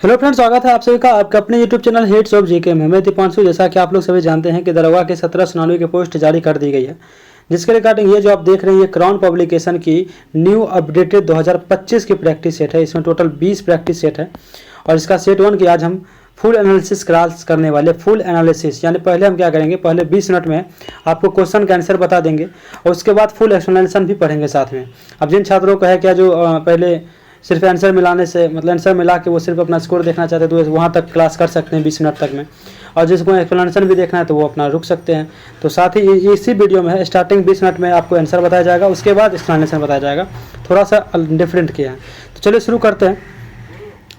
Hello friends, स्वागत है आप सभी का आपके अपने YouTube channel heads of GK में। मैं दीपांशु। जैसा कि आप लोग सभी जानते हैं कि दरोगा के 17 की पोस्ट जारी कर दी गई है, जिसके रिगार्डिंग ये जो आप देख रहे हैं ये क्राउन पब्लिकेशन की न्यू अपडेटेड 2025 की प्रैक्टिस सेट है। इसमें टोटल 20 प्रैक्टिस सेट है और इसका सेट 1 की आज हम फुल एनालिसिस क्लास करने वाले। फुल एनालिसिस यानी पहले हम क्या करेंगे, पहले 20 मिनट में आपको क्वेश्चन का आंसर बता देंगे और उसके बाद फुल एक्सप्लेनेशन भी पढ़ेंगे साथ में। अब जिन छात्रों को है क्या जो पहले सिर्फ आंसर मिलाने से मतलब आंसर मिला के वो सिर्फ अपना स्कोर देखना चाहते हैं तो वहाँ तक क्लास कर सकते हैं 20 मिनट तक में, और जिसको एक्सप्लेनेशन भी देखना है तो वो अपना रुक सकते हैं। तो साथ ही इसी वीडियो में है स्टार्टिंग 20 मिनट में आपको आंसर बताया जाएगा, उसके बाद एक्सप्लेनेशन बताया जाएगा। थोड़ा सा डिफरेंट किया है। तो चलिए शुरू करते हैं।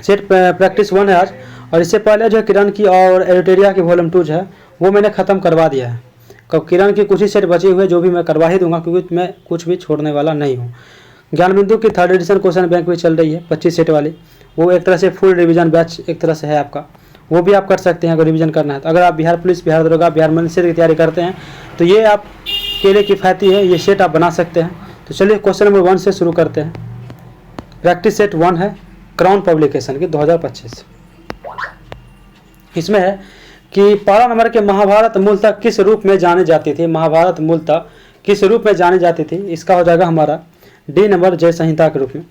सेट प्रैक्टिस 1 है आज, और इससे पहले जो किरण की और एरिटेरिया की वॉल्यूम 2 है वो मैंने ख़त्म करवा दिया है। किरण की कुछ ही सेट बचे हुए जो भी मैं करवा ही दूंगा, क्योंकि मैं कुछ भी छोड़ने वाला नहीं हूँ। ज्ञान बिंदु की 3rd एडिशन क्वेश्चन बैंक भी चल रही है 25 सेट वाली, वो एक तरह से फुल रिवीजन बैच एक तरह से है आपका, वो भी आप कर सकते हैं अगर रिवीजन करना है तो। अगर आप बिहार पुलिस, बिहार दरोगा, बिहार मिलिट्री की तैयारी करते हैं तो ये आप के लिए किफ़ायती है, ये सेट आप बना सकते हैं। तो चलिए क्वेश्चन नंबर 1 से शुरू करते हैं। प्रैक्टिस सेट 1 है क्राउन पब्लिकेशन की 2025। इसमें है कि 12 नंबर के महाभारत मूलतः किस रूप में जानी जाती थी। महाभारत मूलतः किस रूप में जानी जाती थी, इसका हो जाएगा हमारा डी नंबर जय संहिता के रूप में।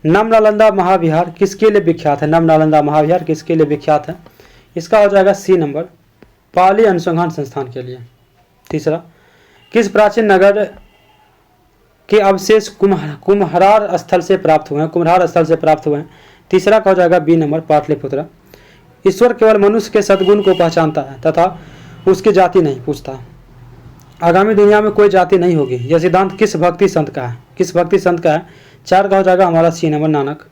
नम नालंदा महाविहार किसके लिए विख्यात है। नम नालंदा महाविहार किसके लिए विख्यात है, इसका हो जाएगा सी नंबर पाली अनुसंधान संस्थान के लिए। तीसरा, किस प्राचीन नगर के अवशेष कुम्हरार स्थल से प्राप्त हुए हैं। कुम्हरार स्थल से प्राप्त हुए हैं। तीसरा का हो जाएगा बी नंबर पाटलिपुत्र। ईश्वर केवल मनुष्य के सद्गुण को पहचानता है तथा उसकी जाति नहीं पूछता। आगामी दुनिया में कोई जाति नहीं होगी, यह सिद्धांत किस भक्ति संत का है। किस भक्ति संत का है। 4 का हो जाएगा हमारा सी नंबर नानक।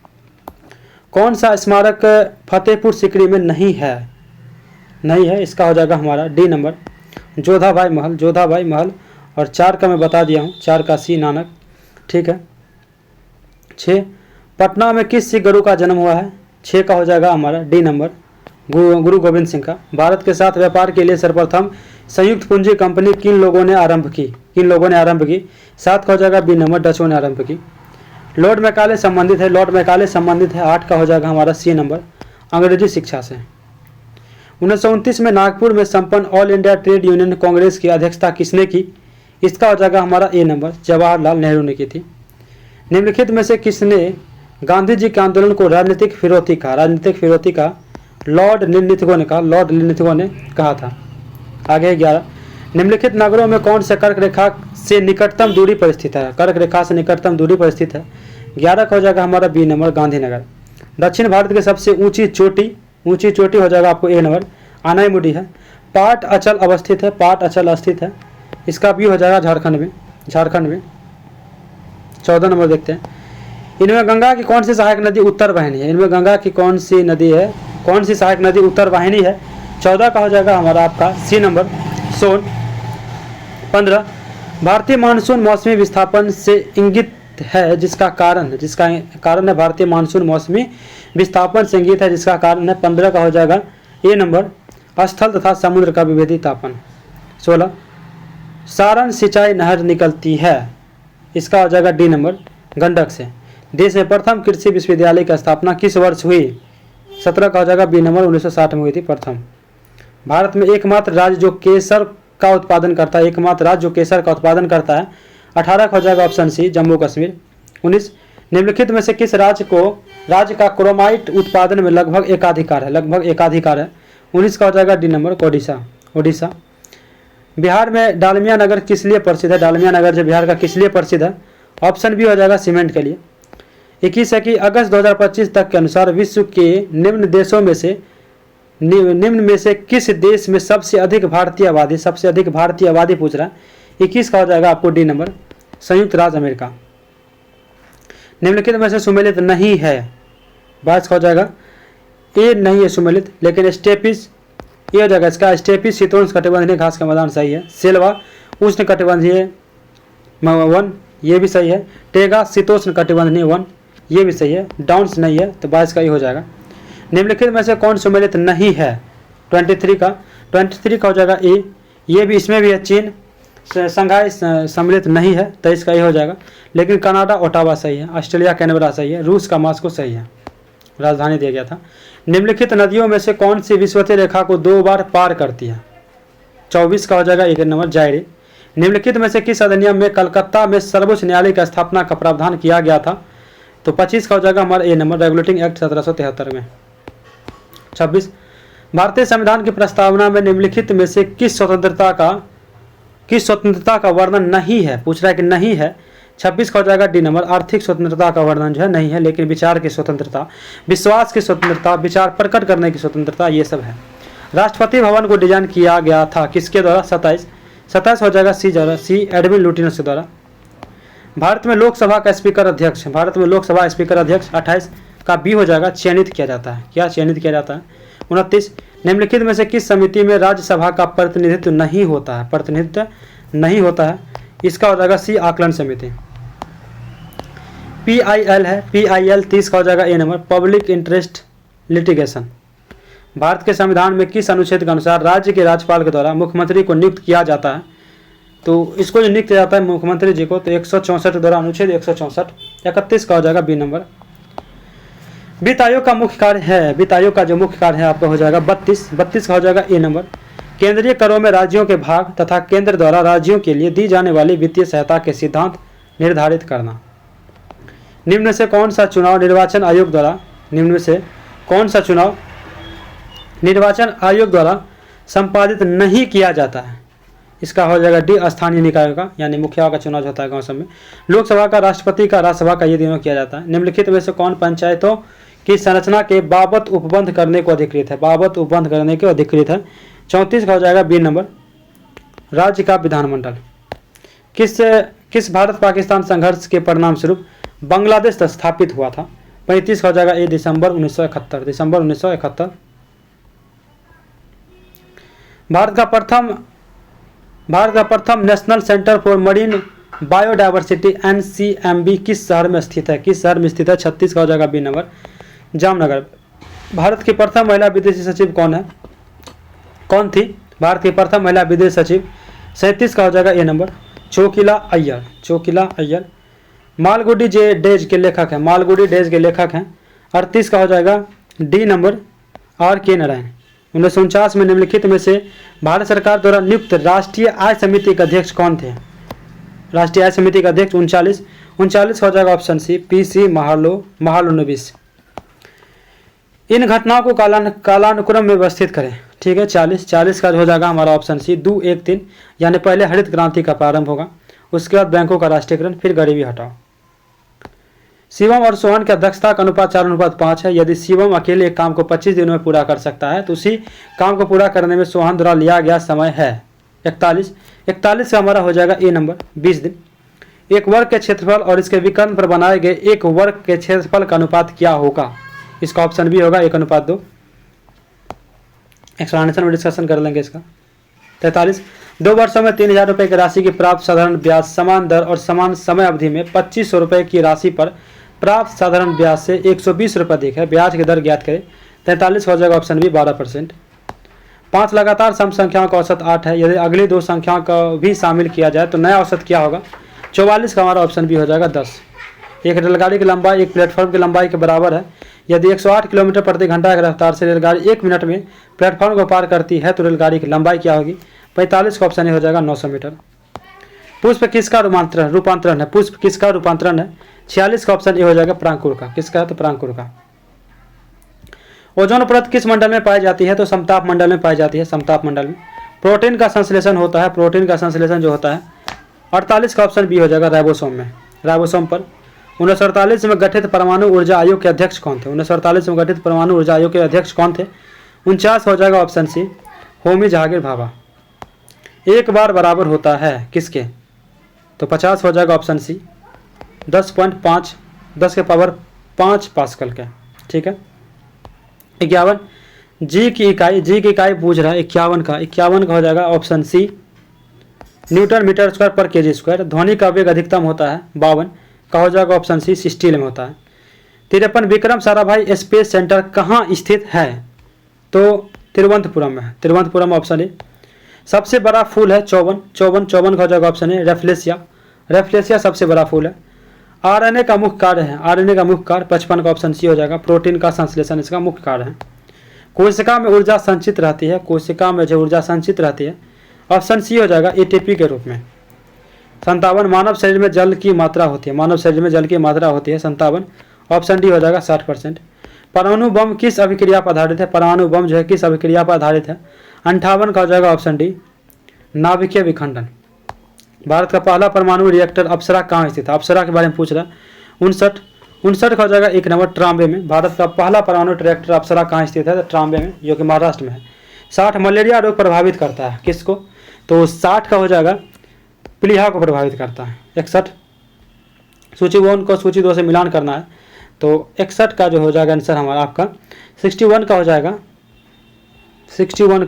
कौन सा स्मारक फतेहपुर सीकरी में नहीं है, इसका हो जाएगा हमारा डी नंबर जोधाबाई महल। जोधाबाई महल। और 4 का मैं बता दिया हूँ, 4 का सी नानक। ठीक है। 6, पटना में किस सिख गुरु का जन्म हुआ है। 6 का हो जाएगा हमारा डी नंबर गुरु गोविंद सिंह का। भारत के साथ व्यापार के लिए सर्वप्रथम संयुक्त पूंजी कंपनी किन लोगों ने आरंभ की। 7 का हो जाएगा बी नंबर डचों ने आरंभ की। लॉर्ड मैकाले संबंधित है। 8 का हो जाएगा हमारा सी नंबर अंग्रेजी शिक्षा से। 1929 में नागपुर में संपन्न all India trade union Congress की अध्यक्षता किसने की, इसका हो जाएगा हमारा ए नंबर जवाहरलाल नेहरू ने की थी। निम्नलिखित में से किसने गांधी जी के आंदोलन को राजनीतिक फिरौती का लॉर्ड लिनिथगो ने कहा था। आगे 11, निम्नलिखित नगरों में कौन से कर्क रेखा से निकटतम दूरी पर स्थित है। 11 का हो जाएगा हमारा बी नंबर गांधीनगर। दक्षिण भारत की सबसे ऊंची चोटी हो जाएगा आपको ए नंबर आनाईमुडी है। पाट अचल स्थित है, इसका भी हो जाएगा झारखंड में। 14 नंबर देखते हैं। इनमें गंगा की कौन सी सहायक नदी उत्तर वाहिनी है। 14 का हो जाएगा हमारा आपका सी नंबर सोन। 15, भारतीय मानसून मौसमी विस्थापन से इंगित है जिसका कारण है भारतीय मानसून मौसमी विस्थापन से इंगित है जिसका कारण है। 15 का हो जाएगा ए नंबर स्थल तथा समुद्र का विभेदी तापन। 16, सारण सिंचाई नहर निकलती है, इसका हो जाएगा डी नंबर गंडक से। देश में प्रथम कृषि विश्वविद्यालय की स्थापना किस वर्ष हुई। 17 का हो जाएगा बी नंबर 1960 में हुई थी प्रथम। भारत में एकमात्र राज्य जो केसर का उत्पादन करता है। 18 का हो जाएगा ऑप्शन सी जम्मू कश्मीर। 19, निम्नलिखित में से किस राज्य का क्रोमाइट उत्पादन में लगभग एकाधिकार है। 19 का हो जाएगा डी नंबर ओडिशा। बिहार में डालमिया नगर किस लिए प्रसिद्ध है। डालमिया नगर जो बिहार का किस लिए प्रसिद्ध है, ऑप्शन बी हो जाएगा सीमेंट के लिए। 21 है कि अगस्त 2025 तक के अनुसार विश्व के निम्न में से किस देश में सबसे अधिक भारतीय आबादी पूछ रहा है। 21 का हो जाएगा आपको डी नंबर संयुक्त राज्य अमेरिका। निम्नलिखित में से सुमेलित नहीं है। 22 का हो जाएगा ए नहीं है सुमेलित, लेकिन स्टेपिस ये हो जाएगा इसका स्टेपिस शीतोष्ण कटिबंधीय घास का मैदान सही है। सेल्वा उष्ण कटिबंधीय 1 ये भी सही है। टेगा शीतोष्ण कटिबंधीय 1 ये भी सही है। डाउन्स नहीं है तो 22 का ये हो जाएगा। निम्नलिखित में से कौन सम्मिलित नहीं है। 23 का हो जाएगा ए, ये भी इसमें भी है चीन संघाई सम्मिलित नहीं है 23 का ये हो जाएगा। लेकिन कनाडा ओटावा सही है, ऑस्ट्रेलिया कैनबरा सही है, रूस का मास्को सही है। राजधानी दिया गया था। निम्नलिखित नदियों में से कौन सी विषुवतीय रेखा को 2 बार पार करती है? 24 का हो जाएगा 1 नंबर जायरी। निम्नलिखित में से किस अधिनियम में कलकत्ता में सर्वोच्च न्यायालय की स्थापना का प्रावधान किया गया था? तो 25 का हो जाएगा हमारा ए नंबर रेगुलेटिंग एक्ट 1773 में। 26 भारतीय संविधान की प्रस्तावना में निम्नलिखित में से किस स्वतंत्रता का वर्णन नहीं है? पूछ रहा है कि नहीं है। 26 का हो जाएगा डी नंबर आर्थिक स्वतंत्रता का वर्णन जो है नहीं है, लेकिन विचार की स्वतंत्रता, विश्वास की स्वतंत्रता, विचार प्रकट करने की स्वतंत्रता ये सब है। राष्ट्रपति भवन को डिजाइन किया गया था किसके द्वारा? 27 हो जाएगा सी एडविन लुटिनस के द्वारा। भारत में लोकसभा का स्पीकर अध्यक्ष, भारत में लोकसभा स्पीकर अध्यक्ष 28 का बी हो जाएगा चयनित किया जाता है। क्या चयनित किया जाता है? 29 निम्नलिखित में से किस समिति में राज्यसभा का प्रतिनिधित्व नहीं होता है? प्रतिनिधित्व नहीं होता है, इसका हो जाएगा सी आकलन समिति। PIL है, PIL 30 का हो जाएगा a number public interest litigation. Bharat के संविधान में किस अनुच्छेद के अनुसार राज्य के राज्यपाल के द्वारा मुख्यमंत्री को नियुक्त किया जाता है? तो इसको जो नियुक्त किया जाता है मुख्यमंत्री जी को, तो 164 के द्वारा अनुच्छेद 164। 31 का हो जाएगा बी नंबर। वित्त आयोग का मुख्य कार्य है, वित्त आयोग का जो मुख्य कार्य है आपका हो जाएगा 32 का हो जाएगा ए नंबर केंद्रीय करों में राज्यों के भाग तथा केंद्र द्वारा राज्यों के लिए दी जाने वाली वित्तीय सहायता के सिद्धांत निर्धारित करना। निम्न में से कौन सा चुनाव निर्वाचन आयोग द्वारा, निम्न में से कौन सा चुनाव निर्वाचन आयोग द्वारा संपादित नहीं किया जाता है? इसका हो जाएगा डी स्थानीय निकायों का, यानी मुखिया का चुनाव होता है गांव सब में। लोकसभा का, राष्ट्रपति का, राज्यसभा का ये तीनों किया जाता है। निम्नलिखित में से कौन पंचायतों की संरचना के बाबत उपबंध करने को अधिकृत है? बाबत उपबंध करने के अधिकृत है। 34 का हो जाएगा बी नंबर राज्य का विधानमंडल। किस भारत पाकिस्तान संघर्ष के परिणाम स्वरूप बांग्लादेश स्थापित हुआ था? 35 का हो जाएगा ए दिसंबर 1971। भारत का प्रथम national centre for marine biodiversity NCMB किस शहर में स्थित है? किस शहर में स्थित है? 36 का हो जाएगा बी नंबर जामनगर। भारत की प्रथम महिला विदेशी सचिव कौन थी? भारत की प्रथम महिला विदेश सचिव 37 का हो जाएगा a number Chokila Iyer. Malgudi days के लेखक हैं, मालगुडी डेज के लेखक हैं। 38 का हो जाएगा डी नंबर RK नारायण। 1949 में निम्नलिखित में से भारत सरकार द्वारा नियुक्त राष्ट्रीय आय समिति के अध्यक्ष कौन थे? राष्ट्रीय आय समिति का अध्यक्ष 39 हो जाएगा ऑप्शन सी PC महालनोबिस। इन घटनाओं को कालानुक्रम में व्यवस्थित करें। ठीक है, 40 का हो जाएगा हमारा ऑप्शन सी 2-1-3, यानी पहले हरित क्रांति का प्रारंभ होगा, उसके बाद बैंकों का राष्ट्रीयकरण, फिर गरीबी हटाओ। शिवम और सोहन की दक्षता का अनुपात 4:5 है। यदि शिवम अकेले एक काम को 25 दिनों में पूरा कर सकता है तो उसी काम को पूरा करने में सोहन द्वारा लिया गया समय है 41 का हमारा हो जाएगा ए नंबर 20 दिन। एक वर्ग के क्षेत्रफल और इसके विकर्ण पर बनाए गए एक वर्ग के क्षेत्रफल का अनुपात क्या होगा? इसका ऑप्शन बी होगा 1:2। एक्सप्लेनेशन में डिस्कशन कर लेंगे इसका। 43 2 वर्षों में 3000 रुपये की राशि की प्राप्त साधारण ब्याज समान दर और समान समय अवधि में 2500 रुपये की राशि पर प्राप्त साधारण ब्याज से 120 रुपये अधिक है। ब्याज की दर ज्ञात करें। 43 हो जाएगा ऑप्शन बी 12%। 5 लगातार सम संख्याओं का औसत 8 है। यदि अगली 2 संख्याओं का भी शामिल किया जाए तो नया औसत क्या होगा? 44 का हमारा ऑप्शन बी हो जाएगा 10। एक रेलगाड़ी की लंबाई एक प्लेटफॉर्म की लंबाई के बराबर है। यदि 108 किलोमीटर प्रति घंटा की रफ्तार से रेलगाड़ी 1 मिनट में प्लेटफॉर्म को पार करती है तो रेलगाड़ी की लंबाई क्या होगी? 45 का ऑप्शन हो जाएगा 900 मीटर। पुष्प किसका रूपांतरण है? पुष्प किसका रूपांतरण है? 46 का ऑप्शन ए हो जाएगा प्रांकुर का। किसका? तो प्रांकुर का। ओजोन परत किस मंडल में पाई जाती है? तो समताप मंडल में पाई जाती है। समताप मंडल में प्रोटीन का संश्लेषण होता है। प्रोटीन का संश्लेषण जो होता है 48 का ऑप्शन बी हो जाएगा राइबोसोम में। राइबोसोम पर 1948 में गठित परमाणु ऊर्जा आयोग के अध्यक्ष कौन थे? 1948 में गठित परमाणु ऊर्जा आयोग के अध्यक्ष कौन थे? 49 हो जाएगा ऑप्शन सी होमी जहांगीर भाभा। एक बार बराबर होता है किसके? तो 50 हो जाएगा ऑप्शन सी 10.5 10 के पावर 5 पास्कल का। ठीक है। 51 जी की इकाई पूछ रहा है 51 का हो जाएगा option c newton metre square per KG square. ध्वनि का वेग अधिकतम होता है 52 का हो जाएगा ऑप्शन सी स्टील में होता है। 53 विक्रम साराभाई स्पेस सेंटर कहाँ स्थित है? तो तिरुवनंतपुरम में है। Thiruvananthapuram option A. सबसे बड़ा फूल है चौवन का हो जाएगा ऑप्शन ए रेफ्लेसिया सबसे बड़ा फूल है। आरएनए का मुख्य कार्य है, आरएनए का मुख्य कार्य 55 का ऑप्शन सी हो जाएगा। प्रोटीन का संश्लेषण इसका मुख्य कार्य है। कोशिका में ऊर्जा संचित रहती है, कोशिका में जो ऊर्जा संचित रहती है ऑप्शन सी हो जाएगा एटीपी के रूप में। 57 मानव शरीर में जल की मात्रा होती है, मानव शरीर में जल की मात्रा होती है 57, ऑप्शन डी हो जाएगा 60%। परमाणु बम किस अभिक्रिया पर आधारित है, परमाणु बम जो है किस अभिक्रिया पर आधारित है, 58 का हो जाएगा ऑप्शन डी नाभिकीय विखंडन। भारत का पहला परमाणु रिएक्टर अप्सरा कहाँ स्थित है, अप्सरा के बारे में पूछ रहा है। 59 का हो जाएगा 1 नंबर ट्राम्बे में। भारत का पहला परमाणु रिएक्टर अप्सरा कहाँ स्थित है, ट्राम्बे में, जो कि महाराष्ट्र में है। 60 मलेरिया रोग प्रभावित करता है किसको, तो 60 का हो जाएगा प्लीहा को प्रभावित करता है। 61 सूची 1 को सूची 2 से मिलान करना है, तो 61 का जो हो जाएगा आंसर हमारा आपका 61 का हो जाएगा, 61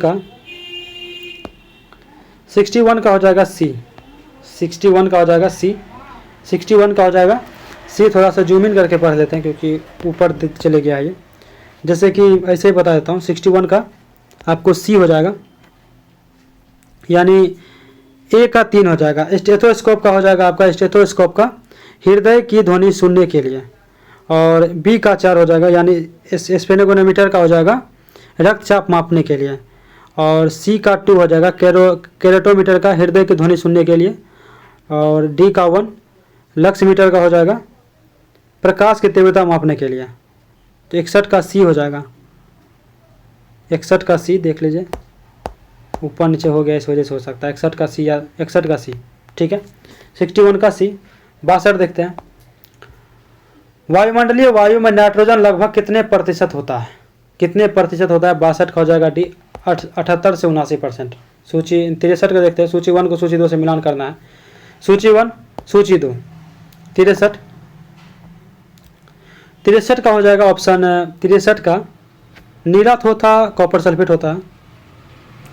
का हो जाएगा सी, 61 का हो जाएगा सी, 61 का हो जाएगा सी। थोड़ा सा जूम इन करके पढ़ लेते हैं क्योंकि ऊपर चले गया है ये, जैसे कि ऐसे ही बता देता हूँ। 61 का आपको सी हो जाएगा, यानी ए का 3 हो जाएगा। स्टेथोस्कोप का हो जाएगा आपका, स्टेथोस्कोप का हृदय की ध्वनि सुनने के लिए, और बी का 4 हो जाएगा, यानी स्पेनोगोनोमीटर का हो जाएगा रक्तचाप मापने के लिए, और सी का 2 हो जाएगा कैरोटोमीटर का हृदय की ध्वनि सुनने के लिए, और डी का 1 लक्समीटर का हो जाएगा प्रकाश की तीव्रता मापने के लिए। तो 61 का सी हो जाएगा, 61 का सी देख लीजिए, ऊपर नीचे हो गया इस वजह से हो सकता है। 61 का सी या 61 का सी, ठीक है। 61 का सी। 62 देखते हैं, वायुमंडलीय वायु में नाइट्रोजन लगभग कितने प्रतिशत होता है, कितने प्रतिशत होता है। 62 का हो जाएगा डी 78 से 79%। सूची 63 का देखते हैं, सूची 1 को सूची 2 से मिलान करना है। सूची 1 सूची 2 63 का हो जाएगा ऑप्शन 63 का नीरथ होता कॉपर सल्फेट होता है।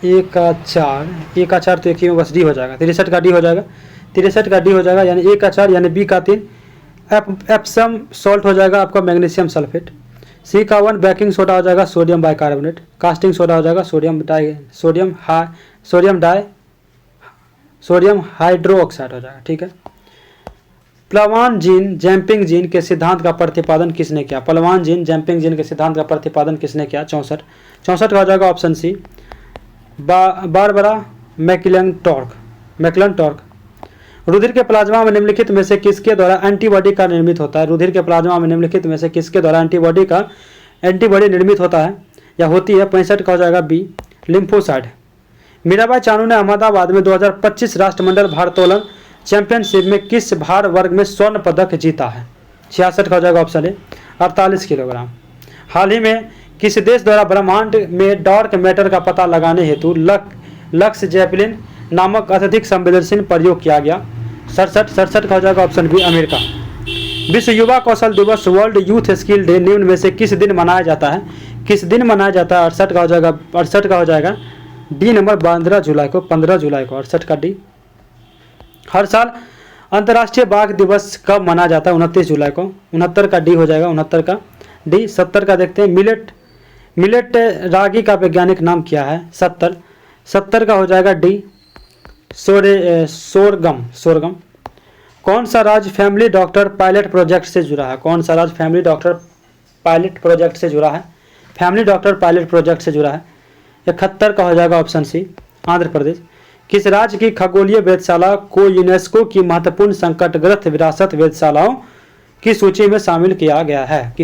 1 का 4 तो एक ही में बस डी हो जाएगा। 63 का डी हो जाएगा, 63 का डी हो जाएगा, यानी 1 का 4 यानी बी का 3 एप्सम सॉल्ट हो जाएगा आपका मैग्नीशियम सल्फेट। सी का 1 बेकिंग सोडा हो जाएगा सोडियम बाइकार्बोनेट। कास्टिंग सोडा हो जाएगा सोडियम हाइड्रो ऑक्साइड हो जाएगा, ठीक है। प्लवान जीन जैम्पिंग जीन के सिद्धांत का प्रतिपादन किसने किया, प्लवान जीन जैम्पिंग जीन के सिद्धांत का प्रतिपादन किसने किया। 64 का हो जाएगा ऑप्शन सी बारबरा मैकलन टॉर्क। रुधिर के प्लाज्मा में निम्नलिखित में से किसके द्वारा एंटीबॉडी का निर्मित होता है, रुधिर के प्लाज्मा में निम्नलिखित में से किसके द्वारा एंटीबॉडी निर्मित होता है या होती है। 65 का हो जाएगा बी लिम्फोसाइड। मीराबाई चानू ने अहमदाबाद में 2025 राष्ट्रमंडल भारोत्तोलन चैंपियनशिप में किस भार वर्ग में स्वर्ण पदक जीता है। 66 का हो जाएगा ऑप्शन ए 48 किलोग्राम। हाल ही में किस देश द्वारा ब्रह्मांड में डार्क मैटर का पता लगाने हेतु लक्स जेपलिन नामक अत्यधिक संवेदनशील प्रयोग किया गया। 67 का हो जाएगा ऑप्शन बी अमेरिका। विश्व युवा कौशल दिवस वर्ल्ड यूथ स्किल डे निम्न में से किस दिन मनाया जाता है, किस दिन मनाया जाता है। 68 का हो जाएगा डी नंबर 15 जुलाई को 68 का डी। हर साल अंतर्राष्ट्रीय बाघ दिवस कब मनाया जाता है, 29 जुलाई को। 69 का डी हो जाएगा, 69 का डी। 70 का देखते हैं मिलेट रागी का वैज्ञानिक नाम क्या है। 70 का हो जाएगा डी सोरगम। कौन सा राज्य फैमिली डॉक्टर पायलट प्रोजेक्ट से जुड़ा है, कौन सा राज्य फैमिली डॉक्टर पायलट प्रोजेक्ट से जुड़ा है, फैमिली डॉक्टर पायलट प्रोजेक्ट से जुड़ा है। 71 का हो जाएगा ऑप्शन सी आंध्र प्रदेश। किस राज्य की खगोलीय वेधशाला को यूनेस्को की महत्वपूर्ण संकटग्रस्त विरासत वेधशालाओं की सूची में शामिल किया गया है,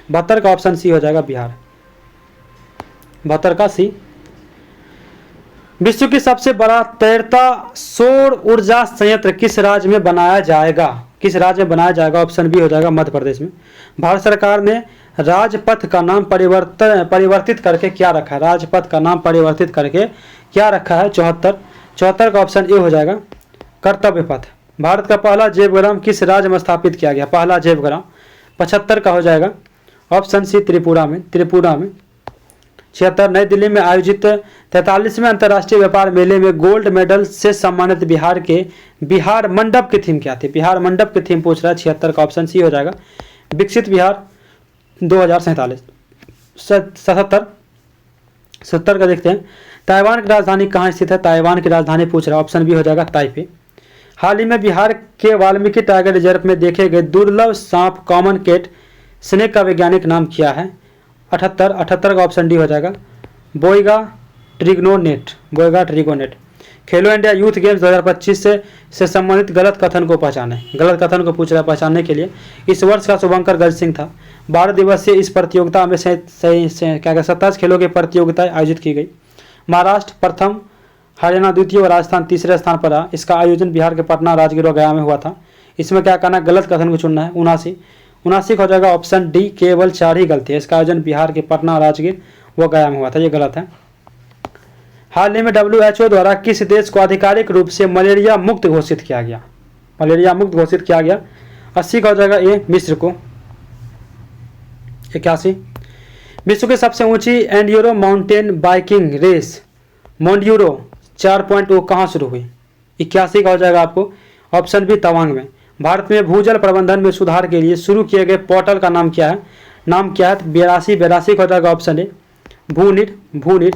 72 का ऑप्शन सी हो जाएगा बिहार। 72 का सी। विश्व की सबसे बड़ा तैरता सौर ऊर्जा संयंत्र किस राज्य में बनाया जाएगा, ऑप्शन बी हो जाएगा मध्य प्रदेश में। भारत सरकार ने राजपथ का नाम परिवर्तित करके क्या रखा है, राजपथ का नाम परिवर्तित करके क्या रखा है। 74 का ऑप्शन ए हो जाएगा कर्तव्य पथ। भारत का पहला जैवग्राम किस राज्य में स्थापित किया गया, पहला जैवग्राम। 75 का हो जाएगा ऑप्शन सी त्रिपुरा में। 76 नई दिल्ली में आयोजित 43वें अंतर्राष्ट्रीय व्यापार मेले में गोल्ड मेडल से सम्मानित बिहार मंडप की थीम क्या थी, बिहार मंडप की थीम पूछ रहा है। 76 का ऑप्शन सी हो जाएगा विकसित बिहार 2047। 70 का देखते हैं ताइवान की राजधानी कहाँ स्थित है, ताइवान की राजधानी पूछ रहा है, ऑप्शन बी हो जाएगा ताइपे। हाल ही में बिहार के वाल्मीकि टाइगर रिजर्व में देखे गए दुर्लभ सांप कॉमन कैट स्नेक का वैज्ञानिक नाम क्या है? 78 का ऑप्शन डी हो जाएगा, बोइगा ट्रिग्नोनेट, बोइगा ट्रिगोनेट। खेलो इंडिया यूथ गेम्स 2025 से संबंधित गलत कथन को पहचाने, गलत कथन को पूछ रहा है, पहचानने के लिए इस वर्ष का शुभंकर गज सिंह था। 12 दिवसीय इस प्रतियोगिता में क्या 27 खेलों की प्रतियोगिताएं आयोजित की गई। महाराष्ट्र प्रथम, हरियाणा द्वितीय और राजस्थान तीसरे स्थान पर रहा। इसका आयोजन बिहार के पटना, राजगीर और गया में हुआ था। इसमें क्या करना है, गलत कथन को चुनना है। 79 हो जाएगा ऑप्शन डी, केवल 4 ही गलती है। इसका आयोजन बिहार के पटना, राजगीर व गया में हुआ था, ये गलत है। हाल ही में WHO द्वारा किस देश को आधिकारिक रूप से मलेरिया मुक्त घोषित किया गया? मलेरिया मुक्त घोषित किया गया। 80 का हो जाएगा ए, मिस्र को। 81 विश्व की सबसे ऊंची एंड्यूरो माउंटेन बाइकिंग रेस मोंड्यूरो 4.0 कहाँ शुरू हुई? 81 का हो जाएगा आपको ऑप्शन बी, तवांग में। भारत में भूजल प्रबंधन में सुधार के लिए शुरू किए गए पोर्टल का नाम क्या है? 82 का हो जाएगा ऑप्शन ए, भूनिट।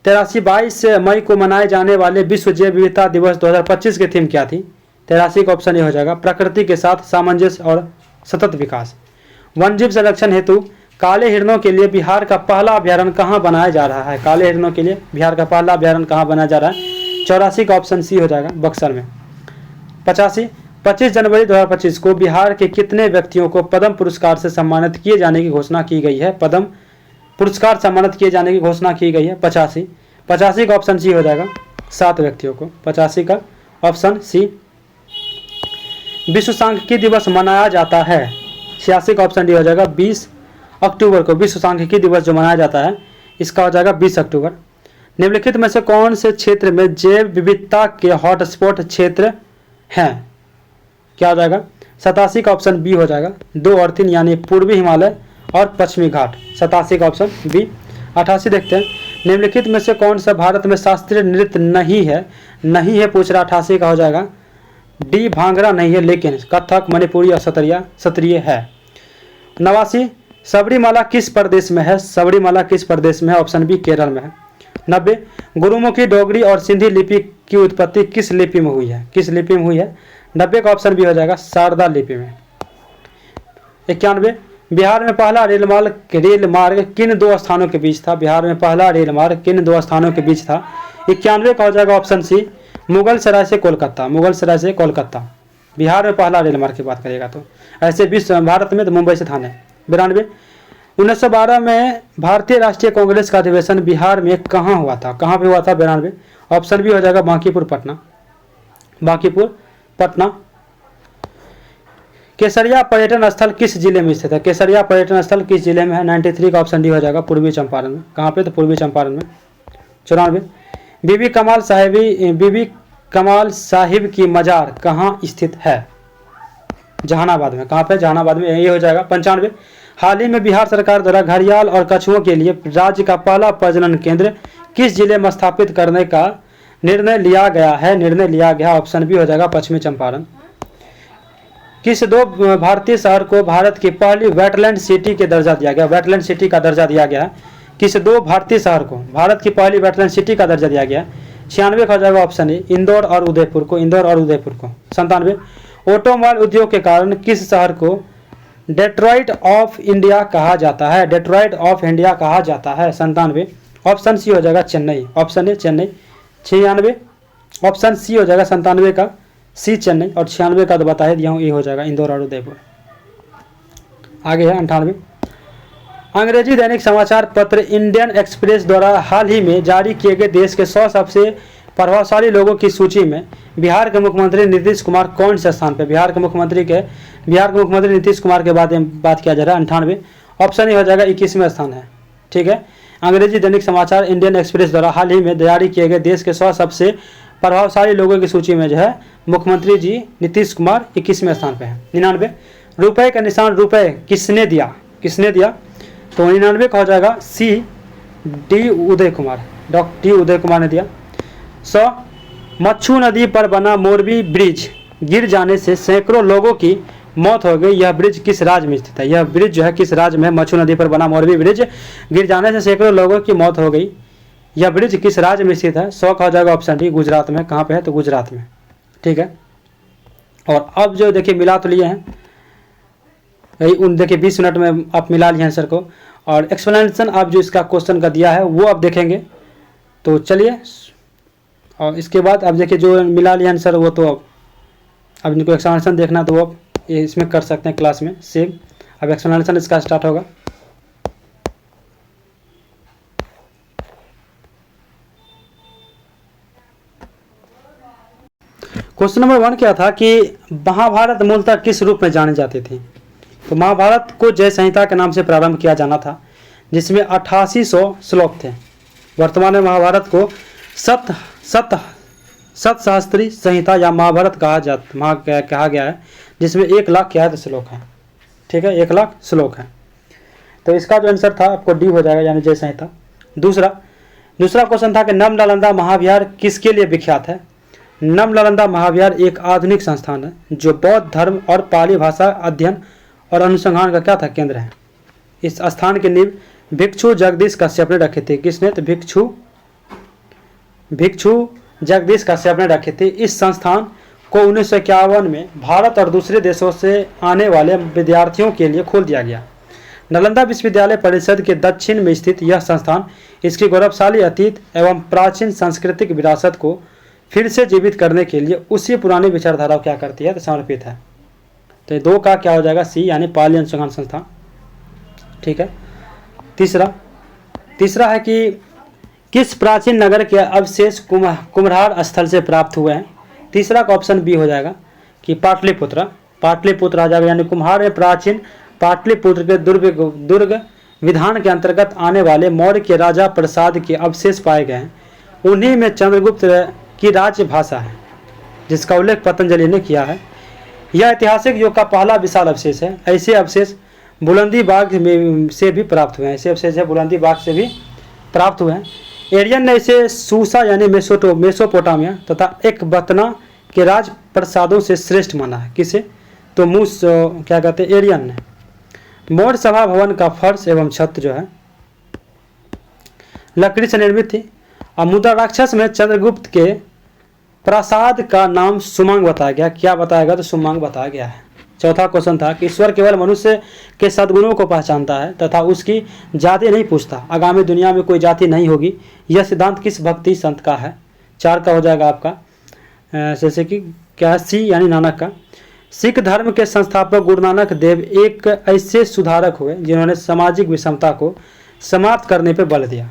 22 मई को मनाए जाने वाले विश्व जैव विविधता दिवस 2025 की थीम क्या थी? 83 का ऑप्शन ए हो जाएगा, प्रकृति के साथ सामंजस्य और सतत विकास। वन्यजीव संरक्षण हेतु काले हिरणों के लिए बिहार का पहला अभ्यारण्य कहाँ बनाया जा रहा है? काले हिरणों के लिए बिहार का पहला अभ्यारण्य कहाँ बनाया जा रहा है? 84 का ऑप्शन सी हो जाएगा, बक्सर में। 25 जनवरी 2025 को बिहार के कितने व्यक्तियों को पद्म पुरस्कार से सम्मानित किए जाने की घोषणा की गई है? पद्म पुरस्कार सम्मानित किए जाने की घोषणा की गई है। 85 का ऑप्शन सी हो जाएगा, 7 व्यक्तियों को। 85 का ऑप्शन सी। विश्व सांख्यिकी दिवस मनाया जाता है। 86 का ऑप्शन डी हो जाएगा, 20 अक्टूबर को विश्व सांख्यिकी दिवस जो मनाया जाता है, इसका हो जाएगा 20 अक्टूबर। निम्नलिखित में से कौन से क्षेत्र में जैव विविधता के हॉटस्पॉट क्षेत्र हैं? क्या हो जाएगा? 87 का ऑप्शन बी हो जाएगा, 2 और 3 यानी पूर्वी हिमालय और पश्चिमी घाट। 87 का ऑप्शन बी। 88 देखते हैं, निम्नलिखित में से कौन सा भारत में शास्त्रीय नृत्य नहीं है? नहीं है पूछ रहा। 88 का हो जाएगा डी, भांगड़ा नहीं है, लेकिन कथक, मणिपुरी और सत्रिय है। 89 सबरीमाला किस प्रदेश में है? सबरीमाला किस प्रदेश में है? ऑप्शन बी, केरल में है। 90 गुरुमुखी, डोगरी और सिंधी लिपि की उत्पत्ति किस लिपि में हुई है? किस लिपि में हुई है? 90 का ऑप्शन बी हो जाएगा, शारदा लिपि में। 91 बिहार में पहला रेल मार्ग किन 2 स्थानों के बीच था? बिहार में पहला रेल मार्ग किन 2 स्थानों के बीच था? 91 का हो जाएगा ऑप्शन सी, मुगल सराय से कोलकाता। मुगल सराय से कोलकाता बिहार में पहला रेल मार्ग की बात करेगा तो। ऐसे विश्व भारत में तो मुंबई से थाने। 92 1912 में भारतीय राष्ट्रीय कांग्रेस का अधिवेशन बिहार में कहाँ हुआ था? कहाँ पे हुआ था? 92 ऑप्शन बी हो जाएगा, बांकीपुर पटना। बांकीपुर पटना। केसरिया पर्यटन स्थल किस जिले में स्थित है? केसरिया पर्यटन स्थल किस जिले में है? 93 का ऑप्शन डी हो जाएगा, पूर्वी चंपारण में। कहाँ पे? तो पूर्वी चंपारण में। 94 बीबी कमाल साहिब की मजार कहाँ स्थित है? जहानाबाद में। कहाँ पे? जहानाबाद में, ये हो जाएगा। 95 हाल ही में बिहार सरकार द्वारा घड़ियाल और कछुओं के लिए राज्य का पहला प्रजनन केंद्र किस जिले में स्थापित करने का निर्णय लिया गया है? ऑप्शन बी हो जाएगा, पश्चिमी चंपारण। किस 2 भारतीय शहर को भारत की पहली वेटलैंड सिटी के दर्जा दिया गया? वेटलैंड सिटी का दर्जा दिया गया है। किस 2 भारतीय शहर को भारत की पहली वेटलैंड सिटी का दर्जा दिया गया? 96 का हो जाएगा ऑप्शन ए, इंदौर और उदयपुर को। 97 ऑटोमोबाइल उद्योग के कारण किस शहर को डेट्रॉइट ऑफ इंडिया कहा जाता है? डेट्रॉइट ऑफ इंडिया कहा जाता है। 97 ऑप्शन सी हो जाएगा, Chennai. Option a, Chennai. 96 option c हो जाएगा, 97 का सी, चेन्नई। और 96 का तो बता ही दिया हूँ, ए हो जाएगा, इंदौर और उदयपुर। आगे है 98 अंग्रेजी दैनिक समाचार पत्र इंडियन एक्सप्रेस द्वारा हाल ही में जारी किए गए देश के 100 सबसे प्रभावशाली लोगों की सूची में बिहार के मुख्यमंत्री नीतीश कुमार कौन से स्थान पर? बिहार के मुख्यमंत्री नीतीश कुमार के बारे में बात किया जा रहा है। 98 ऑप्शन ए हो जाएगा, 21वें स्थान है। ठीक है, अंग्रेजी दैनिक समाचार इंडियन एक्सप्रेस द्वारा हाल ही में जारी किए गए देश के 100 सबसे प्रभावशाली लोगों की सूची में जो है मुख्यमंत्री जी नीतीश कुमार 21वें स्थान पे है। 99 रुपए का निशान रुपए किसने दिया? तो 99 का हो जाएगा सी, D Uday Kumar, doctor D Uday Kumar ने दिया। 100 मच्छू नदी पर बना मोरबी ब्रिज गिर जाने से सैकड़ों लोगों की मौत हो गई। यह ब्रिज किस राज्य में स्थित है? यह ब्रिज जो है किस राज्य में? मच्छू नदी पर बना मोरबी ब्रिज गिर जाने से सैकड़ों लोगों की मौत हो गई। यह ब्रिज किस राज्य में स्थित है? 100 का हो जाएगा ऑप्शन डी, गुजरात में। कहाँ पे है? तो गुजरात में। ठीक है, और अब जो देखिए मिला तो लिए हैं, यही उन देखिए 20 मिनट में आप मिला लिए आंसर को, और एक्सप्लेनेशन आप जो इसका क्वेश्चन का दिया है वो आप देखेंगे। तो चलिए, और इसके बाद अब देखिए जो मिला लिया आंसर वो तो अब इनको एक्सप्लेनेशन देखना तो वो आप इसमें कर सकते हैं क्लास में सेव। अब एक्सप्लेनेशन इसका स्टार्ट होगा। क्वेश्चन नंबर 1 क्या था कि महाभारत मूलतः किस रूप में जाने जाते थे। तो महाभारत को जय संहिता के नाम से प्रारंभ किया जाना था, जिसमें 8800 श्लोक थे। वर्तमान में महाभारत को सतसहस्त्री संहिता या महाभारत कहा गया है, जिसमें 1 लाख क्या श्लोक है। ठीक है, 1 लाख श्लोक है। तो इसका जो आंसर था आपको डी हो जाएगा, यानी जय संहिता। दूसरा क्वेश्चन था कि नम नालंदा महाविहार किसके लिए विख्यात है। नम नालंदा महाविहार एक आधुनिक संस्थान है जो बौद्ध धर्म और पाली भाषा अध्ययन और अनुसंधान का क्या था, केंद्र है। इस स्थान की नींव भिक्षु जगदीश कश्यप ने रखे थे। किसने, तो भिक्षु जगदीश कश्यप ने रखे थे। इस संस्थान को 1951 में भारत और दूसरे देशों से आने वाले विद्यार्थियों के लिए खोल दिया गया। नालंदा विश्वविद्यालय परिषद के दक्षिण में स्थित यह संस्थान इसकी गौरवशाली अतीत एवं प्राचीन सांस्कृतिक विरासत को फिर से जीवित करने के लिए उसी पुरानी विचारधारा क्या करती है, तो समर्पित है। तो 2 का क्या हो जाएगा, सी, यानी पाली अनुसंधान संस्थान। ठीक है। तीसरा है कि किस प्राचीन नगर के अवशेष कुम्हार स्थल से प्राप्त हुए हैं। तीसरा का ऑप्शन बी हो जाएगा कि पाटलिपुत्र आ जाएगा, यानी कुम्हार में प्राचीन पाटलिपुत्र के दुर्ग विधान के अंतर्गत आने वाले मौर्य के राजा प्रसाद के अवशेष पाए गए हैं। उन्हीं में चंद्रगुप्त की राज्य भाषा है, जिसका उल्लेख पतंजलि ने किया है। यह ऐतिहासिक युग का पहला विशाल अवशेष है। ऐसे अवशेष बुलंदी बाग से भी प्राप्त हुए हैं। ऐसे अवशेष है बुलंदी बाग से भी प्राप्त हुए हैं। एरियन ने इसे सूसा यानी मेसोपोटामिया तथा एक बतना के राज प्रसादों से श्रेष्ठ माना है। किसे, तो क्या कहते हैं, एरियन ने। मौर्य सभा भवन का फर्श एवं छत जो है लकड़ी से निर्मित थी। और मुद्रा राक्षस में चंद्रगुप्त के प्रासाद का नाम सुमांग बताया गया। क्या बताया गया, तो सुमांग बताया गया है। चौथा क्वेश्चन था कि ईश्वर केवल मनुष्य के सद्गुणों को पहचानता है तथा उसकी जाति नहीं पूछता। आगामी दुनिया में कोई जाति नहीं होगी। यह सिद्धांत किस भक्ति संत का है। 4 का हो जाएगा आपका जैसे कि क्या, सी, यानी नानक का। सिख धर्म के संस्थापक गुरु नानक देव एक ऐसे सुधारक हुए जिन्होंने सामाजिक विषमता को समाप्त करने पर बल दिया।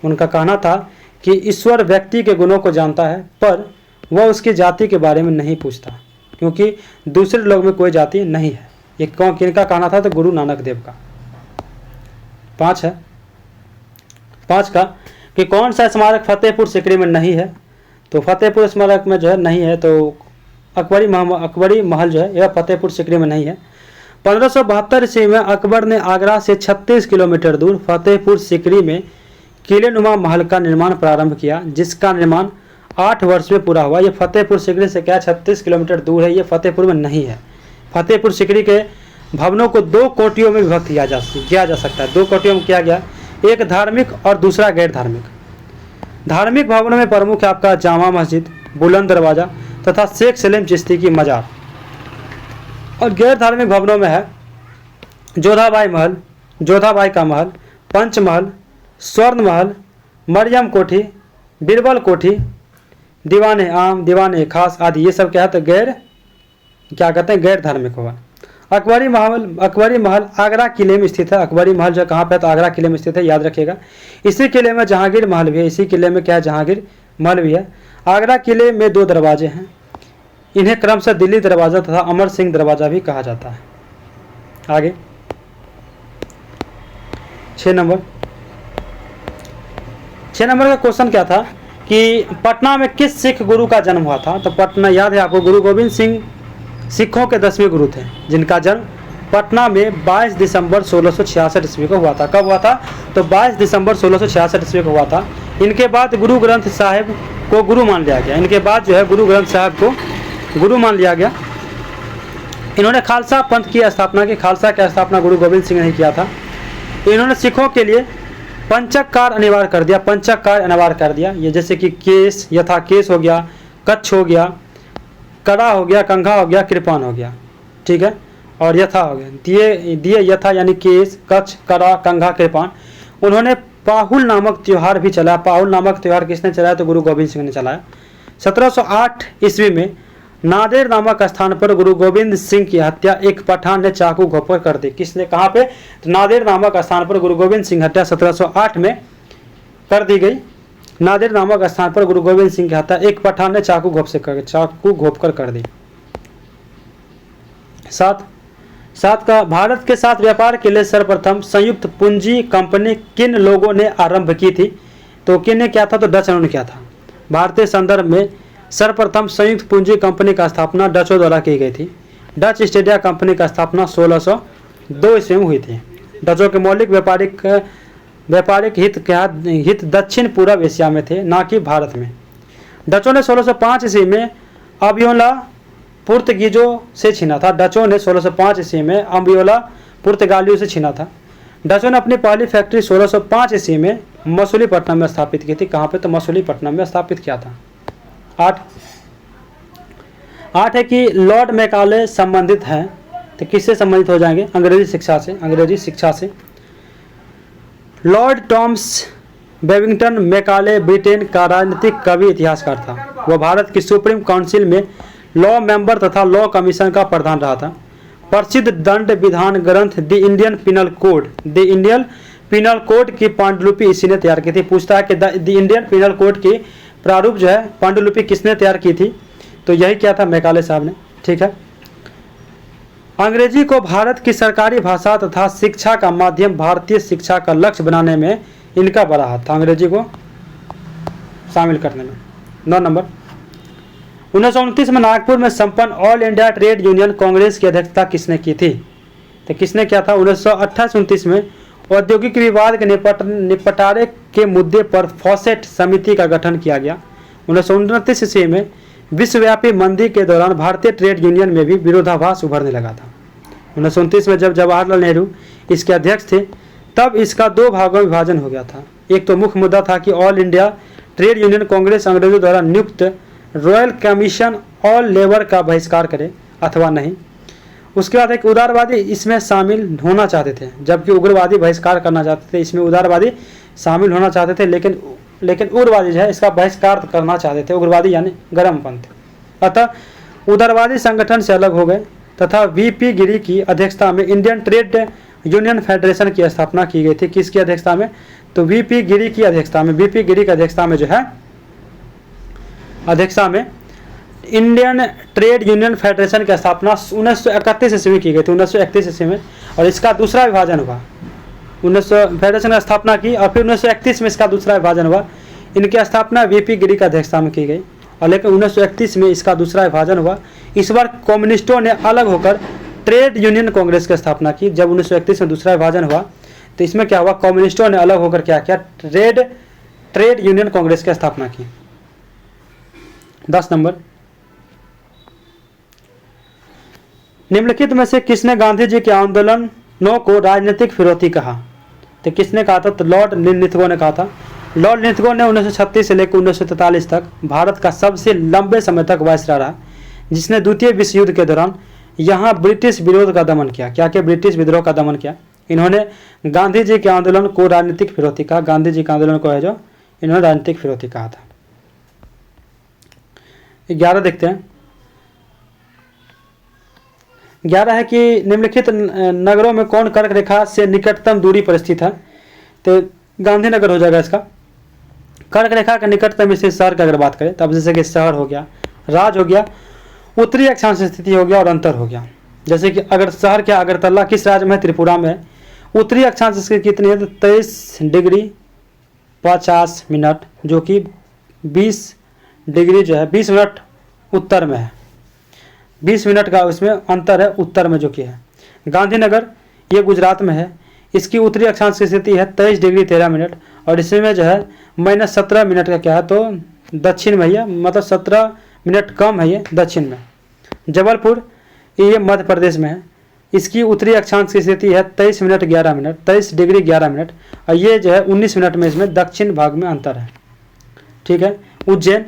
उनका कहना था कि ईश्वर व्यक्ति के गुणों को जानता है, पर वह उसकी जाति के बारे में नहीं पूछता, क्योंकि दूसरे लोग में कोई जाति नहीं है। ये किनका कहना था, तो गुरु नानक देव का। 5 है, 5 का कि कौन सा स्मारक फतेहपुर सीकरी में नहीं है। तो फतेहपुर स्मारक में जो है नहीं है, तो अकबरी महल जो है यह फतेहपुर सीकरी में नहीं है। 1572 ईस्वी में अकबर ने आगरा से 36 किलोमीटर दूर फतेहपुर सीकरी में किलेनुमा महल का निर्माण प्रारंभ किया, जिसका निर्माण 8 वर्ष में पूरा हुआ। ये फतेहपुर सीकरी से क्या 36 किलोमीटर दूर है, ये फतेहपुर में नहीं है। फतेहपुर सीकरी के भवनों को 2 कोटियों में विभक्त किया जा सकता है। 2 कोटियों में किया गया, एक धार्मिक और दूसरा गैर धार्मिक। धार्मिक भवनों में प्रमुख है आपका जामा मस्जिद, बुलंद दरवाजा तथा शेख सलीम चिश्ती की मजार। और गैर धार्मिक भवनों में है जोधाबाई का महल, पंचमहल, स्वर्ण महल, मरियम कोठी, बीरबल कोठी, दीवाने आम, दीवाने खास आदि। ये सब क्या है, तो गैर धार्मिक होगा। अकबरी महल आगरा किले में स्थित है। अकबरी महल जो कहाँ पे है, तो आगरा किले में स्थित है, याद रखिएगा। इसी किले में जहांगीर महल भी है। इसी किले में क्या है, जहांगीर महल भी है। आगरा किले में 2 दरवाजे हैं। इन्हें क्रमशः दिल्ली दरवाजा तथा अमर सिंह दरवाजा भी कहा जाता है। आगे 6 नंबर का क्वेश्चन क्या था कि पटना में किस सिख गुरु का जन्म हुआ था। तो पटना याद है आपको, गुरु गोविंद सिंह सिखों के 10वें गुरु थे, जिनका जन्म पटना में 22 दिसंबर 1666 ईस्वी को हुआ था। कब हुआ था, तो 22 दिसंबर 1666 ईस्वी को हुआ था। इनके बाद गुरु ग्रंथ साहिब को गुरु मान लिया गया। इनके बाद जो है गुरु ग्रंथ साहिब को गुरु मान लिया गया। इन्होंने खालसा पंथ की स्थापना की। खालसा की स्थापना गुरु गोविंद सिंह ने किया था। इन्होंने सिखों के लिए पंचक कार्य अनिवार्य कर दिया। ये जैसे कि केस, यथा केस हो गया, कच्छ हो गया, कड़ा हो गया, कंघा हो गया, कृपान हो गया, ठीक है, और यथा हो गया। दिए दिए यथा यानी केस, कच्छ, कड़ा, कंघा, कृपान। उन्होंने पाहुल नामक त्यौहार भी चलाया। पाहुल नामक त्यौहार किसने चलाया? तो गुरु गोविंद सिंह ने चलाया। 1708 ईस्वी में नादेर नामक स्थान पर गुरु गोविंद सिंह की हत्या एक पठान ने चाकू घोंपकर कर दी। किसने? कहाँ पे? तो नादेर नामक स्थान पर गुरु गोविंद सिंह हत्या 1708 में कर दी गई। नादेर नामक स्थान पर गुरु गोविंद सिंह की हत्या एक पठान ने चाकू घोंपकर कर दी। सात का भारत के साथ व्यापार के लिए सर्वप्रथम संयुक्त पूंजी कंपनी किन लोगों ने आरंभ की थी? तो किन ने क्या था? तो डच ने किया था। भारतीय संदर्भ में सर्वप्रथम संयुक्त पूंजी कंपनी का स्थापना डचों द्वारा की गई थी। डच ईस्ट इंडिया कंपनी का स्थापना 1602 ईस्वी में हुई थी। डचों के मौलिक व्यापारिक हित दक्षिण पूर्व एशिया में थे, ना कि भारत में। डचों ने 1605 ईस्वी में अबियोला पुर्तगीजों से छीना था। डचों ने 1605 ईस्वी में अबियोला पुर्तगालियों से छीना था। डचों ने अपनी पहली फैक्ट्री 1605 ईस्वी में मसूलीपट्टनम में स्थापित की थी। कहाँ पे? तो मसूलीपट्टनम में स्थापित किया था। 8 है कि लॉर्ड मैकाले संबंधित हैं। तो किससे संबंधित हो जाएंगे? अंग्रेजी शिक्षा से। Lord Thomas Babington Macaulay Britain का राजनीतिक कवि, इतिहासकार था। वह भारत की सुप्रीम काउंसिल में लॉ मेंबर तथा लॉ कमीशन का प्रधान रहा था। प्रसिद्ध दंड विधान ग्रंथ द इंडियन पिनल कोड की पांडुलिपि इसी ने तैयार की थी। पूछता है कि द इंडियन पिनल कोड की प्रारूप जो है पांडुलिपि किसने तैयार की थी? तो यही क्या था? मैकाले साहब ने, ठीक है। अंग्रेजी को भारत की सरकारी भाषा तथा शिक्षा का माध्यम, भारतीय शिक्षा का लक्ष्य बनाने में इनका बड़ा हाथ था, अंग्रेजी को शामिल करने में। 9 नंबर, 1929 में नागपुर में संपन्न all India trade union Congress की अध्यक्षता किसने की थी? तो किसने किया था? 1928-29 में औद्योगिक विवाद के निपटारे के मुद्दे पर फॉसेट समिति का गठन किया गया। 1929 ईस्वी में विश्वव्यापी मंदी के दौरान भारतीय ट्रेड यूनियन में भी विरोधाभास उभरने लगा था। 1929 में जब जवाहरलाल नेहरू इसके अध्यक्ष थे तब इसका 2 भागों में विभाजन हो गया था। एक तो मुख्य मुद्दा था कि all India trade union Congress अंग्रेजों द्वारा नियुक्त रॉयल कमीशन ऑल लेबर का बहिष्कार करे अथवा नहीं। उसके बाद एक उदारवादी इसमें शामिल होना चाहते थे, जबकि उग्रवादी बहिष्कार करना चाहते थे। इसमें उदारवादी शामिल होना चाहते थे, लेकिन उग्रवादी जो है इसका बहिष्कार करना चाहते थे। उग्रवादी यानी गर्मपंथ। अतः उदारवादी संगठन से अलग हो गए तथा वीपी गिरी की अध्यक्षता में इंडियन ट्रेड यूनियन फेडरेशन की स्थापना की गई थी। किसकी अध्यक्षता में? तो वीपी गिरी की अध्यक्षता में। वीपी गिरी की अध्यक्षता में जो है इंडियन ट्रेड यूनियन फेडरेशन की स्थापना 1931 ईस्वी की गई थी, 1931 ईस्वी में। और इसका दूसरा विभाजन हुआ। फेडरेशन की स्थापना की और फिर 1931 में इसका दूसरा विभाजन हुआ। इनकी स्थापना वीपी गिरी की अध्यक्षता में की गई और लेकिन 1931 में इसका दूसरा विभाजन हुआ। इस बार कम्युनिस्टों ने अलग होकर ट्रेड यूनियन कांग्रेस की स्थापना की। जब 1931 में दूसरा विभाजन हुआ तो इसमें क्या हुआ? कम्युनिस्टों ने अलग होकर क्या किया? ट्रेड यूनियन कांग्रेस की स्थापना की। 10 नंबर, निम्नलिखित में से किसने गांधी जी के आंदोलनों को राजनीतिक फिरौती कहा? तो किसने कहा था? तो लॉर्ड लिन्थगो ने कहा था। लॉर्ड लिन्थगो ने 1936 से लेकर 1943 तक भारत का सबसे लंबे समय तक वायसराय रहा, जिसने द्वितीय विश्व युद्ध के दौरान यहाँ ब्रिटिश विरोध का दमन किया। क्या क्या? ब्रिटिश विद्रोह का दमन किया। इन्होंने गांधी जी के आंदोलन को राजनीतिक फिरौती कहा। गांधी जी के आंदोलन को है जो इन्होंने राजनीतिक फिरौती कहा था। 11 देखते हैं। 11 है कि निम्नलिखित नगरों में कौन कर्क रेखा से निकटतम दूरी पर स्थित है? तो गांधीनगर हो जाएगा इसका। कर्क रेखा के निकटतम स्थित शहर की अगर बात करें तब जैसे कि शहर हो गया, राज्य हो गया, उत्तरी अक्षांश स्थिति हो गया और अंतर हो गया। जैसे कि अगर शहर क्या अगरतला किस राज्य में है? त्रिपुरा में है। उत्तरी अक्षांश स्थिति कितनी है? तो 23 डिग्री 50 मिनट, जो कि 20 डिग्री जो है 20 मिनट उत्तर में है। 20 मिनट का उसमें अंतर है उत्तर में जो कि है। गांधीनगर ये गुजरात में है। इसकी उत्तरी अक्षांश की स्थिति है 23 डिग्री 13 मिनट और इसमें जो है -17 मिनट का क्या है? तो दक्षिण में है, मतलब 17 मिनट कम है ये दक्षिण में। जबलपुर ये मध्य प्रदेश में है। इसकी उत्तरी अक्षांश की स्थिति है 23 मिनट 11 मिनट, 23 डिग्री 11 मिनट और ये जो है 19 मिनट में इसमें दक्षिण भाग में अंतर है। ठीक है। उज्जैन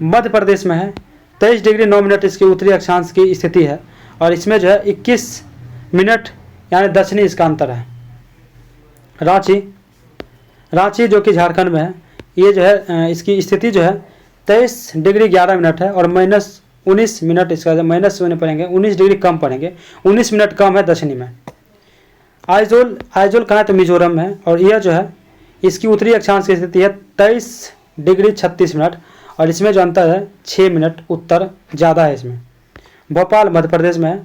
मध्य प्रदेश में है। 23 डिग्री 9 मिनट इसके उत्तरी अक्षांश की स्थिति है, और इसमें जो है 21 मिनट यानी दक्षिणी इसका अंतर है। रांची जो कि झारखंड में है, ये जो है इसकी स्थिति जो है 23 डिग्री 11 मिनट है, और -19 मिनट इसका माइनस में पड़ेंगे, 19 डिग्री कम पड़ेंगे, 19 मिनट कम है दक्षिणी में। आइजोल कहाँ है तो मिजोरम में है, और यह जो है इसकी उत्तरी अक्षांश की स्थिति है 23 डिग्री 36 मिनट, और इसमें जो अंतर है 6 मिनट उत्तर ज़्यादा है इसमें। भोपाल मध्य प्रदेश में है,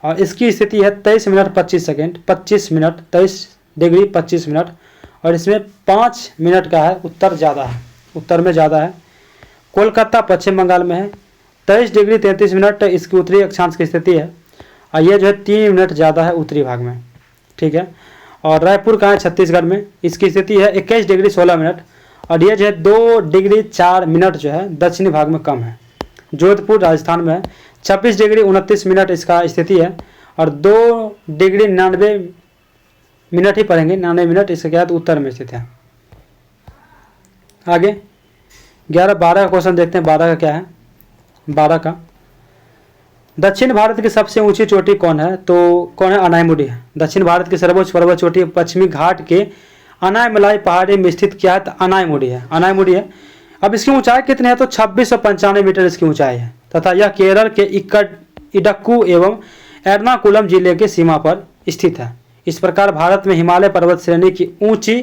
और इसकी स्थिति है 23 minute 25 second 25 minute 23 degree 25 minute, और इसमें 5 मिनट का है उत्तर ज़्यादा है, उत्तर में ज़्यादा है। कोलकाता पश्चिम बंगाल में है, 23 डिग्री 33 मिनट इसकी उत्तरी अक्षांश की स्थिति है, और ये जो है 3 मिनट ज़्यादा है उत्तरी भाग में, ठीक है। और रायपुर कहाँ है छत्तीसगढ़ में, इसकी स्थिति है 21 डिग्री 16 मिनट, और ये जो है 2 डिग्री 4 मिनट जो है दक्षिणी भाग में कम है। जोधपुर राजस्थान में है, 26 डिग्री 29 मिनट इसका स्थिति है, और 2 डिग्री 99 मिनट ही पड़ेंगे, 99 मिनट इसके बाद उत्तर में स्थित है। आगे 11-12 का क्वेश्चन देखते हैं। 12 का क्या है? 12 का दक्षिण भारत की सबसे ऊंची चोटी कौन है? तो कौन है? अनायमुडी है। दक्षिण भारत की सर्वोच्च पर्वत चोटी पश्चिमी घाट के अनायमलाई पहाड़ी में स्थित क्या है? तो अनायमुडी है, अनायमुडी है। अब इसकी ऊंचाई कितनी है? तो 2695 मीटर इसकी ऊंचाई है, तथा यह केरल के इडक्कू एवं एर्नाकुलम जिले के सीमा पर स्थित है। इस प्रकार भारत में हिमालय पर्वत श्रेणी की ऊंची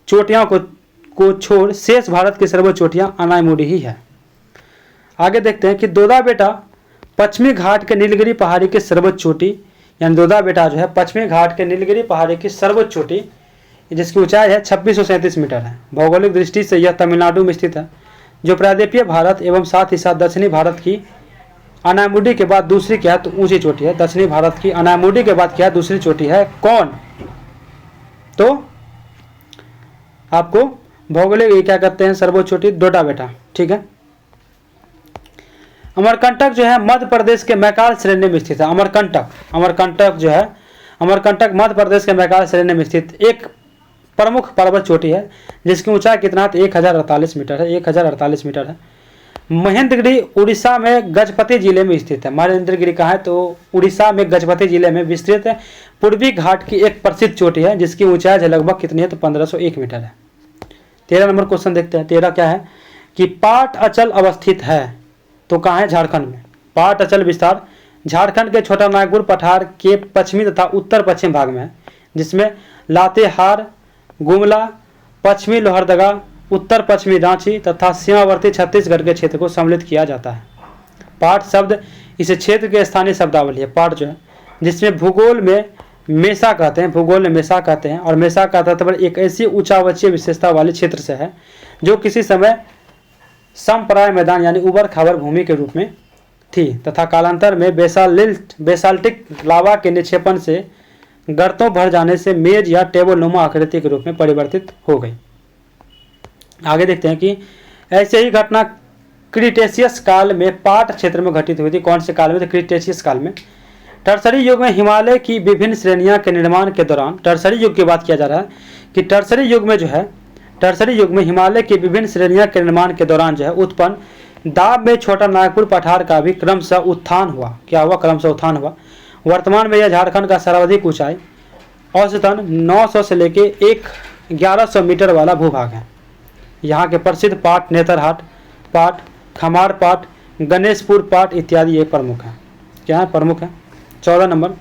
चोटियों को छोड़ शेष भारत की सर्वोच्च चोटियां अनायमुडी ही है। आगे देखते हैं कि दोदा बेटा पश्चिमी घाट के नीलगिरी पहाड़ी की सर्वोच्च चोटी, यानी दोदा बेटा जो है पश्चिमी घाट के नीलगिरी पहाड़ी की सर्वोच्च चोटी, जिसकी ऊंचाई है 2637 मीटर है। भौगोलिक दृष्टि से यह तमिलनाडु में स्थित है, जो प्रायद्वीपीय भारत एवं साथ ही साथ दक्षिणी भारत की अनायमुडी के बाद दूसरी क्या है? तो ऊंची चोटी है। दक्षिणी भारत की अनायमुडी के बाद क्या है? दूसरी चोटी है। कौन? तो आपको भौगोलिक ये क्या कहते हैं? सर्वोच्च चोटी दोदा बेटा, ठीक है। अमरकंटक जो है मध्य प्रदेश के मैकाल श्रेणी में स्थित है। अमरकंटक जो है, अमरकंटक मध्य प्रदेश के मैकाल श्रेणी में स्थित एक प्रमुख पर्वत चोटी है, जिसकी ऊंचाई कितना है? 1048 मीटर है, 1048 मीटर है। महेंद्रगिरी उड़ीसा में गजपति जिले में स्थित है। महेंद्रगिरी कहाँ है? तो उड़ीसा में गजपति जिले में विस्तृत है पूर्वी घाट की एक प्रसिद्ध चोटी है, जिसकी ऊंचाई लगभग कितनी है? तो 1501 मीटर है। 13 नंबर क्वेश्चन देखते हैं। 13 क्या है कि पाट अचल अवस्थित है, तो कहाँ है? झारखंड में। पाट अचल विस्तार झारखंड के छोटा नागपुर पठार के पश्चिमी तथा उत्तर पश्चिम भाग में है, जिसमें लातेहार, गुमला, पश्चिमी लोहरदगा, उत्तर पश्चिमी रांची तथा सीमावर्ती छत्तीसगढ़ के क्षेत्र को सम्मिलित किया जाता है। पाट शब्द इस क्षेत्र के स्थानीय शब्दावली है। पाट जो है, जिसमें भूगोल में मेसा कहते हैं, भूगोल में मेसा कहते हैं, और मेसा का तात्पर्य एक ऐसी ऊंचावचीय विशेषता वाले क्षेत्र से है जो किसी समय समपराय मैदान यानी उबड़ खाबड़ भूमि के रूप में थी, तथा कालांतर में बेसाल्टिक लावा के निक्षेपण से गर्तों भर जाने से मेज या टेबल नुमा आकृति के रूप में परिवर्तित हो गई। आगे देखते हैं कि ऐसे ही घटना क्रिटेशियस काल में पाट क्षेत्र में घटित हुई थी। कौन से काल में? तो क्रिटेशियस काल में। टर्सरी युग में हिमालय की विभिन्न श्रेणियां के निर्माण के दौरान, टर्सरी युग की बात किया जा रहा है कि टर्सरी युग में जो है, टर्सरी युग में हिमालय की विभिन्न श्रेणियां के निर्माण के दौरान जो है उत्पन्न दाब में छोटा नागपुर पठार का भी क्रमशः उत्थान हुआ। क्या हुआ? क्रमशः उत्थान हुआ। वर्तमान में यह झारखंड का सर्वाधिक ऊंचाई औसतन 900 से लेके 1100 मीटर वाला भूभाग है। यहाँ के प्रसिद्ध पाट नेतरहाट पाट, खमार पाट, गणेशपुर पाट इत्यादि ये प्रमुख हैं। क्या है? प्रमुख है। 14 नंबर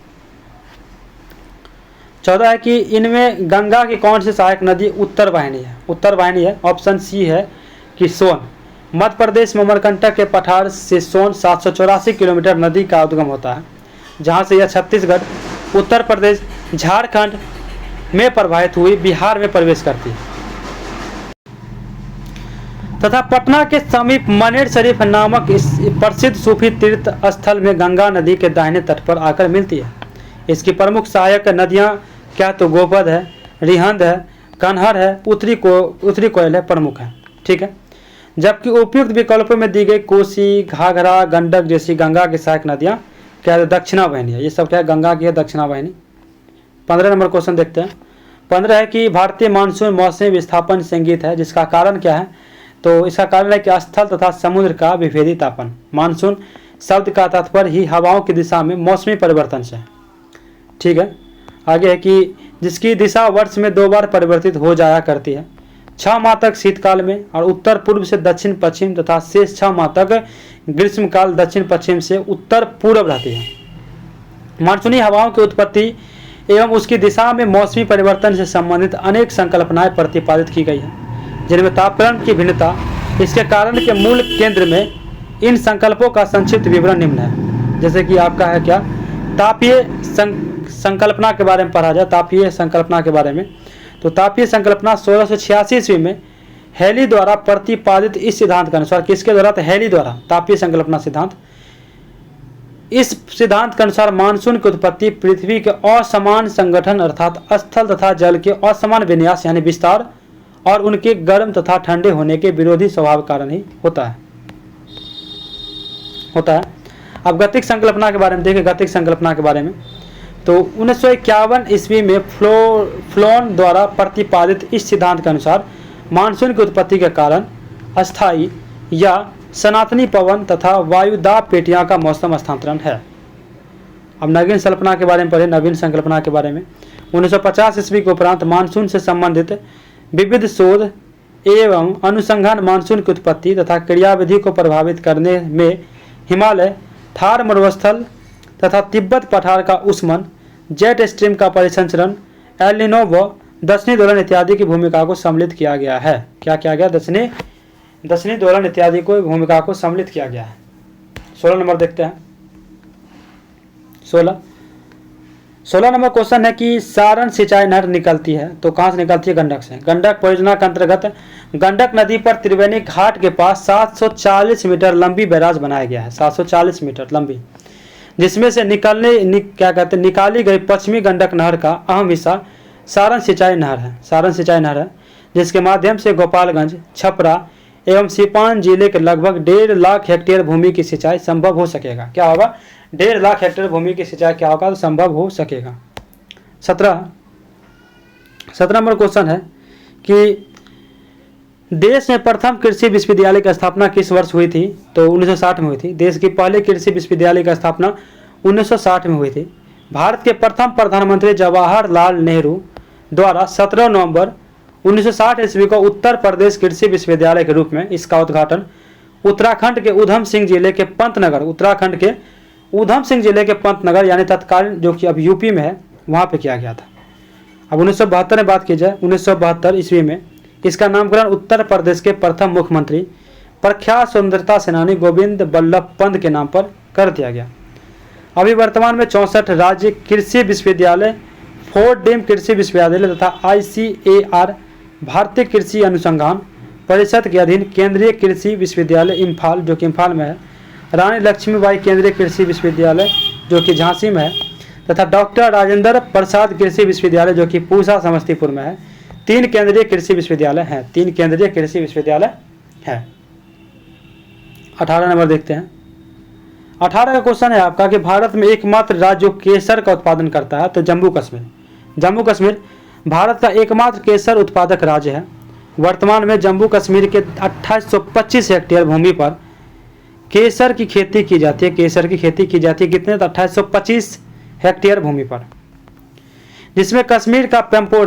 14 है कि इनमें गंगा की कौन सी सहायक नदी उत्तर वाहिनी है? उत्तर वाहिनी है। ऑप्शन सी है कि सोन। मध्य प्रदेश में अमरकंटक के पठार से सोन 784 किलोमीटर नदी का उद्गम होता है, जहाँ से यह छत्तीसगढ़, उत्तर प्रदेश, झारखंड में प्रवाहित हुई बिहार में प्रवेश करती है, तथा पटना के समीप मनेर शरीफ नामक इस प्रसिद्ध सूफी तीर्थ स्थल में गंगा नदी के दाहिने तट पर आकर मिलती है। इसकी प्रमुख सहायक नदियां क्या? तो गोपद है, रिहंद है, कन्हर है, उत्तरी कोयल है, प्रमुख है, ठीक है। जबकि उपयुक्त विकल्पों में दी गई कोसी, घाघरा, गंडक जैसी गंगा की सहायक नदियां क्या है? दक्षिणा वाहिनी है। ये सब क्या है? गंगा की है दक्षिणा वाहिनी। 15 नंबर क्वेश्चन देखते हैं। 15 है कि भारतीय मानसून मौसमी विस्थापन संगीत है, जिसका कारण क्या है? तो इसका कारण है कि स्थल तथा समुद्र का विभेदी तापन। मानसून शब्द का तात्पर्य ही हवाओं की दिशा में मौसमी परिवर्तन से। ठीक है, आगे है कि जिसकी दिशा वर्ष में 2 बार परिवर्तित हो जाया करती है। 6 माह तक शीतकाल में और उत्तर पूर्व से दक्षिण पश्चिम तथा शेष 6 माह तक ग्रीष्मकाल दक्षिण पश्चिम से उत्तर पूर्व रहती है। मानसूनी हवाओं की उत्पत्ति एवं उसकी दिशा में मौसमी परिवर्तन से संबंधित अनेक संकल्पनाएं प्रतिपादित की गई हैं, जिनमें तापक्रम की भिन्नता इसके कारण के मूल केंद्र में। इन संकल्पों का संक्षिप्त विवरण निम्न है। जैसे कि आपका है क्या, तापीय संकल्पना के बारे में पढ़ा जाए। तापीय संकल्पना के बारे में, तो तापीय संकल्पना 1686 ईस्वी में हेली द्वारा प्रतिपादित इस सिद्धांत के अनुसार, किसके द्वारा? तो हेली द्वारा तापीय संकल्पना सिद्धांत। इस सिद्धांत के अनुसार मानसून की उत्पत्ति पृथ्वी के असमान संगठन अर्थात स्थल तथा जल के असमान विन्यास यानी विस्तार और उनके गर्म तथा ठंडे होने के विरोधी स्वभाव कारण ही होता है। अब गतिक संकल्पना के बारे में देखें। गतिक संकल्पना के बारे में, तो 1951 ईस्वी में फ्लोन द्वारा प्रतिपादित इस सिद्धांत के अनुसार मानसून की उत्पत्ति के कारण अस्थायी या सनातनी पवन तथा वायु दाब पेटियां का मौसम स्थानांतरण है। अब नवीन संकल्पना के बारे में पढ़े। नवीन संकल्पना के बारे में 1950 ईस्वी के उपरांत मानसून से संबंधित विविध शोध एवं अनुसंधान मानसून की उत्पत्ति तथा क्रियाविधि को प्रभावित करने में हिमालय, थार मरुस्थल तथा तिब्बत पठार का उष्मन, जेट स्ट्रीम का परिसंचरण, एल नीनो व दक्षिणी दोलन इत्यादि की भूमिका को सम्मिलित किया गया है। क्या किया गया? दक्षिणी दोलन इत्यादि को भूमिका को सम्मिलित किया गया है। 16 नंबर देखते हैं। 16 नंबर क्वेश्चन है कि सारण सिंचाई नहर निकलती है, तो कहाँ से निकलती है? गंडक से। गंडक परियोजना के अंतर्गत गंडक नदी पर त्रिवेणी घाट के पास 740 मीटर लंबी बैराज बनाया गया है। 740 मीटर लंबी, जिसमें से निकाली गई पश्चिमी गंडक नहर का अहम हिस्सा सारण सिंचाई नहर है। सारण सिंचाई नहर है, जिसके माध्यम से गोपालगंज, छपरा एवं सिपान जिले के लगभग 1.5 लाख हेक्टेयर भूमि की सिंचाई संभव हो सकेगा। क्या होगा? 1.5 लाख हेक्टेयर भूमि की सिंचाई क्या होगा? तो संभव हो सकेगा। 17 नंबर क्वेश्चन है कि देश में प्रथम कृषि विश्वविद्यालय की स्थापना किस वर्ष हुई थी? तो 1960 में हुई थी। देश की पहले कृषि विश्वविद्यालय की स्थापना 1960 में हुई थी। भारत के प्रथम प्रधानमंत्री जवाहरलाल नेहरू द्वारा 17 नवंबर 1960 ईस्वी को उत्तर प्रदेश कृषि विश्वविद्यालय के रूप में इसका उद्घाटन उत्तराखंड के उधम सिंह जिले के पंतनगर यानी तत्कालीन जो कि अब यूपी में है वहाँ पे किया गया था। अब 1972 में बात की जाए, 1972 ईस्वी में इसका नामकरण उत्तर प्रदेश के प्रथम मुख्यमंत्री प्रख्यात स्वतंत्रता सेनानी गोविंद बल्लभ पंत के नाम पर कर दिया गया। अभी वर्तमान में 64 राज्य कृषि विश्वविद्यालय, 4 डीम्ड कृषि विश्वविद्यालय तथा ICAR भारतीय कृषि अनुसंधान परिषद के अधीन केंद्रीय कृषि विश्वविद्यालय इम्फाल जो कि इम्फाल में है, रानी लक्ष्मीबाई केंद्रीय कृषि विश्वविद्यालय जो कि झांसी में है तथा डॉक्टर राजेंद्र प्रसाद कृषि विश्वविद्यालय जो कि पूसा समस्तीपुर में है। 3 केंद्रीय कृषि विश्वविद्यालय हैं। 3 केंद्रीय कृषि विश्वविद्यालय है। 18 नंबर देखते हैं। 18 का क्वेश्चन है आपका कि भारत में एकमात्र राज्य जो केसर का उत्पादन करता है, तो जम्मू कश्मीर। जम्मू कश्मीर भारत का एकमात्र केसर उत्पादक राज्य है। वर्तमान में जम्मू कश्मीर के 2825 हेक्टेयर भूमि पर केसर की खेती की जाती है। केसर की खेती की जाती है कितने? तो 2825 हेक्टेयर भूमि पर, जिसमें कश्मीर का पेम्पोर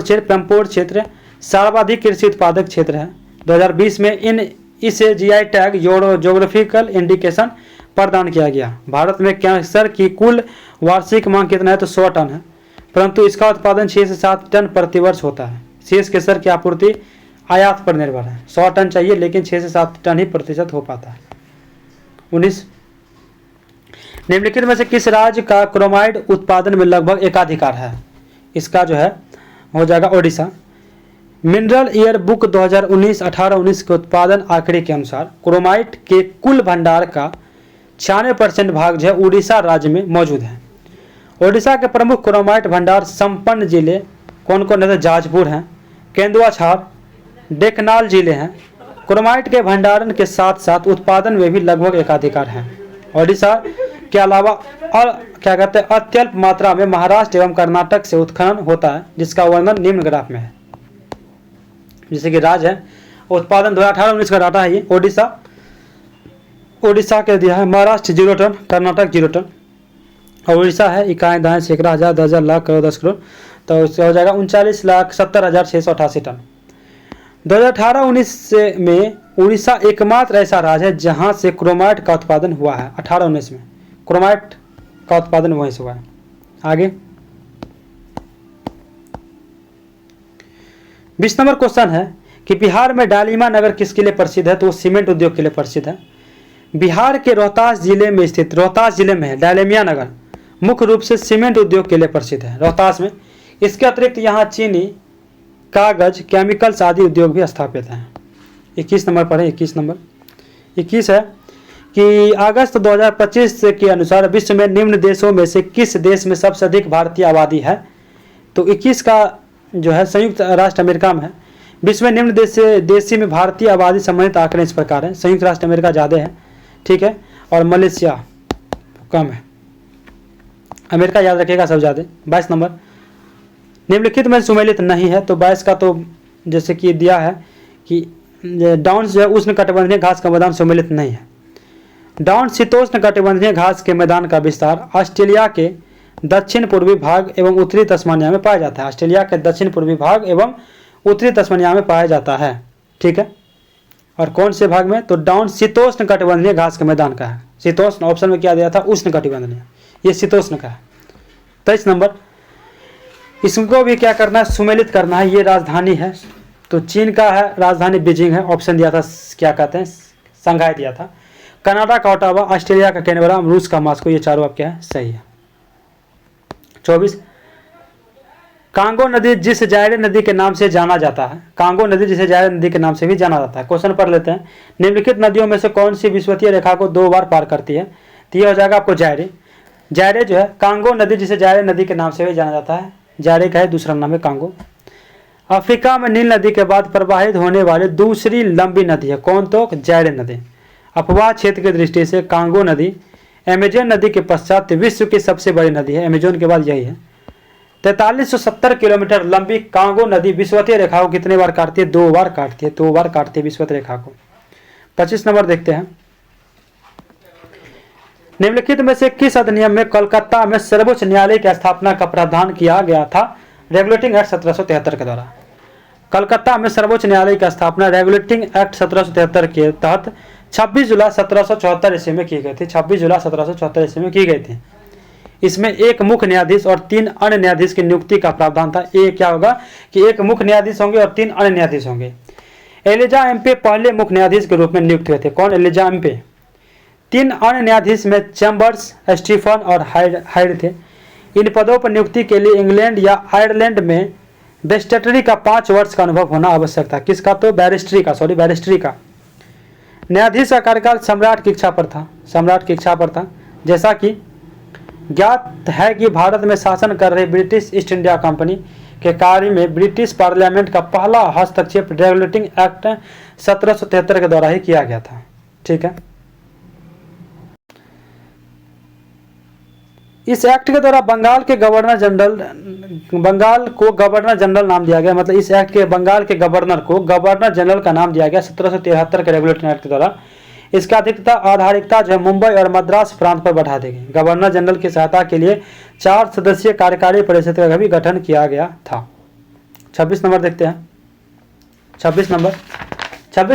क्षेत्र सर्वाधिक कृषि उत्पादक क्षेत्र है। 2020 में इसे GI टैग ज्योग्राफिकल इंडिकेशन प्रदान किया गया। भारत में केसर की कुल वार्षिक मांग कितना है? तो 100 टन है, परंतु इसका उत्पादन 6 से 7 टन प्रतिवर्ष होता है। शेष केसर की आपूर्ति आयात पर निर्भर है। 100 टन चाहिए लेकिन 6 से 7 टन ही प्रतिशत हो पाता है। 19 निम्नलिखित में से किस राज्य का क्रोमाइड उत्पादन में लगभग एकाधिकार है? इसका जो है हो जाएगा ओडिशा। मिनरल ईयर बुक 2019-18-19 के उत्पादन आंकड़े के अनुसार क्रोमाइट के कुल भंडार का 96% भाग जो है उड़ीसा राज्य में मौजूद है। ओडिशा के प्रमुख क्रोमाइट भंडार संपन्न जिले कौन कौन है? तो जाजपुर हैं, केंदुआ छार, डेकनाल जिले हैं। क्रोमाइट के भंडारण के साथ साथ उत्पादन में भी लगभग एकाधिकार है। ओडिशा के अलावा और अत्यल्प मात्रा में महाराष्ट्र एवं कर्नाटक से उत्खनन होता है, जिसका वर्णन निम्न ग्राफ में है। जैसे कि राज्य है उत्पादन 2018-19 का डाटा है ये। उड़ीसा के दिया है, महाराष्ट्र 0 टन, कर्नाटक 0 टन, और उड़ीसा है इकाई दाएँ सैकड़ा हज़ार 10,000 लाख करोड़ 10 करोड़, तो उससे हो जाएगा 39,70,688 टन। 2018-19 में उड़ीसा एकमात्र ऐसा राज्य है जहां से क्रोमाइट का उत्पादन हुआ है। 18-19 में क्रोमाइट का उत्पादन वहीं से हुआ है। आगे 20 नंबर क्वेश्चन है कि बिहार में डालिमा नगर किसके लिए प्रसिद्ध है? तो वो सीमेंट उद्योग के लिए प्रसिद्ध है। बिहार के रोहतास जिले में स्थित, रोहतास जिले में है डालिमिया नगर, मुख्य रूप से सीमेंट उद्योग के लिए प्रसिद्ध है रोहतास में। इसके अतिरिक्त यहाँ चीनी, कागज, केमिकल्स आदि उद्योग भी स्थापित हैं। 21 नंबर पर है। 21 नंबर 21 है कि अगस्त 2025 के अनुसार विश्व में निम्न देशों में से किस देश में सबसे अधिक भारतीय आबादी है? तो 21 का जो है संयुक्त राष्ट्र अमेरिका में है। विश्व में निम्न देशी में भारतीय आबादी संबंधित आंकड़े इस प्रकार हैं। संयुक्त राष्ट्र अमेरिका ज़्यादा है, ठीक है, और मलेशिया कम है। अमेरिका याद रखिएगा सब ज़्यादा। 22 नंबर निम्नलिखित में सुमेलित नहीं है। तो 22 का तो जैसे कि दिया है कि डाउन जो है उष्ण कटिबंधीय घास का मैदान सुमेलित नहीं है। डाउन शीतोष्ण कटिबंधीय घास के मैदान का विस्तार ऑस्ट्रेलिया के दक्षिण पूर्वी भाग एवं उत्तरी तस्मानिया में पाया जाता है। ऑस्ट्रेलिया के दक्षिण पूर्वी भाग एवं उत्तरी तस्मानिया में पाया जाता है, ठीक है। और कौन से भाग में? तो डाउन शीतोष्ण कटिबंधीय घास के मैदान का है। शीतोष्ण ऑप्शन में क्या दिया था? उष्ण कटिबंधीय, ये शीतोष्ण का है। 23 नंबर इसको भी क्या करना है? सुमेलित करना है। ये राजधानी है, तो चीन का है राजधानी बीजिंग है। ऑप्शन दिया था क्या कहते हैं? संघाई दिया था। कनाडा का ओटावा, ऑस्ट्रेलिया का कैनबरा, रूस का मॉस्को, ये चारों आपके हैं सही है। 24 कांगो नदी जिस जायरे नदी के नाम से जाना जाता है, कांगो नदी जिसे जायरे नदी के नाम से भी जाना जाता है। क्वेश्चन पढ़ लेते हैं। निम्नलिखित नदियों में से कौन सी विषुवतीय रेखा को 2 बार पार करती है? तो ये हो जाएगा आपको जायरे। जायरे जो है कांगो नदी जिसे जायरे नदी के नाम से भी जाना जाता है, जायरे का है दूसरा नाम है कांगो। अफ्रीका में नील नदी के बाद प्रवाहित होने वाली दूसरी लंबी नदी है कौन? तो जायरे नदी। अपवाह क्षेत्र की दृष्टि से कांगो नदी अमेजन नदी के पश्चात विश्व की सबसे बड़ी नदी है। अमेजन के बाद यही है। 4370 किलोमीटर लंबी कांगो नदी विषुवतीय रेखा को कितने बार काटती है? 2 बार काटती है। 2 बार काटती है विषुवतीय रेखा को। 25 नंबर देखते हैं। निम्नलिखित में से किस अधिनियम में कोलकाता में सर्वोच्च न्यायालय की स्थापना का प्रावधान किया गया था? रेगुलेटिंग एक्ट 1773 के द्वारा। कलकत्ता में सर्वोच्च न्यायालय की स्थापना रेगुलेटिंग एक्ट 1773 के तहत 26 जुलाई 1774 ईस्वी में की गई थी। 26 जुलाई 1774 ईस्वी में की गई थी। इसमें एक मुख्य न्यायाधीश और 3 अन्य न्यायाधीश की नियुक्ति का प्रावधान था। ये क्या होगा कि एक मुख्य न्यायाधीश होंगे और 3 अन्य न्यायाधीश होंगे। एलिजा एम्पे पहले मुख्य न्यायाधीश के रूप में नियुक्त हुए थे। कौन? एलिजा एम्पे। 3 अन्य न्यायाधीश में चैम्बर्स, स्टीफन और हाइड थे। इन पदों पर नियुक्ति के लिए इंग्लैंड या आयरलैंड में बैरिस्टरी का 5 वर्ष का अनुभव होना आवश्यक था। किसका? तो बैरिस्टरी का। न्यायाधीश का कार्यकाल सम्राट की इच्छा पर था। जैसा कि ज्ञात है कि भारत में शासन कर रही ब्रिटिश ईस्ट इंडिया कंपनी के कार्य में ब्रिटिश पार्लियामेंट का पहला हस्तक्षेप रेगुलेटिंग एक्ट 1773 के द्वारा ही किया गया था, ठीक है। इस एक्ट के द्वारा बंगाल को गवर्नर जनरल नाम दिया गया। मतलब इस एक्ट के बंगाल के गवर्नर को गवर्नर जनरल का नाम दिया गया 1773 के रेगुलेटिंग एक्ट के द्वारा। इसका आधारिकता जो है मुंबई और मद्रास प्रांत पर बढ़ा दी गई। गवर्नर जनरल की सहायता के लिए 4 सदस्यीय कार्यकारी परिषद का भी गठन किया गया था। 26 नंबर देखते हैं। 26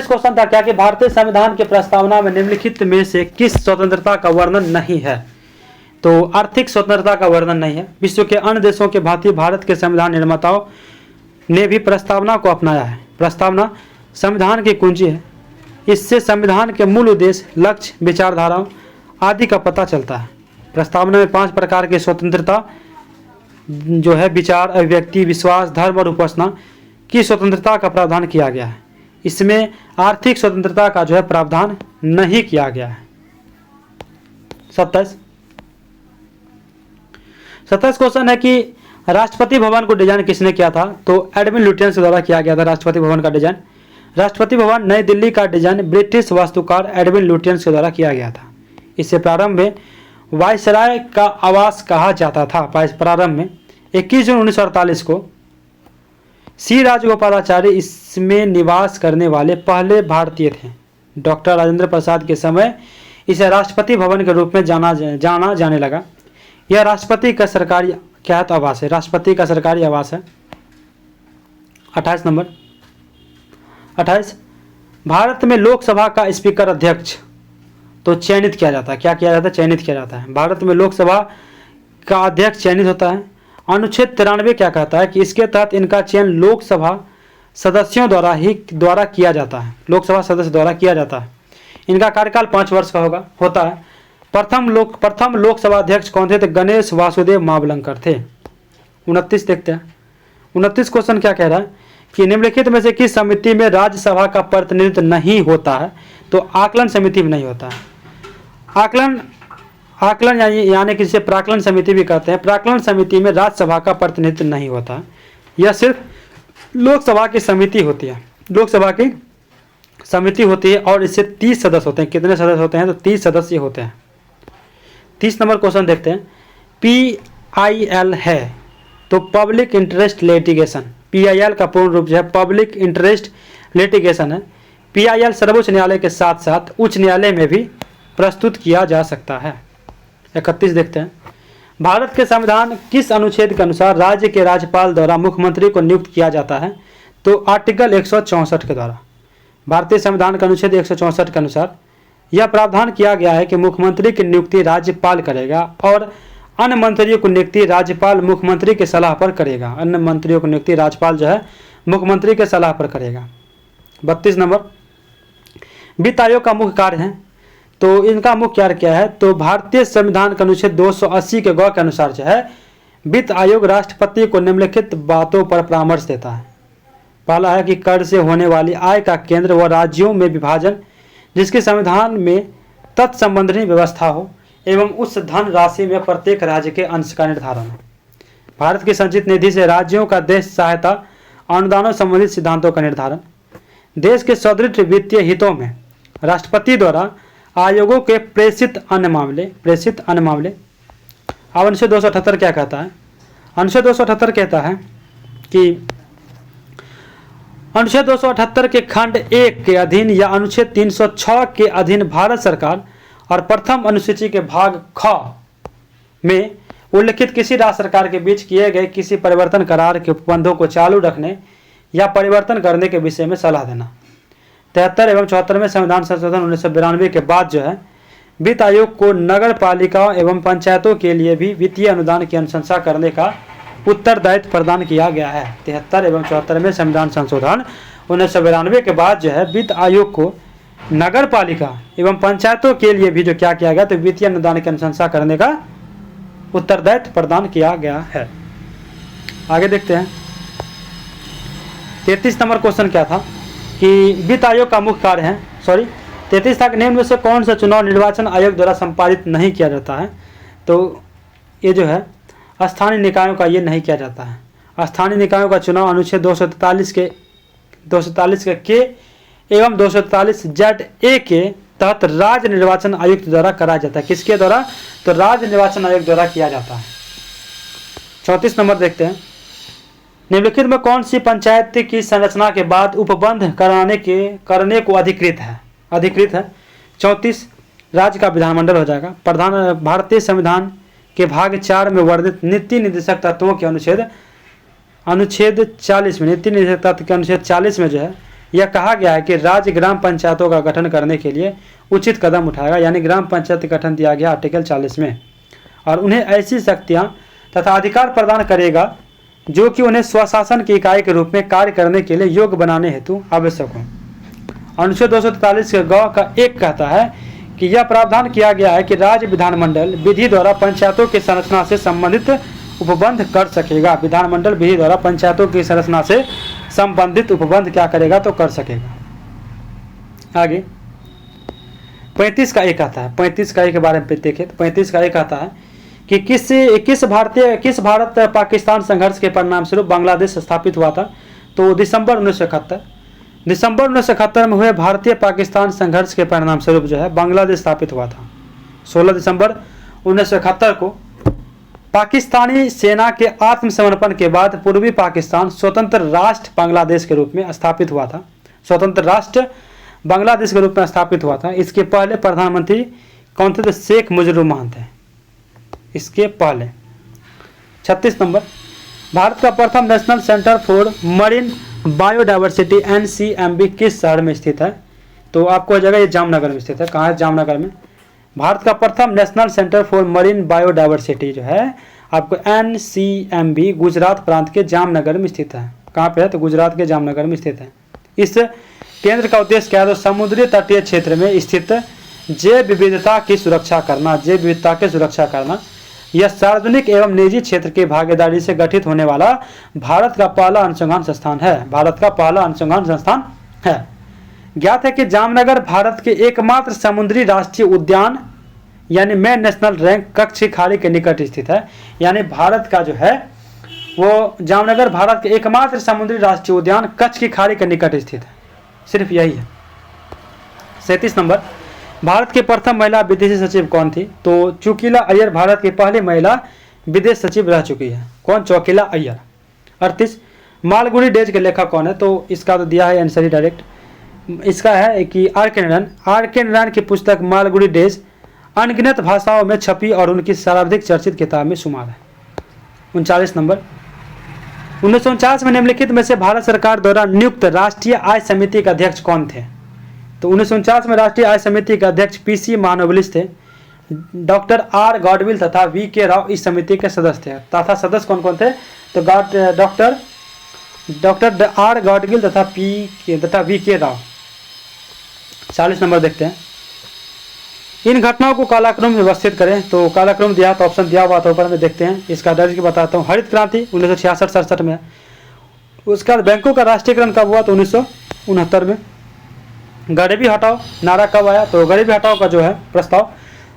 क्वेश्चन था क्या कि भारतीय संविधान की प्रस्तावना में निम्नलिखित में से किस स्वतंत्रता का वर्णन नहीं है? तो आर्थिक स्वतंत्रता का वर्णन नहीं है। विश्व के अन्य देशों के भांति भारत के संविधान निर्माताओं ने भी प्रस्तावना को अपनाया है। प्रस्तावना संविधान की कुंजी है। इससे संविधान के मूल उद्देश्य, लक्ष्य, विचारधाराओं आदि का पता चलता है। प्रस्तावना में 5 प्रकार की स्वतंत्रता जो है विचार, अभिव्यक्ति, विश्वास, धर्म और उपासना की स्वतंत्रता का प्रावधान किया गया है। इसमें आर्थिक स्वतंत्रता का जो है प्रावधान नहीं किया गया है। 27 क्वेश्चन है कि राष्ट्रपति भवन को डिजाइन किसने किया था? तो एडविन लुटियंस द्वारा किया गया था राष्ट्रपति भवन का डिजाइन। राष्ट्रपति भवन नई दिल्ली का डिजाइन ब्रिटिश वास्तुकार एडविन लुटियंस के द्वारा किया गया था। इससे प्रारंभ में वायसराय का आवास कहा जाता था। प्रारंभ में 21 जून 1948 को सी राजगोपालाचारी इसमें निवास करने वाले पहले भारतीय थे। डॉक्टर राजेंद्र प्रसाद के समय इसे राष्ट्रपति भवन के रूप में जाना जाने लगा। यह राष्ट्रपति का सरकारी क्या है तो आवास है, राष्ट्रपति का सरकारी आवास है। 28 नंबर 28, भारत में लोकसभा का स्पीकर अध्यक्ष तो चयनित किया जाता है। क्या किया जाता है? चयनित किया जाता है। भारत में लोकसभा का अध्यक्ष चयनित होता है। अनुच्छेद 93 क्या कहता है कि इसके तहत इनका चयन लोकसभा सदस्यों द्वारा किया जाता है। लोकसभा सदस्य द्वारा किया जाता है। इनका कार्यकाल 5 वर्ष का होता है। प्रथम लोकसभा अध्यक्ष कौन थे? तो गणेश वासुदेव मावलंकर थे। 29 देखते हैं। 29 क्वेश्चन क्या कह रहा है कि निम्नलिखित में से किस समिति में राज्यसभा का प्रतिनिधित्व नहीं होता है? तो आकलन समिति में नहीं होता है। आकलन यानी कि जिसे प्राकलन समिति भी कहते हैं, प्राकलन समिति में राज्यसभा का प्रतिनिधित्व नहीं होता है। यह सिर्फ लोकसभा की समिति होती है। लोकसभा की समिति होती है और इससे 30 सदस्य होते हैं। कितने सदस्य होते हैं? तो 30 सदस्य होते हैं। 30 नंबर क्वेश्चन देखते हैं। PIL है तो पब्लिक इंटरेस्ट लिटिगेशन। PIL का पूर्ण रूप जो है पब्लिक इंटरेस्ट लिटिगेशन है। PIL सर्वोच्च न्यायालय के साथ साथ उच्च न्यायालय में भी प्रस्तुत किया जा सकता है। 31 देखते हैं। भारत के संविधान किस अनुच्छेद के अनुसार राज्य के राज्यपाल द्वारा मुख्यमंत्री को नियुक्त किया जाता है? तो आर्टिकल 164 के द्वारा। भारतीय संविधान का अनुच्छेद 164 के अनुसार यह प्रावधान किया गया है कि मुख्यमंत्री की नियुक्ति राज्यपाल करेगा और अन्य मंत्रियों की नियुक्ति राज्यपाल मुख्यमंत्री के सलाह पर करेगा। अन्य मंत्रियों की नियुक्ति राज्यपाल जो है मुख्यमंत्री के सलाह पर करेगा। 32 नंबर, वित्त आयोग का मुख्य कार्य है तो इनका मुख्य कार्य क्या है? तो भारतीय संविधान का अनुच्छेद 280 के ग के अनुसार जो है वित्त आयोग राष्ट्रपति को निम्नलिखित बातों पर परामर्श देता है। पहला है कि कर से होने वाली आय का केंद्र व राज्यों में विभाजन जिसके संविधान में तत्संबंधी व्यवस्था हो एवं उस धन राशि में प्रत्येक राज्य के अंश का निर्धारण हो। भारत की संचित निधि से राज्यों का देश सहायता अनुदानों संबंधित सिद्धांतों का निर्धारण। देश के सुदृढ़ वित्तीय हितों में राष्ट्रपति द्वारा आयोगों के प्रेषित अन्य मामले। अब अनुच्छेद 278 क्या कहता है? अनुच्छेद 278 कहता है कि अनुच्छेद 278 के खंड 1 के अधीन या अनुच्छेद 306 के अधीन भारत सरकार और प्रथम अनुसूची के भाग ख में उल्लिखित किसी राज्य सरकार के बीच किए गए किसी परिवर्तन करार के उपबंधों को चालू रखने या परिवर्तन करने के विषय में सलाह देना। 73 एवं 74 में संविधान संशोधन 1992 के बाद जो है वित्त आयोग को नगर पालिकाओं एवं पंचायतों के लिए भी वित्तीय अनुदान की अनुशंसा करने का उत्तरदायित्व प्रदान किया गया है। 73 एवं 74 में संविधान संशोधन 1992 के बाद जो है वित्त आयोग को नगर पालिका एवं पंचायतों के लिए भी जो क्या किया गया तो वित्तीय अनुदान की अनुशंसा करने का उत्तरदायित्व प्रदान किया गया है। आगे देखते हैं। 33 नंबर क्वेश्चन क्या था कि वित्त आयोग का मुख्य कार्य है 33 था कि निम्न में से कौन सा चुनाव निर्वाचन आयोग द्वारा संपादित नहीं किया जाता है? तो ये जो है स्थानीय निकायों का ये नहीं किया जाता है। स्थानीय निकायों का चुनाव अनुच्छेद 243 के एवं 243 ZA के तहत राज्य निर्वाचन आयुक्त द्वारा कराया जाता है। किसके द्वारा? तो राज्य निर्वाचन आयोग द्वारा किया जाता है। 34 नंबर देखते हैं। निम्नलिखित में कौन सी पंचायत की संरचना के बाद उपबंध करने को अधिकृत है? 34 राज्य का विधानमंडल हो जाएगा। प्रधान भारतीय संविधान के भाग 4 में वर्णित नीति निर्देशक तत्वों के अनुच्छेद 40 में नीति निर्देशक तत्व के अनुच्छेद 40 में जो है यह कहा गया है कि राज्य ग्राम पंचायतों का गठन करने के लिए उचित कदम उठाएगा, यानी ग्राम पंचायत गठन दिया गया आर्टिकल 40 में, और उन्हें ऐसी शक्तियां तथा अधिकार प्रदान करेगा जो कि उन्हें स्वशासन की इकाई के रूप में कार्य करने के लिए योग्य बनाने हेतु आवश्यक हो। अनुच्छेद 243 के ग का 1 कहता है कि यह प्रावधान किया गया है कि राज्य विधानमंडल विधि द्वारा पंचायतों की संरचना से संबंधित उपबंध कर सकेगा। विधानमंडल विधि द्वारा पंचायतों की संरचना से संबंधित उपबंध क्या करेगा तो कर सकेगा। आगे 35 का 1 आता है। 35 का 1 के बारे में देखें तो 35 का 1 आता है कि किस भारत पाकिस्तान संघर्ष के परिणाम स्वरूप बांग्लादेश स्थापित हुआ था? तो दिसंबर 1971 में हुए भारतीय पाकिस्तान संघर्ष के परिणाम स्वरूप जो है बांग्लादेश स्थापित हुआ था। 16 दिसंबर 1971 को पाकिस्तानी सेना के आत्मसमर्पण के बाद पूर्वी पाकिस्तान स्वतंत्र राष्ट्र बांग्लादेश के रूप में स्थापित हुआ था। स्वतंत्र राष्ट्र बांग्लादेश के रूप में स्थापित हुआ था। इसके पहले प्रधानमंत्री कौन थे? तो शेख मुजीबुर रहमान थे इसके पहले। 36 नंबर, भारत का प्रथम national centre for marine biodiversity NCMB किस शहर में स्थित है? तो आपको जगह ये जामनगर में स्थित है। कहाँ है? जामनगर में। भारत का प्रथम national centre for marine biodiversity जो है आपको NCMB गुजरात प्रांत के जामनगर में स्थित है। कहाँ पे है? तो गुजरात के जामनगर में स्थित है। इस केंद्र का उद्देश्य क्या है? तो समुद्री तटीय क्षेत्र में स्थित जैव विविधता की सुरक्षा करना, जैव विविधता की सुरक्षा करना। यह सार्वजनिक एवं निजी क्षेत्र की भागीदारी से गठित होने वाला भारत का पहला अनुसंधान संस्थान है। भारत का पहला अनुसंधान संस्थान है। ज्ञात है कि जामनगर भारत के एकमात्र समुद्री राष्ट्रीय उद्यान यानी मेन नेशनल रैंक कच्छ की खाड़ी के निकट स्थित है। यानी भारत का जो है वो जामनगर भारत के एकमात्र समुद्री राष्ट्रीय उद्यान कच्छ की खाड़ी के निकट स्थित है। सिर्फ यही है। 37 नंबर, भारत की प्रथम महिला विदेश सचिव कौन थी? तो चौकीला अय्यर भारत की पहली महिला विदेश सचिव रह चुकी है। कौन? चौकीला अय्यर। 38, मालगुडी डेज के लेखक कौन है? तो इसका तो दिया है आंसर ही डायरेक्ट। इसका है कि आर के नारायण की पुस्तक मालगुडी डेज अनगिनत भाषाओं में छपी और उनकी सर्वाधिक चर्चित किताब में शुमार है। 39 नंबर, 1949 में निम्नलिखित में से भारत सरकार द्वारा नियुक्त राष्ट्रीय आय समिति के अध्यक्ष कौन थे? तो 1949 में राष्ट्रीय आय समिति के अध्यक्ष PC महानोबिलिस थे। डॉक्टर R गॉडविल तथा VK राव इस समिति के सदस्य थे। तथा सदस्य कौन कौन थे? तो डॉक्टर R गॉडविल तथा VK राव। 40 नंबर देखते हैं। इन घटनाओं को कालाक्रम में व्यवस्थित करें। तो कालाक्रम दिया तो ऑप्शन दिया हुआ था ऊपर में, देखते हैं इसका दर्ज की बताता हूँ। हरित क्रांति 1966-67 में। उसके बाद बैंकों का राष्ट्रीयकरण कब हुआ? तो 1969 में। गरीबी हटाओ नारा कब आया? तो गरीबी हटाओ का जो है प्रस्ताव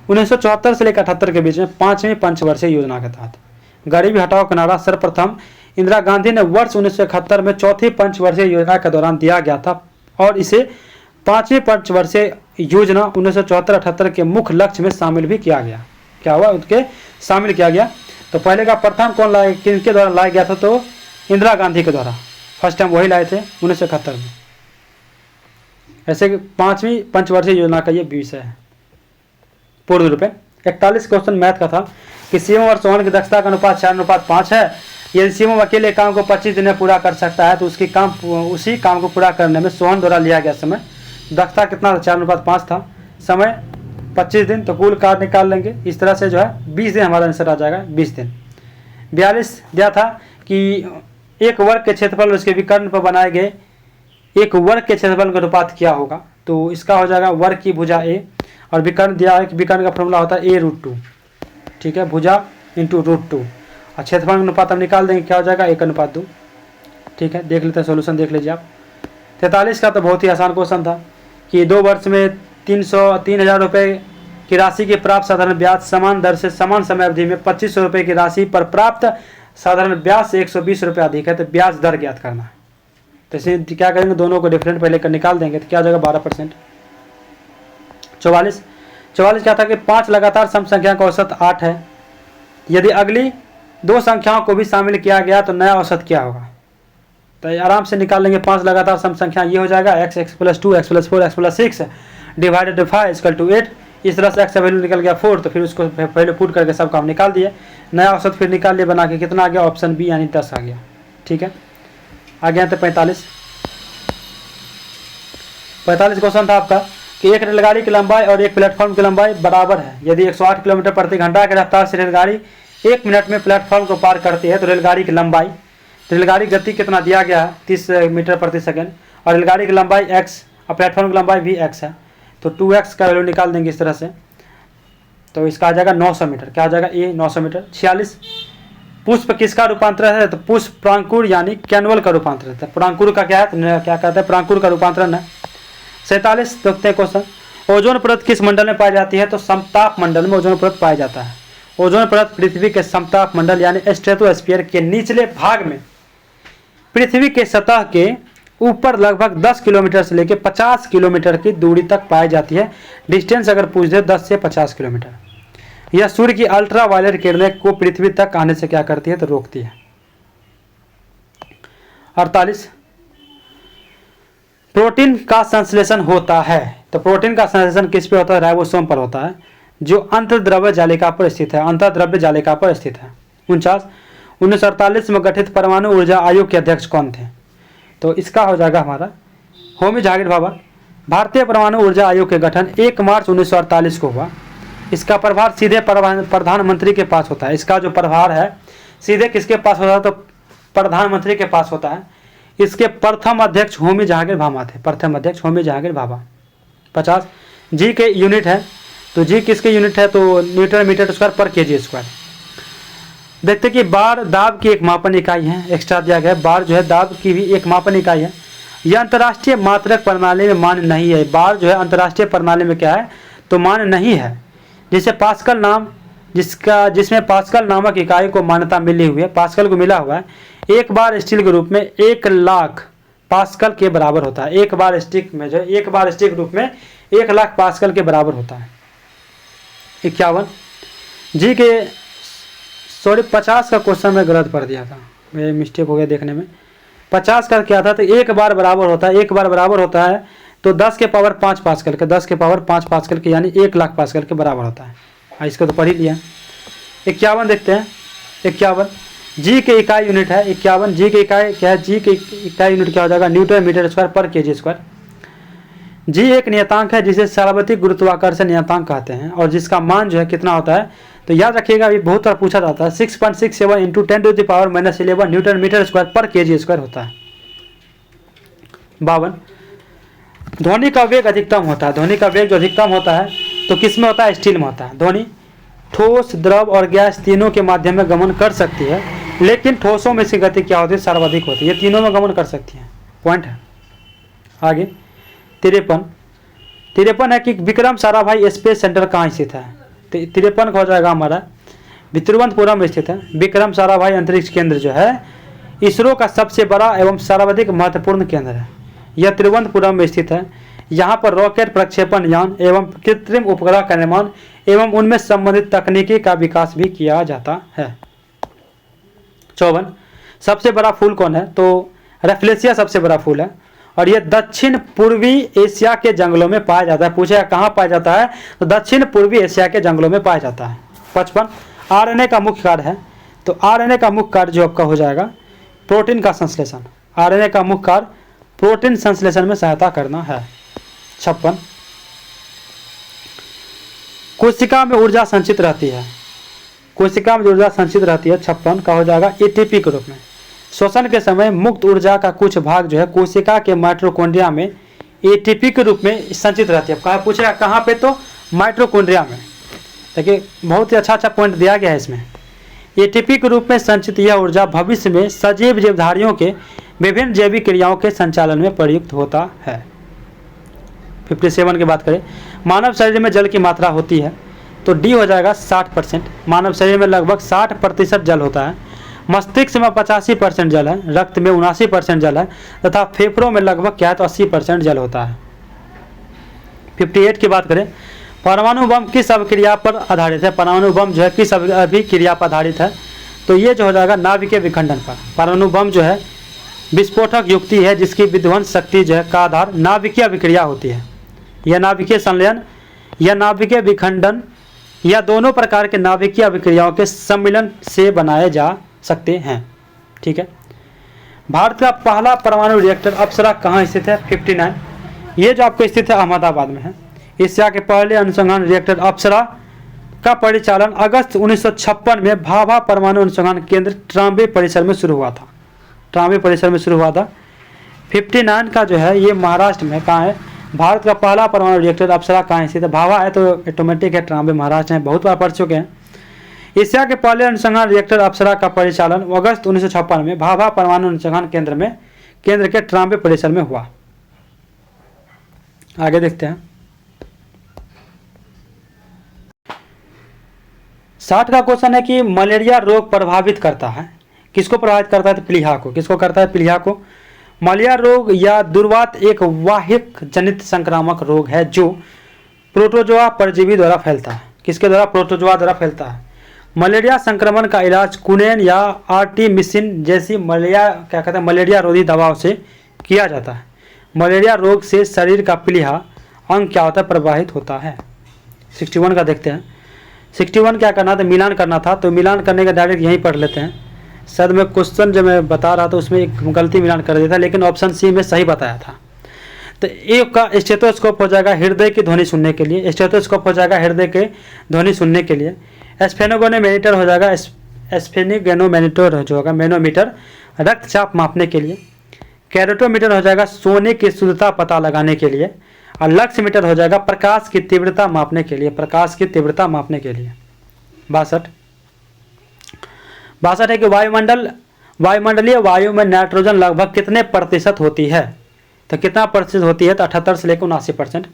1974 से लेकर 78 के बीच में 5वीं पंचवर्षीय योजना के तहत गरीबी हटाओ का नारा सर्वप्रथम इंदिरा गांधी ने वर्ष 1971 में चौथी पंचवर्षीय योजना के दौरान दिया गया था और इसे 5वीं पंचवर्षीय योजना 1974-78 के मुख्य लक्ष्य में शामिल भी किया गया। क्या हुआ? उसके शामिल किया गया। तो पहले का प्रथम कौन लाए, किनके द्वारा लाया गया था? तो इंदिरा गांधी के द्वारा फर्स्ट टाइम वही लाए थे 1971 में। ऐसे 5वीं पंचवर्षीय योजना का ये विषय है पूर्ण रूप में। 41 क्वेश्चन मैथ का था कि सीएम और सोहन की दक्षता का अनुपात 4:5 है। यदि सीएम अकेले काम को 25 दिन में पूरा कर सकता है तो उसी काम को पूरा करने में सोहन द्वारा लिया गया समय दक्षता कितना था? 4:5 था। समय 25 दिन, तो कुल कार्य निकाल लेंगे। इस तरह से जो है 20 दिन हमारा आंसर आ जाएगा। 20 दिन। 42 दिया था कि एक वर्ग के क्षेत्रफल और उसके विकर्ण पर बनाए गए एक वर्ग के क्षेत्रफल का अनुपात क्या होगा? तो इसका हो जाएगा वर्ग की भुजा a और विकर्ण दिया है कि विकर्ण का फॉर्मूला होता है a√2। ठीक है, भुजा इंटू √2 और क्षेत्रफल का अनुपात हम निकाल देंगे, क्या हो जाएगा 1:2। ठीक है, देख लेते हैं सोल्यूशन, देख लीजिए आप। 43 का तो बहुत ही आसान क्वेश्चन था कि 2 वर्ष में 3,000 रुपये की राशि की प्राप्त साधारण ब्याज समान दर से समान समय अवधि में 2500 रुपये की राशि पर प्राप्त साधारण ब्याज से 120 रुपये अधिक है, तो ब्याज दर ज्ञात करना है। तो इसे क्या करेंगे, दोनों को डिफरेंट पहले कर निकाल देंगे, तो क्या हो जाएगा 12%। 44 क्या था कि 5 लगातार सम संख्या का औसत 8 है। यदि अगली 2 संख्याओं को भी शामिल किया गया तो नया औसत क्या होगा? तो आराम से निकाल लेंगे। 5 लगातार सम संख्या ये हो जाएगा x + 2 x + 4 x + 6 divided by 5 = 8। इस तरह से x का वैल्यू निकल गया 4, तो फिर उसको पहले पुट करके सब काम निकाल दिए। नया औसत फिर निकाल लिए बना के, कितना आ गया? ऑप्शन बी यानी 10 आ गया। ठीक है, आ गया। तो 45 क्वेश्चन था आपका कि एक रेलगाड़ी की लंबाई और एक प्लेटफॉर्म की लंबाई बराबर है। यदि 108 किलोमीटर प्रति घंटा की रफ्तार से रेलगाड़ी 1 मिनट में प्लेटफॉर्म को पार करती है तो रेलगाड़ी की लंबाई, रेलगाड़ी गति कितना दिया गया है 30 मीटर प्रति सेकंड और रेलगाड़ी की लंबाई x और प्लेटफॉर्म की लंबाई भी x है, तो 2x का वैल्यू निकाल देंगे इस तरह से। तो इसका आ जाएगा 900 मीटर। क्या आ जाएगा? ए 900 मीटर। 46 पुष्प किसका रूपांतरण है? तो पुष्प प्रांकुर यानी कैनुअल का रूपांतरण है। प्रांकुर का क्या है? तो क्या कहते हैं? प्रांकुर का रूपांतरण है। 47 देखते हैं क्वेश्चन, ओजोन परत किस मंडल में पाई जाती है? तो समताप मंडल में ओजोन परत पाया जाता है। ओजोन परत पृथ्वी के समताप मंडल यानी स्ट्रेटोस्फीयर के निचले भाग में पृथ्वी के सतह के ऊपर लगभग 10 किलोमीटर से लेकर 50 किलोमीटर की दूरी तक पाई जाती है। डिस्टेंस अगर पूछ दे 10 से 50 किलोमीटर। यह सूर्य की अल्ट्रावायलेट किरणें को पृथ्वी तक आने से क्या करती है, तो रोकती है। 48 प्रोटीन का संश्लेषण होता है, तो प्रोटीन का संश्लेषण किस पे होता है, राइबोसोम पर होता है, जो अंतर्द्रव्य जालिका पर स्थित है, अंतर्द्रव्य जालिका पर स्थित है। 49 1948 में गठित परमाणु ऊर्जा आयोग के अध्यक्ष कौन थे, तो इसका हो जाएगा हमारा होमी जहांगीर भाभा। भारतीय परमाणु ऊर्जा आयोग के गठन 1 मार्च 1948 को हुआ। इसका प्रभार सीधे प्रधानमंत्री के पास होता है। इसका जो प्रभार है सीधे किसके पास होता है, तो प्रधानमंत्री के पास होता है। इसके प्रथम अध्यक्ष होमी जहांगीर भाभा थे, प्रथम अध्यक्ष होमी जहांगीर भाभा। 50 जी के यूनिट है, तो जी किसके यूनिट है, तो Newton metre square per KG square. देखते कि बार दाब की एक मापन इकाई है, एक्स्ट्रा दिया गया है, बार जो है दाब की भी एक मापन इकाई है। यह अंतर्राष्ट्रीय मात्रक प्रणाली में मान्य नहीं है। बार जो है अंतर्राष्ट्रीय प्रणाली में क्या है, तो मान्य नहीं है। जिसे पास्कल नाम जिसमें पास्कल नामक इकाई को मान्यता मिली हुई है, पास्कल को मिला हुआ है। एक बार स्टील के रूप में 1,00,000 पास्कल के बराबर होता है। एक बार स्टिक में जो एक बार स्टिक के रूप में 1,00,000 पास्कल के बराबर होता है। 51 जी के 50 का क्वेश्चन में गलत पढ़ दिया था, मेरे मिस्टेक हो गया देखने में। 50 का क्या था, तो एक बार बराबर होता है, एक बार बराबर होता है तो 10 के पावर 5 पास्कल के, 10 के पावर 5 पास्कल के, यानी 1,00,000 पास्कल के बराबर होता है। इसको तो पढ़ ही लिया। 51 देखते हैं। 51 जी के इकाई यूनिट है। 51 जी के इकाई क्या है, जी के इकाई यूनिट क्या हो जाएगा, Newton metre square per KG square. जी एक नियतांक है जिसे सार्वत्रिक गुरुत्वाकर्षण नियतांक कहते हैं, और जिसका मान जो है कितना होता है, तो याद रखिएगा ये बहुत बार पूछा जाता है, 6.67 into 10⁻⁻11 Newton metre square per KG square होता है। 52 ध्वनि का वेग अधिकतम होता है। ध्वनि का वेग जो अधिकतम होता है तो किस में होता है, स्टील में होता है। ध्वनि ठोस, द्रव और गैस तीनों के माध्यम में गमन कर सकती है, लेकिन ठोसों में इसकी गति क्या होती है, सर्वाधिक होती है। ये तीनों में गमन कर सकती है, पॉइंट है। आगे 53 है कि विक्रम साराभाई स्पेस सेंटर कहाँ स्थित है, तो 53 का हो जाएगा हमारा तिरुवनंतपुरम में स्थित है। विक्रम साराभाई अंतरिक्ष केंद्र जो है इसरो का सबसे बड़ा एवं सर्वाधिक महत्वपूर्ण केंद्र है। यह तिरुवनंतपुरम में स्थित है। यहाँ पर रॉकेट प्रक्षेपण यान एवं कृत्रिम उपग्रह का निर्माण एवं उनमें संबंधित तकनीकी का विकास भी किया जाता है। 54 सबसे बड़ा फूल कौन है, तो रेफ्लेसिया सबसे बड़ा फूल है, और यह दक्षिण पूर्वी एशिया के जंगलों में पाया जाता है। पूछेगा कहाँ पाया जाता है, तो दक्षिण पूर्वी एशिया के जंगलों में पाया जाता है। 55 आरएनए का मुख्य कार्य है, तो आरएनए का मुख्य कार्य जो आपका हो जाएगा प्रोटीन का संश्लेषण। आरएनए का मुख्य कार्य प्रोटीन संश्लेषण में सहायता करना है। 56 कोशिका में ऊर्जा संचित रहती है। कोशिका में ऊर्जा संचित रहती है 56 का हो जाएगा एटीपी के रूप में। श्वसन के समय मुक्त ऊर्जा का कुछ भाग जो है कोशिका के माइटोकॉन्ड्रिया में एटीपी के रूप में संचित रहती है। कहाँ पूछेगा कहाँ पे, तो माइटोकॉन्ड्रिया में। देखिए बहुत ही अच्छा पॉइंट दिया गया है इसमें। एटीपी के रूप में संचित यह ऊर्जा भविष्य में सजीव जीवधारियों के विभिन्न जैविक क्रियाओं के संचालन में प्रयुक्त होता है। 57 की बात करें, मानव शरीर में जल की मात्रा होती है, तो डी हो जाएगा 60%। मानव शरीर में लगभग 60% जल होता है। मस्तिष्क में 85% जल है, रक्त में 79% जल है, तथा फेफड़ों में लगभग क्या है, तो 80% जल होता है। 58 की बात करें, परमाणु बम किस अभिक्रिया पर आधारित है। परमाणु बम जो है किस अभिक्रिया पर आधारित है, तो ये जो हो जाएगा नाभिकीय विखंडन पर। परमाणु बम जो है विस्फोटक युक्ति है जिसकी विध्वंस शक्ति जो है का आधार नाभिकीय अभिक्रिया होती है। यह नाभिकीय संलयन या नाभिकीय विखंडन या दोनों प्रकार के नाभिकीय अभिक्रियाओं के सम्मिलन से बनाए जा सकते हैं। ठीक है। भारत का पहला परमाणु रिएक्टर अप्सरा कहाँ स्थित है, 59। ये जो आपको स्थित है अहमदाबाद में है। एशिया के पहले अनुसंधान रिएक्टर अप्सरा का परिचालन अगस्त 1956 में भाभा परमाणु अनुसंधान केंद्र ट्राम्बे परिसर में शुरू हुआ था। ट्राम्बे परिसर में शुरू हुआ था। 59 का जो है ये महाराष्ट्र में कहाँ है, भारत का पहला परमाणु रिएक्टर अप्सरा कहाँ स्थित है, भाभा है तो ऑटोमेटिक है, ट्राम्बे महाराष्ट्र है, बहुत बार पढ़ चुके हैं। एशिया के पहले अनुसंधान रिएक्टर अप्सरा का परिचालन अगस्त 1956 में भाभा परमाणु अनुसंधान केंद्र के ट्राम्बे परिसर में हुआ। आगे देखते हैं। 60 का क्वेश्चन है कि मलेरिया रोग प्रभावित करता है, किसको प्रभावित करता है, तो प्लीहा को। किसको करता है, प्लीहा को। मलेरिया रोग या दुर्वात एक वाहिक जनित संक्रामक रोग है जो प्रोटोजोआ परजीवी द्वारा फैलता है। किसके द्वारा? प्रोटोजोआ द्वारा फैलता है। मलेरिया संक्रमण का इलाज कुनेन या आर्टीमिसिन जैसी मलेरिया रोधी दवाओं से किया जाता है। मलेरिया रोग से शरीर का पीलिया अंग क्या होता है? प्रभावित होता है। 61 का देखते हैं। 61 क्या करना था? मिलान करना था, तो मिलान करने का डायरेक्ट यहीं पढ़ लेते हैं। सर में क्वेश्चन जो मैं बता रहा था उसमें एक गलती मिलान कर दिया था, लेकिन ऑप्शन सी में सही बताया था। तो ए का स्टेथोस्कोप हो जाएगा हृदय की ध्वनि सुनने के लिए, स्टेथोस्कोप हो जाएगा हृदय के ध्वनि सुनने के लिए। स्फेनोगोनोमीटर हो जाएगा, स्फेनिगोनोमीटर जो होगा मैनोमीटर रक्तचाप मापने के लिए। कैरोटोमीटर हो जाएगा सोने की शुद्धता पता लगाने के लिए। और लक्स मीटर हो जाएगा प्रकाश की तीव्रता मापने के लिए, प्रकाश की तीव्रता मापने के लिए। 62 है कि वायुमंडलीय वायु में नाइट्रोजन लगभग कितने प्रतिशत होती है? तो कितना प्रतिशत होती है? तो 78 से लेकर 79%।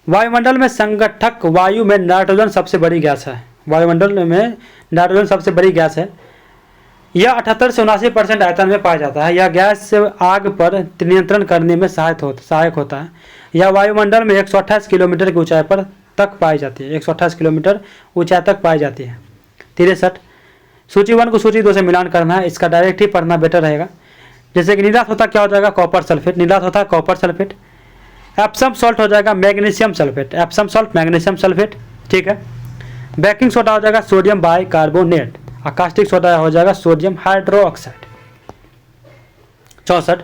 वायुमंडल में संगठक वायु में नाइट्रोजन सबसे बड़ी गैस है। वायुमंडल में नाइट्रोजन सबसे बड़ी गैस है। यह 78 से 79% आयतन में पाया जाता है। यह गैस आग पर नियंत्रण करने में सहायक होता है। यह वायुमंडल में 128 किलोमीटर की ऊंचाई पर तक पाई जाती है। 128 किलोमीटर ऊंचाई तक पाई जाती है। 63 सूची 1 को सूची 2 से मिलान करना है, इसका डायरेक्ट ही पढ़ना बेटर रहेगा। जैसे कि निर्वात होता क्या हो जाएगा? Copper sulphate. निर्वात होता है कॉपर सल्फेट। एप्सम सॉल्ट हो जाएगा magnesium sulphate. Epsom salt magnesium sulphate, ठीक है। बेकिंग सोडा हो जाएगा सोडियम बाइकार्बोनेट। कास्टिक सोडा हो जाएगा सोडियम हाइड्रोक्साइड। 64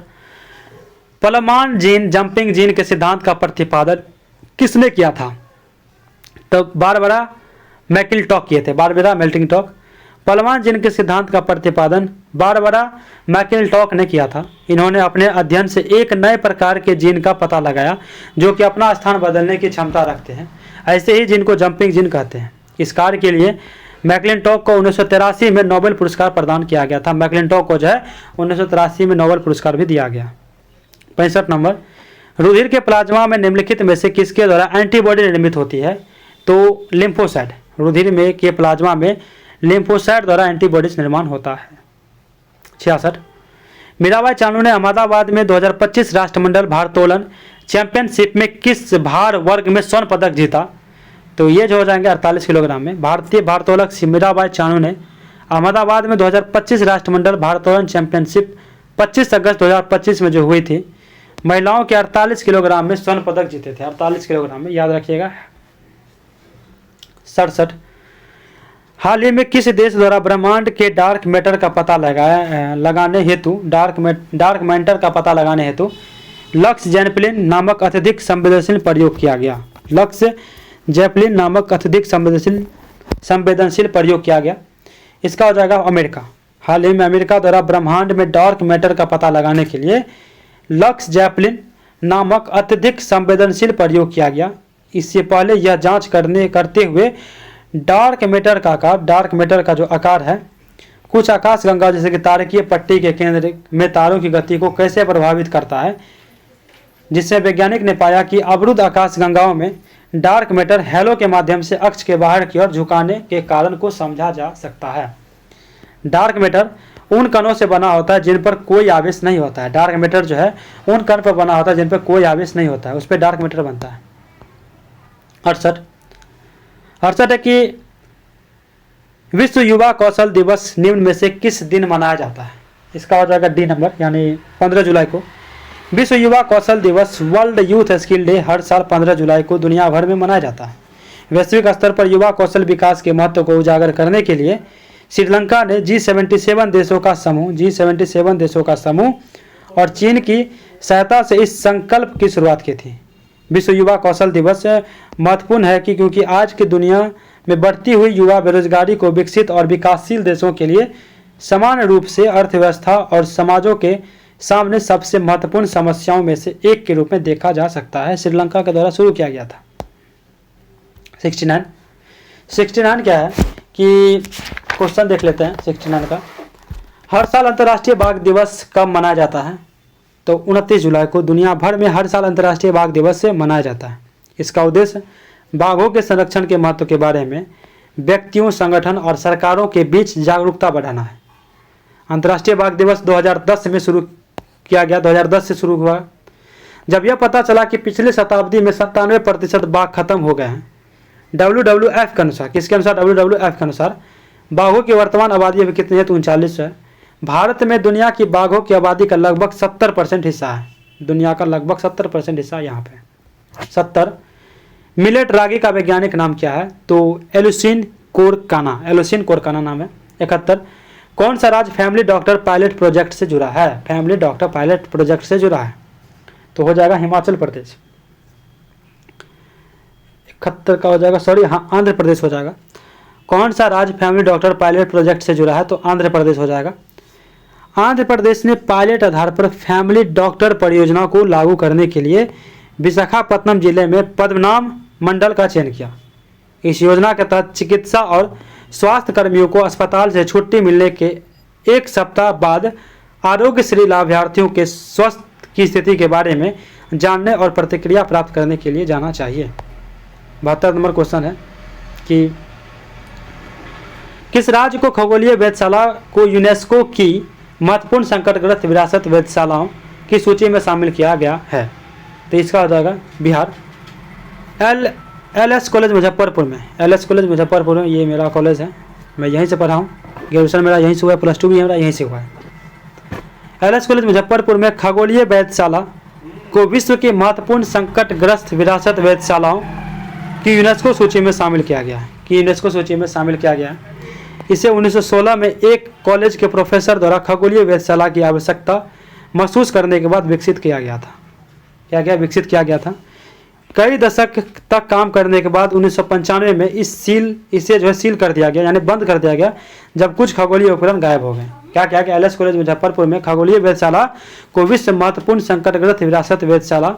पलमान जीन जंपिंग जीन के सिद्धांत का प्रतिपादन किसने किया था? तो बारबरा मैकिलटॉक किए थे। बारबरा मैकिलटॉक। पलमान जीन के सिद्धांत का प्रतिपादन बारबरा मैकिलटॉक ने किया था। इन्होंने अपने अध्ययन से एक नए प्रकार के जीन का पता लगाया जो कि अपना स्थान बदलने की क्षमता रखते हैं। ऐसे ही जीन को जंपिंग जीन कहते हैं। इस कार्य के लिए मैकिलटॉक को 1983 में नोबेल पुरस्कार प्रदान किया गया था। मैकिलटॉक को जो है 1983 में नोबेल पुरस्कार भी दिया गया। 65 नंबर रुधिर के प्लाज्मा में निम्नलिखित में से किसके द्वारा एंटीबॉडी निर्मित होती है? तो लिम्फोसाइट। रुधिर में के प्लाज्मा में लिम्फोसाइट द्वारा एंटीबॉडीज निर्माण होता है। 66 मीराबाई चानू ने अहमदाबाद में 2025 राष्ट्रमंडल भारोत्तोलन चैंपियनशिप में किस भार वर्ग में स्वर्ण पदक जीता? तो ये जो हो जाएंगे 48 किलोग्राम में। भारतीय भारोत्तोलक मीराबाई चानू ने अहमदाबाद में 2025 राष्ट्रमंडल भारोत्तोलन चैंपियनशिप 25 अगस्त 2025 में जो हुई थी, महिलाओं के 48 किलोग्राम में स्वर्ण पदक जीते थे। 48 किलोग्राम में, याद रखिएगा। 67 हाल ही में किस देश द्वारा ब्रह्मांड के डार्क मैटर का पता लगाने हेतु लक्स जेपलिन नामक अत्यधिक संवेदनशील प्रयोग किया गया? लक्स जेपलिन नामक अत्यधिक संवेदनशील प्रयोग किया गया। इसका हो जाएगा अमेरिका। हाल ही में अमेरिका द्वारा ब्रह्मांड में डार्क मैटर का पता लगाने के लिए लक्स जेपलिन नामक अत्यधिक संवेदनशील प्रयोग किया गया। इससे पहले यह जांच करते हुए डार्क मैटर का जो आकार है कुछ आकाशगंगा जैसे कि तारकीय पट्टी के केंद्र में तारों की गति को कैसे प्रभावित करता है, जिससे वैज्ञानिक ने पाया कि अवरुद्ध आकाशगंगाओं में डार्क मैटर हैलो के माध्यम से अक्ष के बाहर की ओर झुकाने के कारण को समझा जा सकता है। डार्क मैटर उन कणों से बना होता है जिन पर कोई आवेश नहीं होता है। डार्क मैटर जो है उन कण पर बना होता है जिन पर कोई आवेश नहीं होता है, उस पर डार्क मैटर बनता है। 68 है कि विश्व युवा कौशल दिवस निम्न में से किस दिन मनाया जाता है? इसका हो जाएगा डी नंबर, यानी 15 जुलाई को। विश्व युवा कौशल दिवस वर्ल्ड यूथ स्किल डे हर साल 15 जुलाई को दुनिया भर में मनाया जाता है। वैश्विक स्तर पर युवा कौशल विकास के महत्व को उजागर करने के लिए श्रीलंका ने G77 देशों का समूह और चीन की सहायता से इस संकल्प की शुरुआत की थी। विश्व युवा कौशल दिवस महत्वपूर्ण है क्योंकि आज की दुनिया में बढ़ती हुई युवा बेरोजगारी को विकसित और विकासशील देशों के लिए समान रूप से अर्थव्यवस्था और समाजों के सामने सबसे महत्वपूर्ण समस्याओं में से एक के रूप में देखा जा सकता है। श्रीलंका के द्वारा शुरू किया गया था। 69 क्या है कि क्वेश्चन देख लेते हैं 69 का। हर साल अंतर्राष्ट्रीय बाघ दिवस कब मनाया जाता है? तो 29 जुलाई को दुनिया भर में हर साल अंतर्राष्ट्रीय बाघ दिवस से मनाया जाता है। इसका उद्देश्य बाघों के संरक्षण के महत्व के बारे में व्यक्तियों, संगठन और सरकारों के बीच जागरूकता बढ़ाना है। अंतर्राष्ट्रीय बाघ दिवस 2010 में शुरू किया गया, 2010 से शुरू हुआ। जब यह पता चला कि पिछले शताब्दी में 97% बाघ खत्म हो गए हैं, WWF के अनुसार, किसके अनुसार? WWF के अनुसार बाघों की वर्तमान आबादी अभी कितनी है? तो 39 है। भारत में दुनिया की बाघों की आबादी का लगभग 70% हिस्सा है। दुनिया का लगभग 70% हिस्सा यहाँ पे 70। मिलेट रागी का वैज्ञानिक नाम क्या है? तो एलुसिन कोरकाना, एलुसिन कोरकाना नाम है। 71। कौन सा राज्य फैमिली डॉक्टर पायलट प्रोजेक्ट से जुड़ा है? फैमिली डॉक्टर पायलट प्रोजेक्ट से जुड़ा है, तो हो जाएगा हिमाचल प्रदेश। 71 का हो जाएगा, सॉरी हाँ, आंध्र प्रदेश हो जाएगा। कौन सा राज्य फैमिली डॉक्टर पायलट प्रोजेक्ट से जुड़ा है? तो आंध्र प्रदेश हो जाएगा। आंध्र प्रदेश ने पायलट आधार पर फैमिली डॉक्टर परियोजना को लागू करने के लिए विशाखापत्तनम जिले में पद्मनाभ मंडल का चयन किया। इस योजना के तहत चिकित्सा और स्वास्थ्य कर्मियों को अस्पताल से छुट्टी मिलने के 1 सप्ताह बाद आरोग्यश्री लाभार्थियों के स्वास्थ्य की स्थिति के बारे में जानने और प्रतिक्रिया प्राप्त करने के लिए जाना चाहिए। 72 नंबर क्वेश्चन है कि किस राज्य को खगोलीय वेधशाला को यूनेस्को की महत्वपूर्ण संकटग्रस्त विरासत वेधशालाओं की सूची में शामिल किया गया है? तो इसका हो जाएगा बिहार। LS कॉलेज मुजफ्फरपुर में, LS कॉलेज मुजफ्फरपुर में, ये मेरा कॉलेज है, मैं यहीं से पढ़ा हूँ, ग्रेजुएशन मेरा यहीं से हुआ है, +2 भी मेरा यहीं से हुआ है। LS कॉलेज मुजफ्फरपुर में खगोलीय वेधशाला को विश्व की महत्वपूर्ण संकटग्रस्त विरासत वेधशालाओं की यूनेस्को सूची में शामिल किया गया है, कि यूनेस्को सूची में शामिल किया गया है। इसे 1916 में एक कॉलेज के प्रोफेसर द्वारा खगोलीय वेधशाला की आवश्यकता महसूस करने के बाद विकसित किया गया था। क्या विकसित किया गया था? कई दशक तक काम करने के बाद 1995 में इसे जो है सील कर दिया गया, यानी बंद कर दिया गया, जब कुछ खगोलीय उपकरण गायब हो गए। क्या क्या? LS कॉलेज मुजफ्फरपुर में खगोलीय वेधशाला को विश्व महत्वपूर्ण संकटग्रस्त विरासत वेधशाला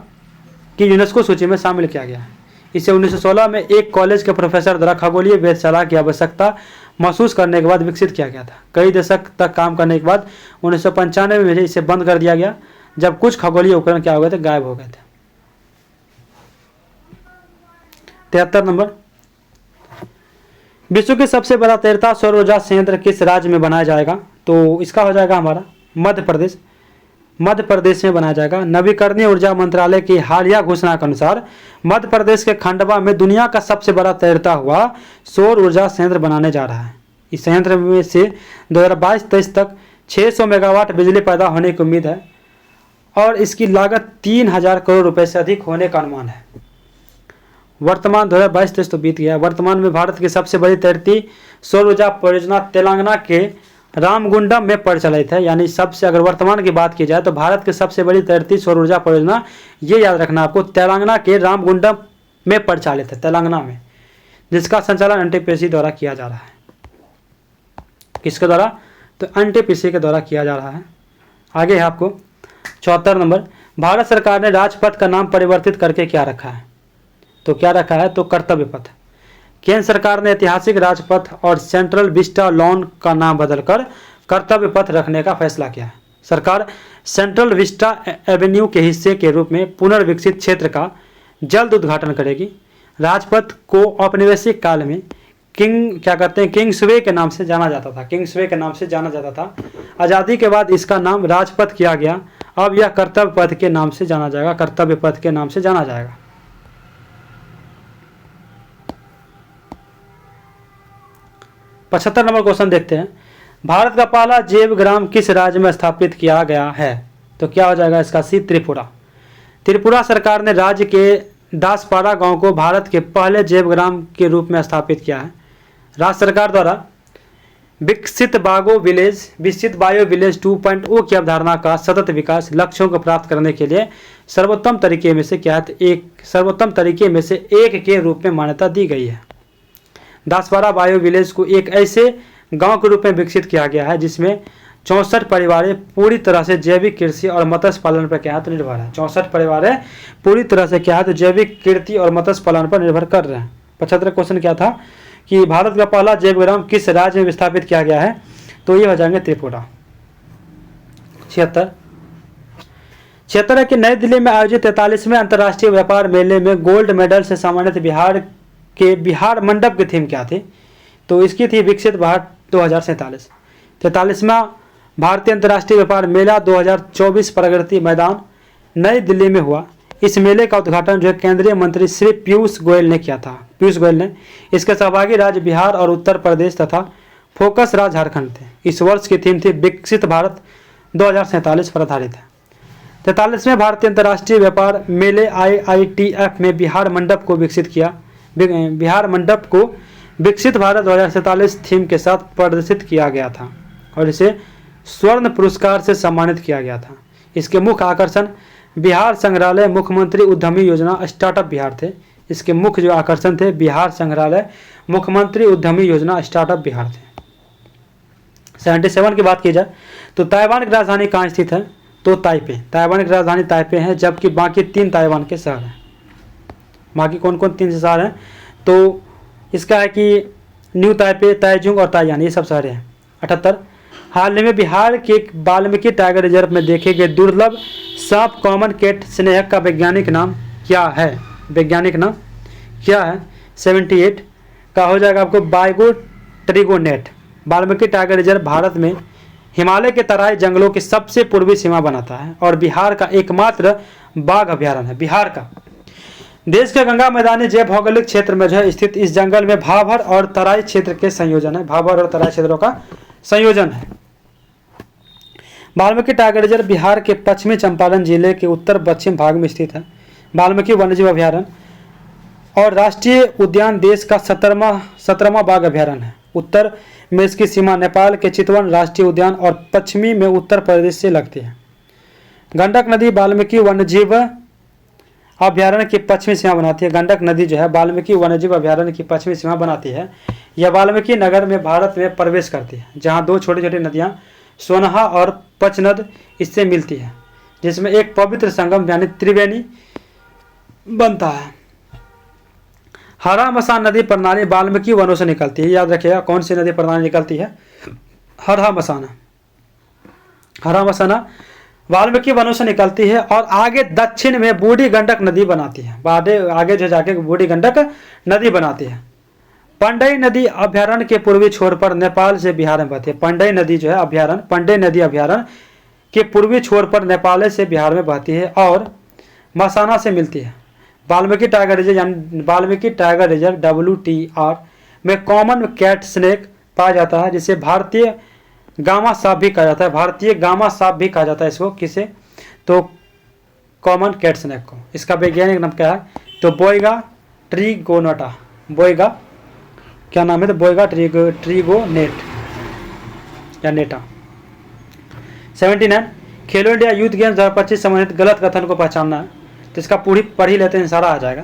की यूनेस्को सूची में शामिल किया गया है। इसे 1916 में एक कॉलेज के प्रोफेसर द्वारा खगोलीय वेधशाला की आवश्यकता महसूस करने के बाद विकसित किया गया था। कई दशक तक काम करने के बाद 1995 में इसे बंद कर दिया गया, जब कुछ खगोलीय उपकरण क्या हो गए थे? गायब हो गए थे। 73 नंबर, विश्व की सबसे बड़ा तैरता सौर ऊर्जा संयंत्र किस राज्य में बनाया जाएगा? तो इसका हो जाएगा हमारा मध्य प्रदेश। मध्य प्रदेश में बनाया जाएगा। नवीकरणीय ऊर्जा मंत्रालय की हालिया घोषणा के अनुसार मध्य प्रदेश के खंडवा में दुनिया का सबसे बड़ा तैरता हुआ सौर ऊर्जा संयंत्र बनाने जा रहा है। इस संयंत्र में से 2022-23 तक 600 मेगावाट बिजली पैदा होने की उम्मीद है और इसकी लागत 3000 करोड़ रुपए से अधिक होने का अनुमान है। वर्तमान 2022-23 तो बीत गया। वर्तमान में भारत की सबसे बड़ी तैरती सौर ऊर्जा परियोजना तेलंगाना के रामगुंडम में परिचालित है। यानी सबसे, अगर वर्तमान की बात की जाए तो भारत की सबसे बड़ी तैरती सौर ऊर्जा परियोजना, ये याद रखना आपको, तेलंगाना के रामगुंडम में परिचालित है, तेलंगाना में, जिसका संचालन एनटीपीसी द्वारा किया जा रहा है। किसके द्वारा? तो एनटीपीसी के द्वारा किया जा रहा है। आगे है आपको 74 नंबर, भारत सरकार ने राजपथ का नाम परिवर्तित करके क्या रखा है? तो क्या रखा है? तो कर्तव्य पथ। केंद्र सरकार ने ऐतिहासिक राजपथ और सेंट्रल विस्टा लॉन का नाम बदलकर कर्तव्य पथ रखने का फैसला किया है। सरकार सेंट्रल विस्टा एवेन्यू के हिस्से के रूप में पुनर्विकसित क्षेत्र का जल्द उद्घाटन करेगी। राजपथ को औपनिवेशिक काल में किंग्सवे के नाम से जाना जाता था, किंग्सवे के नाम से जाना जाता था। आज़ादी के बाद इसका नाम राजपथ किया गया। अब यह कर्तव्य पथ के नाम से जाना जाएगा, कर्तव्य पथ के नाम से जाना जाएगा। 75 नंबर क्वेश्चन देखते हैं। भारत का पहला जैव ग्राम किस राज्य में स्थापित किया गया है? तो क्या हो जाएगा इसका? सी, त्रिपुरा। त्रिपुरा सरकार ने राज्य के दासपाड़ा गांव को भारत के पहले जैव ग्राम के रूप में स्थापित किया है। राज्य सरकार द्वारा विकसित बायो विलेज 2.0 की अवधारणा का सतत विकास लक्ष्यों को प्राप्त करने के लिए सर्वोत्तम तरीके में से एक के रूप में मान्यता दी गई है। दासपाड़ा बायो विलेज को एक ऐसे गांव के रूप में विकसित किया गया है जिसमें 64 परिवारें पूरी तरह से जैविक कृषि और मत्स्य पालन पर क्या है? तो निर्भर है। 64 परिवारें पूरी तरह से क्या है? तो जैविक कृषि और मत्स्य पालन पर निर्भर कर रहे हैं। 75 क्वेश्चन क्या था कि भारत का पहला जैव ग्राम किस राज्य में स्थापित किया गया है? तो ये हो जाएंगे त्रिपुरा। 76 है कि नई दिल्ली में आयोजित 43वें अंतर्राष्ट्रीय व्यापार मेले में गोल्ड मेडल से सम्मानित बिहार मंडप की थीम क्या थी? तो इसकी थी विकसित भारत 2047। 43वां भारतीय अंतर्राष्ट्रीय व्यापार मेला 2024 प्रगति मैदान नई दिल्ली में हुआ। इस मेले का उद्घाटन जो है केंद्रीय मंत्री श्री पीयूष गोयल ने किया था। पीयूष गोयल ने। इसके सहभागी राज्य बिहार और उत्तर प्रदेश तथा फोकस राज्य झारखंड थे। इस वर्ष की थीम थी विकसित भारत 2047 पर आधारित है। 43वें भारतीय अंतर्राष्ट्रीय व्यापार मेले IITF में बिहार मंडप को विकसित भारत 2047 थीम के साथ प्रदर्शित किया गया था और इसे स्वर्ण पुरस्कार से सम्मानित किया गया था। इसके मुख्य आकर्षण बिहार संग्रहालय, मुख्यमंत्री उद्यमी योजना, स्टार्टअप बिहार थे। इसके मुख्य जो आकर्षण थे बिहार संग्रहालय, मुख्यमंत्री उद्यमी योजना, स्टार्टअप बिहार थे। 77 की बात की जाए तो ताइवान की राजधानी कहाँ स्थित है? तो ताइपे। ताइवान की राजधानी ताइपे है, जबकि बाकी 3 ताइवान के शहर हैं। बाकी कौन कौन 3 शहर हैं? तो इसका है कि न्यू ताइपे, ताइजुंग और ताइयान, ये सब शहर हैं। 78 हाल ही में बिहार के वाल्मीकि टाइगर रिजर्व में देखे गए दुर्लभ सांप कॉमन कैट स्नेहक का वैज्ञानिक नाम क्या है? वैज्ञानिक नाम क्या है? 78 का हो जाएगा आपको बाइगो ट्रिगोनेट। वाल्मीकि टाइगर रिजर्व भारत में हिमालय के तराई जंगलों की सबसे पूर्वी सीमा बनाता है और बिहार का एकमात्र बाघ अभ्यारण्य है। बिहार का देश के गंगा मैदानी जैव भौगोलिक क्षेत्र में जो है स्थित इस जंगल में भाभर और तराई क्षेत्र के संयोजन है। भाभर और तराई क्षेत्रों का संयोजन है। वाल्मीकि टाइगर रिजर्व बिहार के पश्चिमी चंपारण जिले के उत्तर पश्चिम भाग में स्थित है। वाल्मीकि वन्यजीव अभ्यारण्य और राष्ट्रीय उद्यान देश का 17वां बाघ अभ्यारण्य है। उत्तर में इसकी सीमा नेपाल के चितवन राष्ट्रीय उद्यान और पश्चिमी में उत्तर प्रदेश से लगती है। गंडक नदी वाल्मीकि वन्यजीव अभ्यारण्य की पश्चिमी सीमा बनाती है। गंडक नदी जो है वाल्मीकि वन्यजीव अभ्यारण्य की पश्चिमी सीमा बनाती है। यह वाल्मीकि नगर में भारत में प्रवेश करती है, जहाँ 2 छोटी छोटी नदियाँ सोनहा और पचनद इससे मिलती है, जिसमें एक पवित्र संगम यानी त्रिवेणी बनता है। हरा मसान नदी प्रणाली वाल्मीकि वनों से निकलती है। याद रखिएगा कौन सी नदी प्रणाली निकलती है? हरा मसाना। हरा मसाना वाल्मीकि वनों से निकलती है और आगे दक्षिण में बूढ़ी गंडक नदी बनाती है। आगे जो जाके बूढ़ी गंडक नदी बनाती है। पंडई नदी अभ्यारण्य के पूर्वी छोर पर नेपाल से बिहार में बहती है। पंडई नदी जो है अभ्यारण्य, पंडई नदी अभ्यारण्य के पूर्वी छोर पर नेपाल से बिहार में बहती है और मसाना से मिलती है। वाल्मीकि टाइगर रिजर्व WTR में कॉमन कैट स्नेक पाया जाता है, जिसे भारतीय गामा सांप भी कहा जाता है। भारतीय गामा सांप भी कहा जाता है इसको। किसे? तो कॉमन कैट स्नेक को। इसका वैज्ञानिक नाम क्या है? तो बोइगा ट्रिगोनेटा। बोइगा क्या नाम है? तो बोइगा ट्रिगोनेट या नेटा। 79 खेलो इंडिया यूथ गेम्स 2025 संबंधित गलत कथन को पहचानना है, तो इसका पूरी पढ़ ही लेते हैं, सारा आ जाएगा।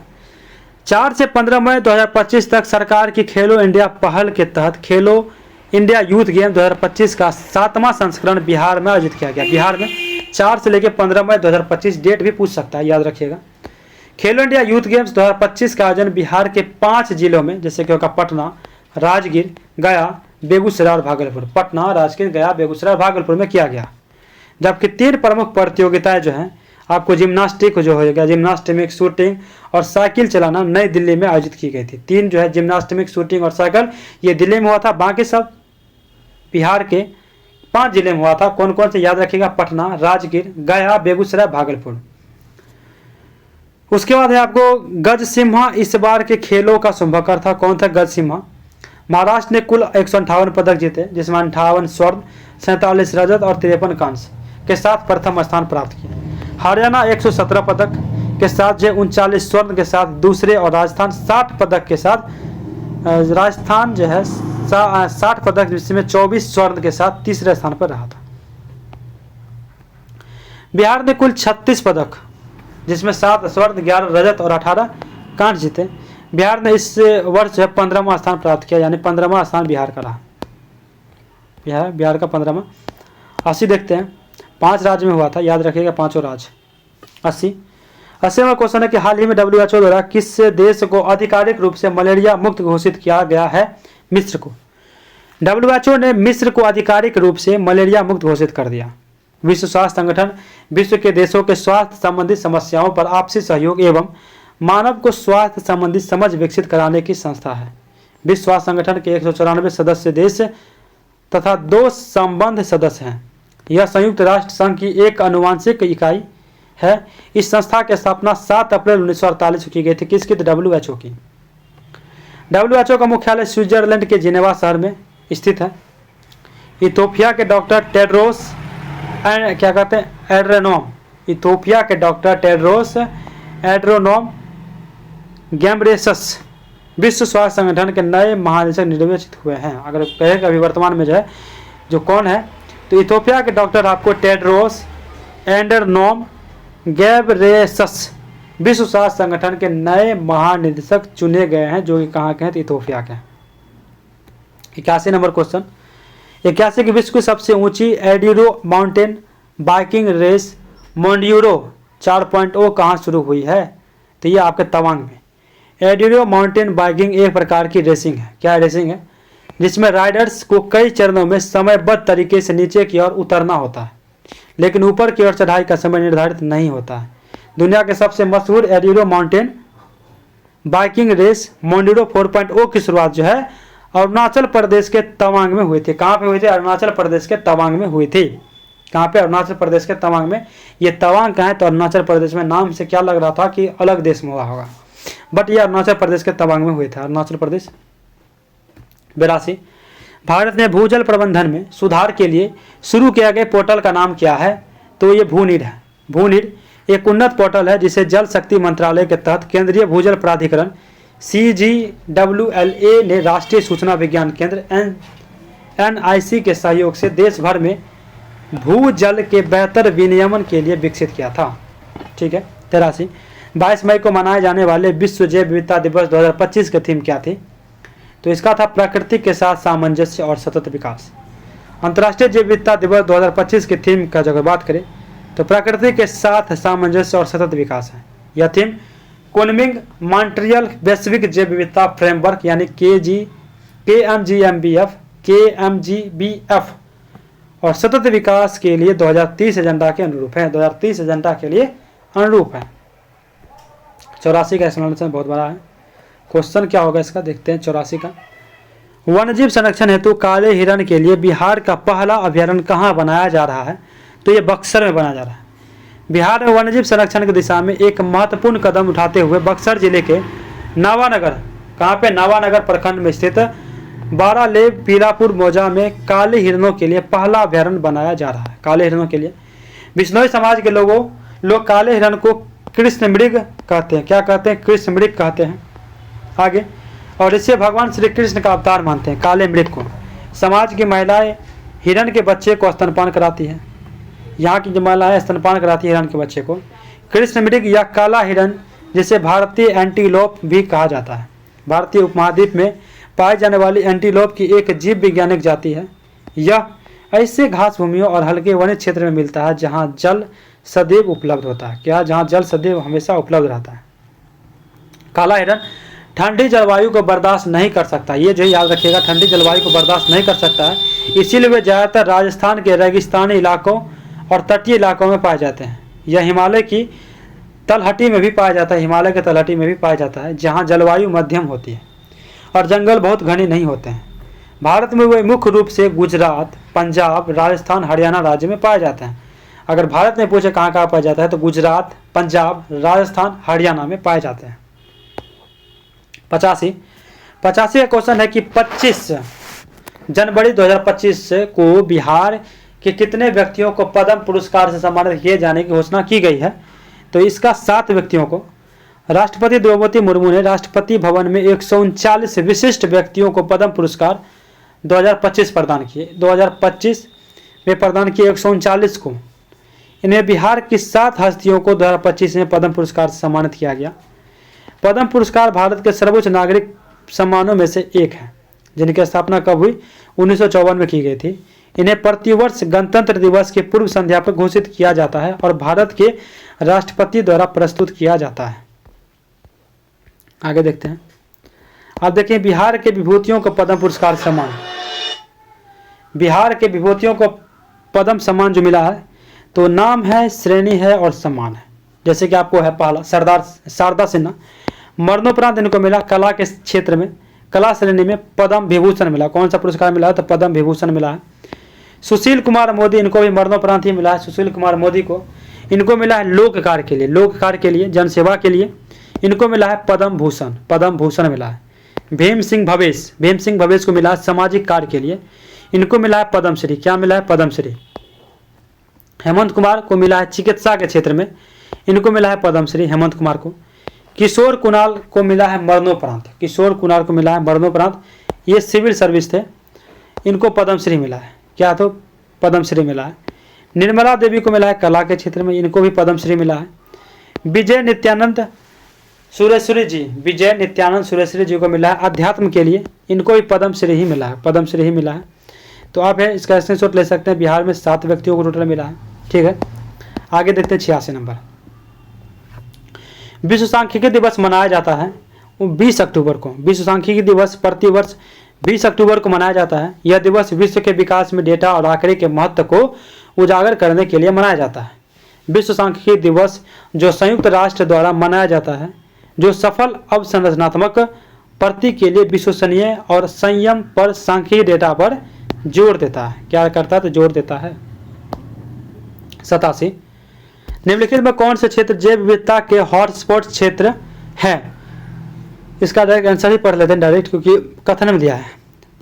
4 से 15 मई 2025 तक सरकार की खेलो इंडिया पहल के तहत खेलो इंडिया यूथ गेम 2025 का 7वां संस्करण बिहार में आयोजित किया गया। बिहार में 4 से लेकर 15 मई 2025, डेट भी पूछ सकता है, याद रखिएगा। खेलो इंडिया यूथ गेम्स 2025 का आयोजन बिहार के 5 जिलों में, जैसे कि होगा पटना, राजगीर, गया, बेगूसराय और भागलपुर। पटना, राजगीर, गया, बेगूसराय और भागलपुर में किया गया। जबकि 3 प्रमुख प्रतियोगिताएं जो हैं आपको जिम्नास्टिक जो होगा, जिम्नास्टिक, शूटिंग और साइकिल चलाना नई दिल्ली में आयोजित की गई थी। 3 जो है जिम्नास्टिक, शूटिंग और साइकिल, ये दिल्ली में हुआ था। बाकी सब बिहार के 5 जिले में हुआ था। कौन कौन से? याद रखिएगा, पटना, राजगीर, गया, बेगूसराय, भागलपुर। उसके बाद है आपको गज सिम्हा इस बार के खेलों का शुभंकर था। कौन था गज सिम्हा? महाराष्ट्र ने कुल 158 पदक जीते, जिसमें 58 स्वर्ण, 47 रजत और 53 कांस्य के साथ प्रथम स्थान प्राप्त किया। हरियाणा 117 पदक के साथ जो 39 स्वर्ण के साथ दूसरे और राजस्थान 60 पदक के साथ, राजस्थान जो है 60 पदक जिसमें 24 स्वर्ण के साथ तीसरे स्थान पर रहा था। बिहार ने कुल 36 पदक, जिसमें 7 स्वर्ण, 11 रजत और 18 कांस्य जीते। बिहार ने इस वर्ष जो है 15वां स्थान प्राप्त किया, यानी 15वां स्थान बिहार का रहा। बिहार का 15वां। 80 देखते हैं, 5 राज्य में हुआ था, याद रखिएगा 5 राज्य। 80वां क्वेश्चन है कि हाल ही में WHO द्वारा किस देश को आधिकारिक रूप से मलेरिया मुक्त घोषित किया गया है? मिस्र को। WHO ने मिस्र को आधिकारिक रूप से मलेरिया मुक्त घोषित कर दिया। विश्व स्वास्थ्य संगठन विश्व के देशों के स्वास्थ्य संबंधी समस्याओं पर आपसी सहयोग एवं मानव को स्वास्थ्य संबंधी समझ विकसित कराने की संस्था है। विश्व स्वास्थ्य संगठन के 194 सदस्य देश तथा 2 संबंध सदस्य हैं। यह संयुक्त राष्ट्र संघ की एक आनुवंशिक इकाई है। इस संस्था की स्थापना 7 अप्रैल 1948 को की गई थी। किसकी? तो WHO की। WHO का मुख्यालय स्विट्जरलैंड के जिनेवा शहर में स्थित है। इथोपिया के डॉक्टर टेड्रोस क्या कहते हैं एड्रेनोम, इथोपिया के डॉक्टर टेड्रोस एड्रोनोम गैम्ब्रेसस विश्व स्वास्थ्य संगठन के नए महानिदेशक निर्वाचित हुए हैं। अगर कहे कि अभी वर्तमान में जो कौन है, तो इथोपिया के डॉक्टर आपको टेड्रोस एड्रेनोम गैब्रेसस विश्व स्वास्थ्य संगठन के नए महानिदेशक चुने गए हैं, जो कि कहाँ के हैं? तो इथोपिया के। 81 नंबर क्वेश्चन, 81 की विश्व की सबसे ऊंची एडिरो माउंटेन बाइकिंग रेस मोंड्यूरो 4.0 कहाँ शुरू हुई है? तो ये आपके तवांग में। एडिरो माउंटेन बाइकिंग एक प्रकार की रेसिंग है। क्या रेसिंग है? जिसमें राइडर्स को कई चरणों में समयबद्ध तरीके से नीचे की ओर उतरना होता है, लेकिन ऊपर की ओर चढ़ाई का समय निर्धारित नहीं होता है। दुनिया के सबसे मशहूर एडिरो माउंटेन बाइकिंग रेस मोंड्यूरो 4.0 की शुरुआत जो है अरुणाचल प्रदेश के तवांग में हुई थी। कहाँ पे हुई थी? अरुणाचल प्रदेश के तवांग में हुई थी। कहाँ पे? अरुणाचल प्रदेश के तवांग में। ये तवांग कहाँ है? तो अरुणाचल प्रदेश में। नाम से क्या लग रहा था कि अलग देश में हुआ होगा, बट ये अरुणाचल प्रदेश के तवांग में हुए थे। अरुणाचल प्रदेश। 82 भारत में भूजल प्रबंधन में सुधार के लिए शुरू किया गया पोर्टल का नाम क्या है? तो ये भूनीड है। भूनीड एक उन्नत पोर्टल है जिसे जल शक्ति मंत्रालय के तहत केंद्रीय भूजल प्राधिकरण CGWLA ने राष्ट्रीय सूचना विज्ञान केंद्र NIC के सहयोग से देश भर में भूजल के बेहतर विनियमन के लिए विकसित किया था। ठीक है। 83 22 मई को मनाए जाने वाले विश्व जैव विविधता दिवस 2025 की थीम क्या थी? तो इसका था प्रकृति के साथ सामंजस्य और सतत विकास। अंतर्राष्ट्रीय जैव विविधता दिवस 2025 की थीम का अगर बात करें तो प्रकृति के साथ सामंजस्य और सतत विकास है। यह थीम कुनमिंग मॉन्ट्रियल वैश्विक जैव विविधता फ्रेमवर्क यानी KMGBF और सतत विकास के लिए 2030 एजेंडा के अनुरूप है। 2030 एजेंडा के लिए अनुरूप है। 84 का एक्सप्लेनेशन बहुत बड़ा है। क्वेश्चन क्या होगा इसका? देखते हैं 84 का। वन्यजीव संरक्षण हेतु काले हिरण के लिए बिहार का पहला अभ्यारण्य कहाँ बनाया जा रहा है? तो ये बक्सर में बनाया जा रहा है। बिहार में वन्यजीव संरक्षण की दिशा में एक महत्वपूर्ण कदम उठाते हुए बक्सर जिले के नावानगर, कहाँ पे? नावानगर प्रखंड में स्थित बारालेव पीरापुर मौजा में काले हिरणों के लिए पहला अभ्यारण्य बनाया जा रहा है। काले हिरणों के लिए बिश्नोई समाज के लोग काले हिरण को कृष्ण मृग कहते हैं। क्या कहते हैं? कृष्ण मृग कहते हैं। आगे, और इसे भगवान श्री कृष्ण का अवतार मानते हैं काले मृग को। समाज की महिलाएं हिरण के बच्चे को स्तनपान कराती हैं। यहाँ की जो महिलाएं स्तनपान कराती है हिरण के बच्चे को। कृष्ण मृग या काला हिरण जिसे भारतीय एंटीलोप भी कहा जाता है, भारतीय उपमहाद्वीप में पाई जाने वाली एंटीलोप की एक जीव वैज्ञानिक जाति है। यह ऐसे घास भूमियों और हल्के वन्य क्षेत्र में मिलता है जहाँ जल सदैव उपलब्ध होता है। क्या? जहाँ जल सदैव हमेशा उपलब्ध रहता है। काला हिरण ठंडी जलवायु को बर्दाश्त नहीं कर सकता। ये जो याद रखिएगा, ठंडी जलवायु को बर्दाश्त नहीं कर सकता है, इसीलिए वे ज़्यादातर राजस्थान के रेगिस्तानी इलाकों और तटीय इलाकों में पाए जाते हैं। यह हिमालय की तलहटी में भी पाया जाता है। हिमालय के तलहटी में भी पाया जाता है जहाँ जलवायु मध्यम होती है और जंगल बहुत घने नहीं होते हैं। भारत में वे मुख्य रूप से गुजरात, पंजाब, राजस्थान, हरियाणा राज्य में पाए जाते हैं। अगर भारत में पूछे कहाँ कहाँ पाया जाता है तो गुजरात, पंजाब, राजस्थान, हरियाणा में पाए जाते हैं। 85 का क्वेश्चन है कि 25 जनवरी 2025 को बिहार के कितने व्यक्तियों को पद्म पुरस्कार से सम्मानित किए जाने की घोषणा की गई है? तो इसका 7 व्यक्तियों को। राष्ट्रपति द्रौपदी मुर्मू ने राष्ट्रपति भवन में 139 विशिष्ट व्यक्तियों को पद्म पुरस्कार 2025 प्रदान किए। 2025 में प्रदान किए 139 को। इन्हें बिहार की 7 हस्तियों को 2025 में पद्म पुरस्कार से सम्मानित किया गया। पद्म पुरस्कार भारत के सर्वोच्च नागरिक सम्मानों में से एक है, जिनकी स्थापना कब हुई? 1954 में की गई थी। इन्हें प्रतिवर्ष गणतंत्र दिवस के पूर्व संध्या पर घोषित किया जाता है और भारत के राष्ट्रपति द्वारा प्रस्तुत किया जाता है। आगे देखते हैं। आप देखें बिहार के विभूतियों को पद्म पुरस्कार सम्मान। बिहार के विभूतियों को पद्म सम्मान जो मिला है तो नाम है, श्रेणी है और सम्मान है। जैसे कि आपको है पहला शारदा सिन्हा, मरणोपरांत इनको मिला कला के क्षेत्र में, कला श्रेणी में पद्म विभूषण मिला। कौन सा पुरस्कार मिला है? तो पद्म विभूषण मिला है। सुशील कुमार मोदी, इनको भी मरणोपरांत ही मिला है। सुशील कुमार मोदी को इनको मिला है लोक कार्य के लिए, लोक कार्य के लिए, जनसेवा के लिए इनको मिला है पद्म भूषण, पद्म भूषण मिला है। भीम सिंह भवेश को मिला है सामाजिक कार्य के लिए, इनको मिला है पद्मश्री। क्या मिला है? पद्मश्री। हेमंत कुमार को मिला है चिकित्सा के क्षेत्र में, इनको मिला है पद्मश्री हेमंत कुमार को। किशोर कुणाल को मिला है मरणोपरांत, किशोर कुणाल को मिला है मरणोपरांत, ये सिविल सर्विस थे, इनको पद्मश्री मिला है। क्या? तो पद्मश्री मिला है। निर्मला देवी को मिला है कला के क्षेत्र में, इनको भी पद्मश्री मिला है। विजय नित्यानंद सुरेश्वरी जी, विजय नित्यानंद सुरेश्वरी जी को मिला है अध्यात्म के लिए, इनको भी पद्मश्री ही मिला है, पद्मश्री ही मिला है। तो आप है इसका स्क्रीनशॉट ले सकते हैं। बिहार में 7 व्यक्तियों को टोटल मिला है। ठीक है, आगे देखते हैं 86 नंबर। विश्व सांख्यिकी दिवस मनाया जाता है 20 अक्टूबर को। विश्व सांख्यिकी दिवस प्रतिवर्ष 20 अक्टूबर को मनाया जाता है। यह दिवस विश्व के विकास में डेटा और आंकड़े के महत्व को उजागर करने के लिए मनाया जाता है। विश्व सांख्यिकी दिवस जो संयुक्त राष्ट्र द्वारा मनाया जाता है, जो सफल अवसंरचनात्मक प्रगति के लिए विश्वसनीय और संयम पर सांख्यिकी डेटा पर जोर देता है। क्या करता है? तो जोर देता है। 87 निम्नलिखित में कौन से क्षेत्र जैव विविधता के हॉटस्पॉट क्षेत्र है? इसका डायरेक्ट आंसर ही पढ़ लेते हैं डायरेक्ट, क्योंकि कथन में दिया है।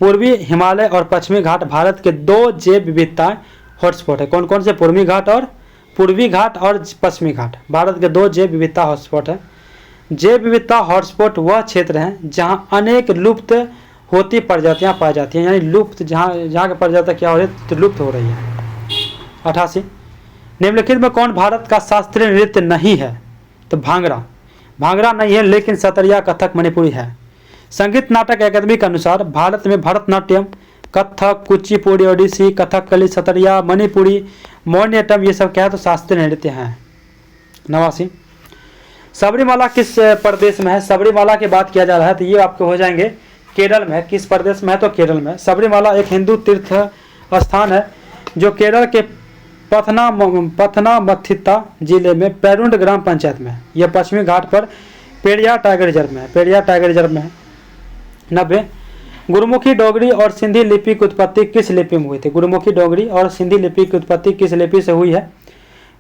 पूर्वी हिमालय और पश्चिमी घाट भारत के 2 जैव विविधता हॉटस्पॉट है। कौन कौन से? पूर्वी घाट और पश्चिमी घाट भारत के 2 जैव विविधता हॉटस्पॉट है। जैव विविधता हॉटस्पॉट वह क्षेत्र है जहां अनेक लुप्त होती प्रजातियां पाई जाती हैं, यानी लुप्त जहाँ की प्रजातियां क्या हो रही है? तो लुप्त हो रही है। 88 निम्नलिखित में कौन भारत का शास्त्रीय नृत्य नहीं है? तो भांगड़ा। भांगड़ा नहीं है, लेकिन सतरिया, कथक, मणिपुरी है। संगीत नाटक अकादमी के अनुसार भारत में भरतनाट्यम, कथक, कुचिपुड़ी, ओडिसी, कथकली, सतरिया, मणिपुरी, मोहिनीअट्टम ये सब क्या है? तो शास्त्रीय नृत्य हैं। 89 सबरीमाला किस प्रदेश में है? सबरीमाला की बात किया जा रहा है तो ये आपके हो जाएंगे केरल में है। किस प्रदेश में है? तो केरल में। सबरीमाला एक हिंदू तीर्थ स्थान है जो केरल के पथनामथिट्टा जिले में पेरुंड ग्राम पंचायत में है। यह पश्चिमी घाट पर पेरियार टाइगर रिजर्व में है, पेरियार टाइगर रिजर्व में है। 90 गुरुमुखी डोगरी और सिंधी लिपि की उत्पत्ति किस लिपि में हुई थी? गुरुमुखी डोगरी और सिंधी लिपि की उत्पत्ति किस लिपि से हुई है?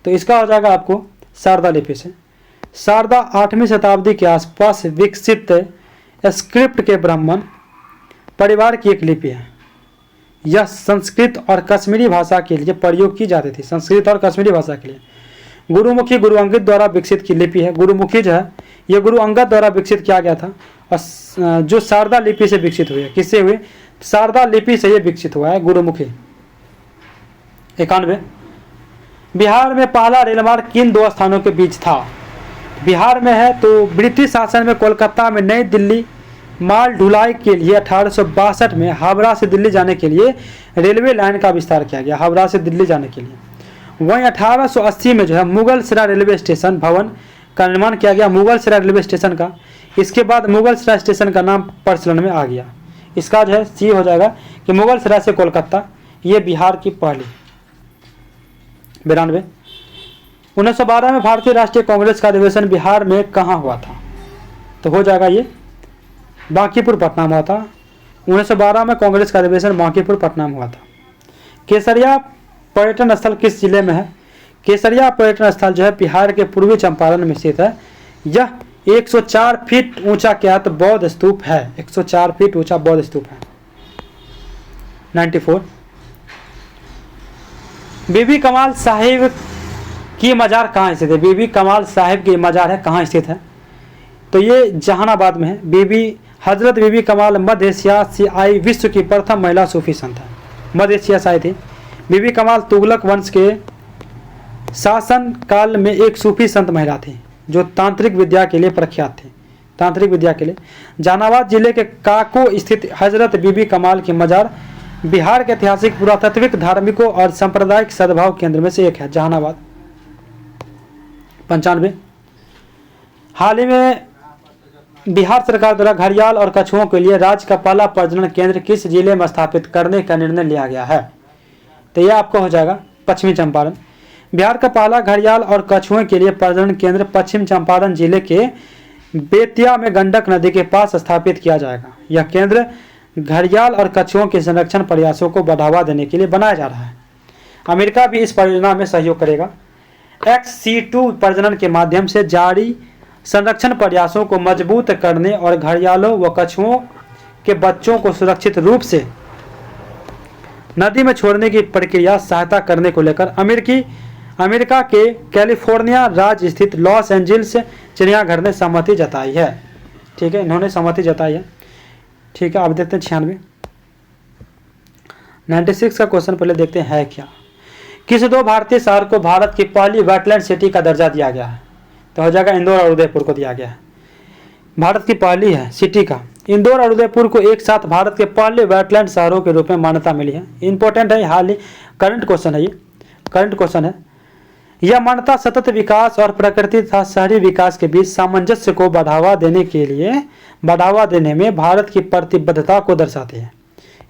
तो इसका हो जाएगा आपको शारदा लिपि से। शारदा 8वीं शताब्दी के आसपास विकसित स्क्रिप्ट के ब्राह्मण परिवार की एक लिपि है। यह संस्कृत और कश्मीरी भाषा के लिए प्रयोग की जाती थी, संस्कृत और कश्मीरी भाषा के लिए। गुरुमुखी गुरु अंगद द्वारा विकसित की लिपि है। गुरुमुखी जो है यह गुरु अंगद द्वारा विकसित किया गया था और जो शारदा लिपि से विकसित हुई है। किससे हुई? शारदा लिपि से यह विकसित हुआ है, गुरुमुखी। 91 बिहार में पहला रेलमार्ग किन 2 स्थानों के बीच था? बिहार में है तो ब्रिटिश शासन में कोलकाता में नई दिल्ली माल ढुलाई के लिए 1862 में हावड़ा से दिल्ली जाने के लिए रेलवे लाइन का विस्तार किया गया, हावड़ा से दिल्ली जाने के लिए। वहीं 1880 में जो है मुगल सराय रेलवे स्टेशन भवन का निर्माण किया गया, मुगल सराय रेलवे स्टेशन का। इसके बाद मुगल सराय स्टेशन का नाम प्रचलन में आ गया। इसका जो है सी हो जाएगा कि मुगल सराय से कोलकाता, ये बिहार की पहली। 92 1912 में भारतीय राष्ट्रीय कांग्रेस का अधिवेशन बिहार में कहाँ हुआ था? तो हो जाएगा ये बांकीपुर पटना में हुआ था। 1912 में कांग्रेस का अधिवेशन बांकीपुर पटना में हुआ था। केसरिया पर्यटन स्थल किस जिले में है? केसरिया पर्यटन स्थल जो है बिहार के पूर्वी चंपारण में स्थित है। यह 104 फीट ऊंचा क्या तो बौद्ध स्तूप है, 104 फीट ऊंचा बौद्ध स्तूप है। 94 बीबी कमाल साहिब की मजार कहाँ स्थित है? बीबी कमाल साहिब की मजार है कहाँ स्थित है? तो ये जहानाबाद में है। बीबी हजरत बीबी कमाल मध्य एशिया से आई विश्व की प्रथम महिला सूफी संत है, मध्य एशिया से आई थी। बीबी कमाल तुगलक वंश के शासन काल में एक सूफी संत महिला थी जो तांत्रिक विद्या के लिए प्रख्यात थी, तांत्रिक विद्या के लिए। जहानाबाद जिले के काको स्थित हजरत बीबी कमाल की मजार बिहार के ऐतिहासिक पुरातात्विक धार्मिकों और सांप्रदायिक सद्भाव केंद्र में से एक है, जहानाबाद। 95 हाल ही में बिहार सरकार द्वारा घड़ियाल और कछुओं के लिए राज्य का पहला प्रजनन केंद्र किस जिले में स्थापित करने का निर्णय लिया गया है? तो यह आपको हो जाएगा पश्चिमी चंपारण। बिहार का पहला घड़ियाल और कछुओं के लिए प्रजनन केंद्र पश्चिम चंपारण जिले के बेतिया में गंडक नदी के पास स्थापित किया जाएगा। यह केंद्र घड़ियाल और कछुओं के संरक्षण प्रयासों को बढ़ावा देने के लिए बनाया जा रहा है। अमेरिका भी इस परियोजना में सहयोग करेगा। XC2 प्रजनन के माध्यम से जारी संरक्षण प्रयासों को मजबूत करने और घड़ियालों व कछुओं के बच्चों को सुरक्षित रूप से नदी में छोड़ने की प्रक्रिया सहायता करने को लेकर अमेरिका के कैलिफोर्निया राज्य स्थित लॉस एंजल्स चिड़ियाघर ने सहमति जताई है। ठीक है, इन्होंने सहमति जताई है। ठीक है, अब देखते हैं 96 का क्वेश्चन पहले देखते हैं है क्या। किस दो भारतीय शहर को भारत की पहली वेटलैंड सिटी का दर्जा दिया गया है? तो हो जाएगा इंदौर और उदयपुर को दिया गया है। भारत की पहली है सिटी का। इंदौर और उदयपुर को एक साथ भारत के पहले वेटलैंड शहरों के रूप में मान्यता मिली है। इंपॉर्टेंट है, हाल ही करंट क्वेश्चन है, ये करंट क्वेश्चन है। यह मान्यता सतत विकास और प्रकृति तथा शहरी विकास के बीच सामंजस्य को बढ़ावा देने में भारत की प्रतिबद्धता को दर्शाती है।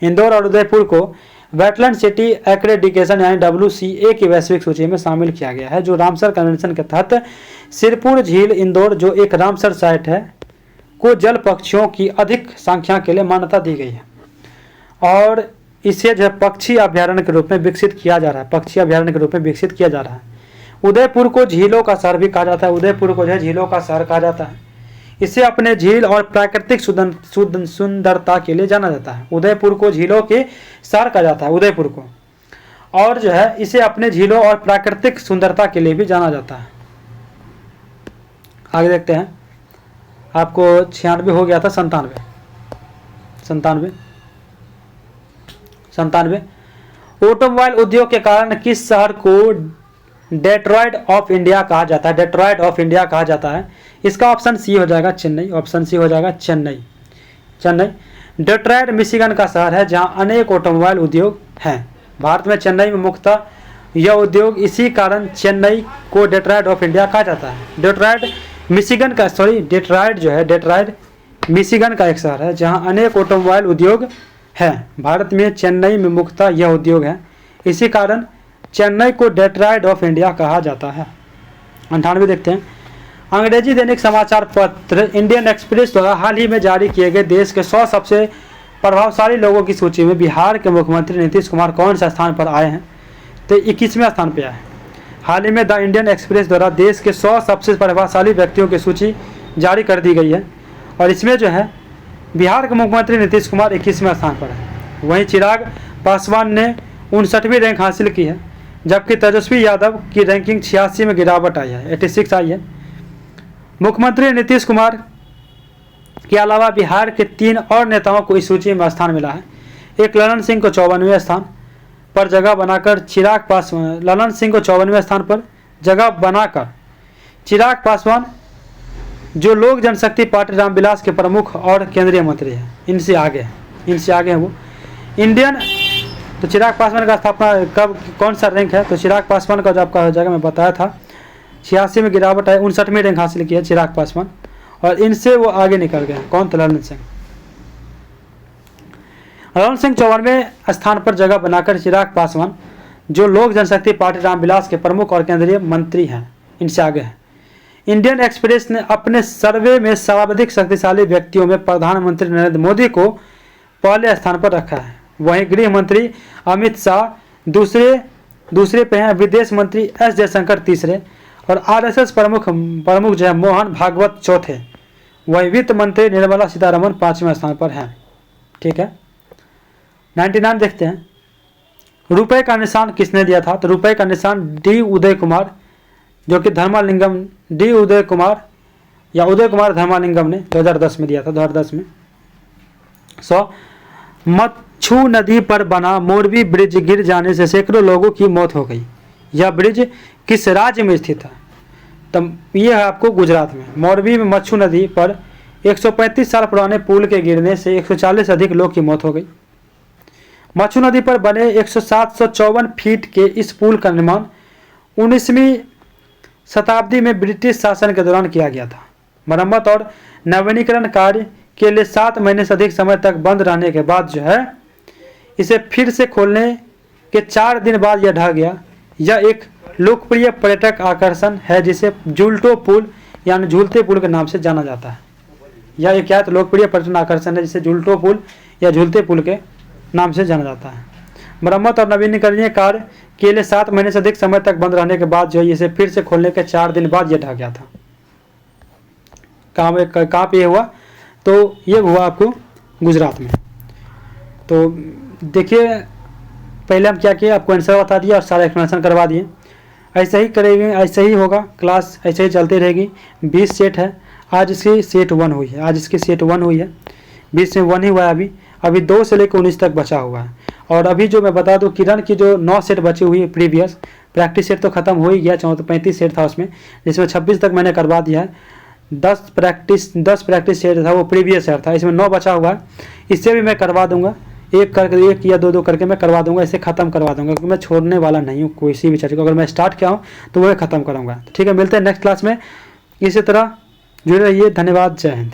इंदौर और उदयपुर को वेटलैंड सिटी एक्रेडिटेशन यानी WCA की वैश्विक सूची में शामिल किया गया है, जो रामसर कन्वेंशन के तहत सिरपुर झील इंदौर, जो एक रामसर साइट है, को जल पक्षियों की अधिक संख्या के लिए मान्यता दी गई है और इसे जो पक्षी अभ्यारण्य के रूप में विकसित किया जा रहा है, पक्षी अभ्यारण्य के रूप में विकसित किया जा रहा है। उदयपुर को झीलों का शहर भी कहा जाता है, उदयपुर को जो है झीलों का शहर कहा जाता है। इसे अपने झील और प्राकृतिक सुंदरता के लिए जाना जाता है। उदयपुर को झीलों के शहर कहा जाता है, उदयपुर को, और जो है इसे अपने झीलों और प्राकृतिक सुंदरता के लिए भी जाना जाता है। आगे देखते हैं, आपको 96 हो गया था, 97। ऑटोमोबाइल उद्योग के कारण किस शहर को डेट्रॉयट ऑफ इंडिया कहा जाता है? डेट्रॉयट ऑफ इंडिया कहा जाता है। इसका ऑप्शन सी हो जाएगा चेन्नई, ऑप्शन सी हो जाएगा चेन्नई। डेट्रॉयट मिशिगन का शहर है जहां अनेक ऑटोमोबाइल उद्योग हैं। भारत में चेन्नई में मुख्यतः यह उद्योग, इसी कारण चेन्नई को डेट्रॉयट ऑफ इंडिया कहा जाता है। डेट्रॉयट मिशिगन का एक शहर है जहां अनेक ऑटोमोबाइल उद्योग हैं। भारत में चेन्नई में मुख्यतः यह उद्योग है, इसी कारण चेन्नई को डेट्रॉयट ऑफ इंडिया कहा जाता है। 98 देखते हैं। अंग्रेजी दैनिक समाचार पत्र इंडियन एक्सप्रेस द्वारा हाल ही में जारी किए गए देश के 100 सबसे प्रभावशाली लोगों की सूची में बिहार के मुख्यमंत्री नीतीश कुमार कौन सा स्थान पर आए हैं? तो 21वें स्थान पर आए हैं। हाल ही में द इंडियन एक्सप्रेस द्वारा देश के 100 सबसे प्रभावशाली व्यक्तियों की सूची जारी कर दी गई है और इसमें जो है बिहार के मुख्यमंत्री नीतीश कुमार 21वें स्थान पर है। वहीं चिराग पासवान ने 59वीं रैंक हासिल की है, जबकि तेजस्वी यादव की रैंकिंग 86 में गिरावट आई है, 86 आई है। मुख्यमंत्री नीतीश कुमार के अलावा बिहार के 3 और नेताओं को इस सूची में स्थान मिला है। एक ललन सिंह को 54वें स्थान पर जगह बनाकर चिराग पासवान जो लोक जनशक्ति पार्टी रामविलास के प्रमुख और केंद्रीय मंत्री हैं, इनसे आगे हैं वो। इंडियन तो चिराग पासवान का स्थापना कब, कौन सा रैंक है? तो चिराग पासवान का जो आपका हो जाएगा, मैं बताया था 86 में गिरावट है, 59वीं रैंक हासिल की है चिराग पासवान और इनसे वो आगे निकल गए। कौन थे? ललन सिंह 54वें स्थान पर जगह बनाकर चिराग पासवान जो लोक जनशक्ति पार्टी रामविलास के प्रमुख और केंद्रीय मंत्री हैं, इनसे आगे हैं। इंडियन एक्सप्रेस ने अपने सर्वे में सर्वाधिक शक्तिशाली व्यक्तियों में प्रधानमंत्री नरेंद्र मोदी को पहले स्थान पर रखा है। वहीं गृह मंत्री अमित शाह दूसरे पे हैं, विदेश मंत्री एस जयशंकर तीसरे और RSS प्रमुख जो है मोहन भागवत चौथे। वहीं वित्त मंत्री निर्मला सीतारमण 5वें स्थान पर हैं। ठीक है, 99 देखते हैं। रुपए का निशान किसने दिया था? तो रुपए का निशान डी उदय कुमार, जो कि उदय कुमार धर्मालिंगम ने 2010 में दिया था। 2010 में 100 मच्छू नदी पर बना मोरबी ब्रिज गिर जाने से सैकड़ों लोगों की मौत हो गई। यह ब्रिज किस राज्य में स्थित है? तो यह है आपको गुजरात में। मोरबी में मच्छू नदी पर 135 साल पुराने पुल के गिरने से 140 से अधिक लोग की मौत हो गई। मच्छू नदी पर बने 754 फीट के इस पुल का निर्माण 19वीं शताब्दी में ब्रिटिश शासन के दौरान किया गया था। मरम्मत और नवीनीकरण कार्य के लिए 7 महीने से अधिक समय तक बंद रहने के बाद जो है इसे फिर से खोलने के 4 दिन बाद यह ढह गया। यह एक लोकप्रिय पर्यटक आकर्षण है जिसे झूलटो पुल यानी झूलते पुल के नाम से जाना जाता है। यह एक क्या लोकप्रिय पर्यटन आकर्षण है जिसे झूलटो पुल या झूलते पुल के नाम से जाना जाता है। मरम्मत और नवीनीकरणीय कार्य के लिए 7 महीने से अधिक समय तक बंद रहने के बाद जो है इसे फिर से खोलने के 4 दिन बाद यह ढह गया था। कहाँ पे हुआ? तो ये हुआ आपको गुजरात में। तो देखिए पहले हम क्या किए, आपको आंसर बता दिया और सारा एक्सप्लेनेशन करवा दिए। ऐसे ही करेंगे, ऐसे ही होगा, क्लास ऐसे ही चलती रहेगी। 20 सेट है, आज इसकी सेट 1 हुई है, आज इसकी सेट 1 हुई है, 20 में 1 ही हुआ है। अभी 2 से लेकर 19 तक बचा हुआ है। और अभी जो मैं बता दूं किरण की जो 9 सेट बची हुई है प्रीवियस, प्रैक्टिस सेट तो खत्म हो ही गया, 35 सेट था उसमें, जिसमें 26 तक मैंने करवा दिया है। 10 प्रैक्टिस सेट था वो प्रीवियस सेट था, इसमें 9 बचा हुआ है। इससे भी मैं करवा दूंगा, एक या दो करके मैं करवा दूंगा, इसे ख़त्म करवा दूंगा, क्योंकि मैं छोड़ने वाला नहीं हूँ किसी भी चीज़ को। अगर मैं स्टार्ट किया हूँ तो वह ख़त्म करूँगा। ठीक है, मिलते हैं नेक्स्ट क्लास में। इसी तरह जुड़े रहिए। धन्यवाद, जय हिंद।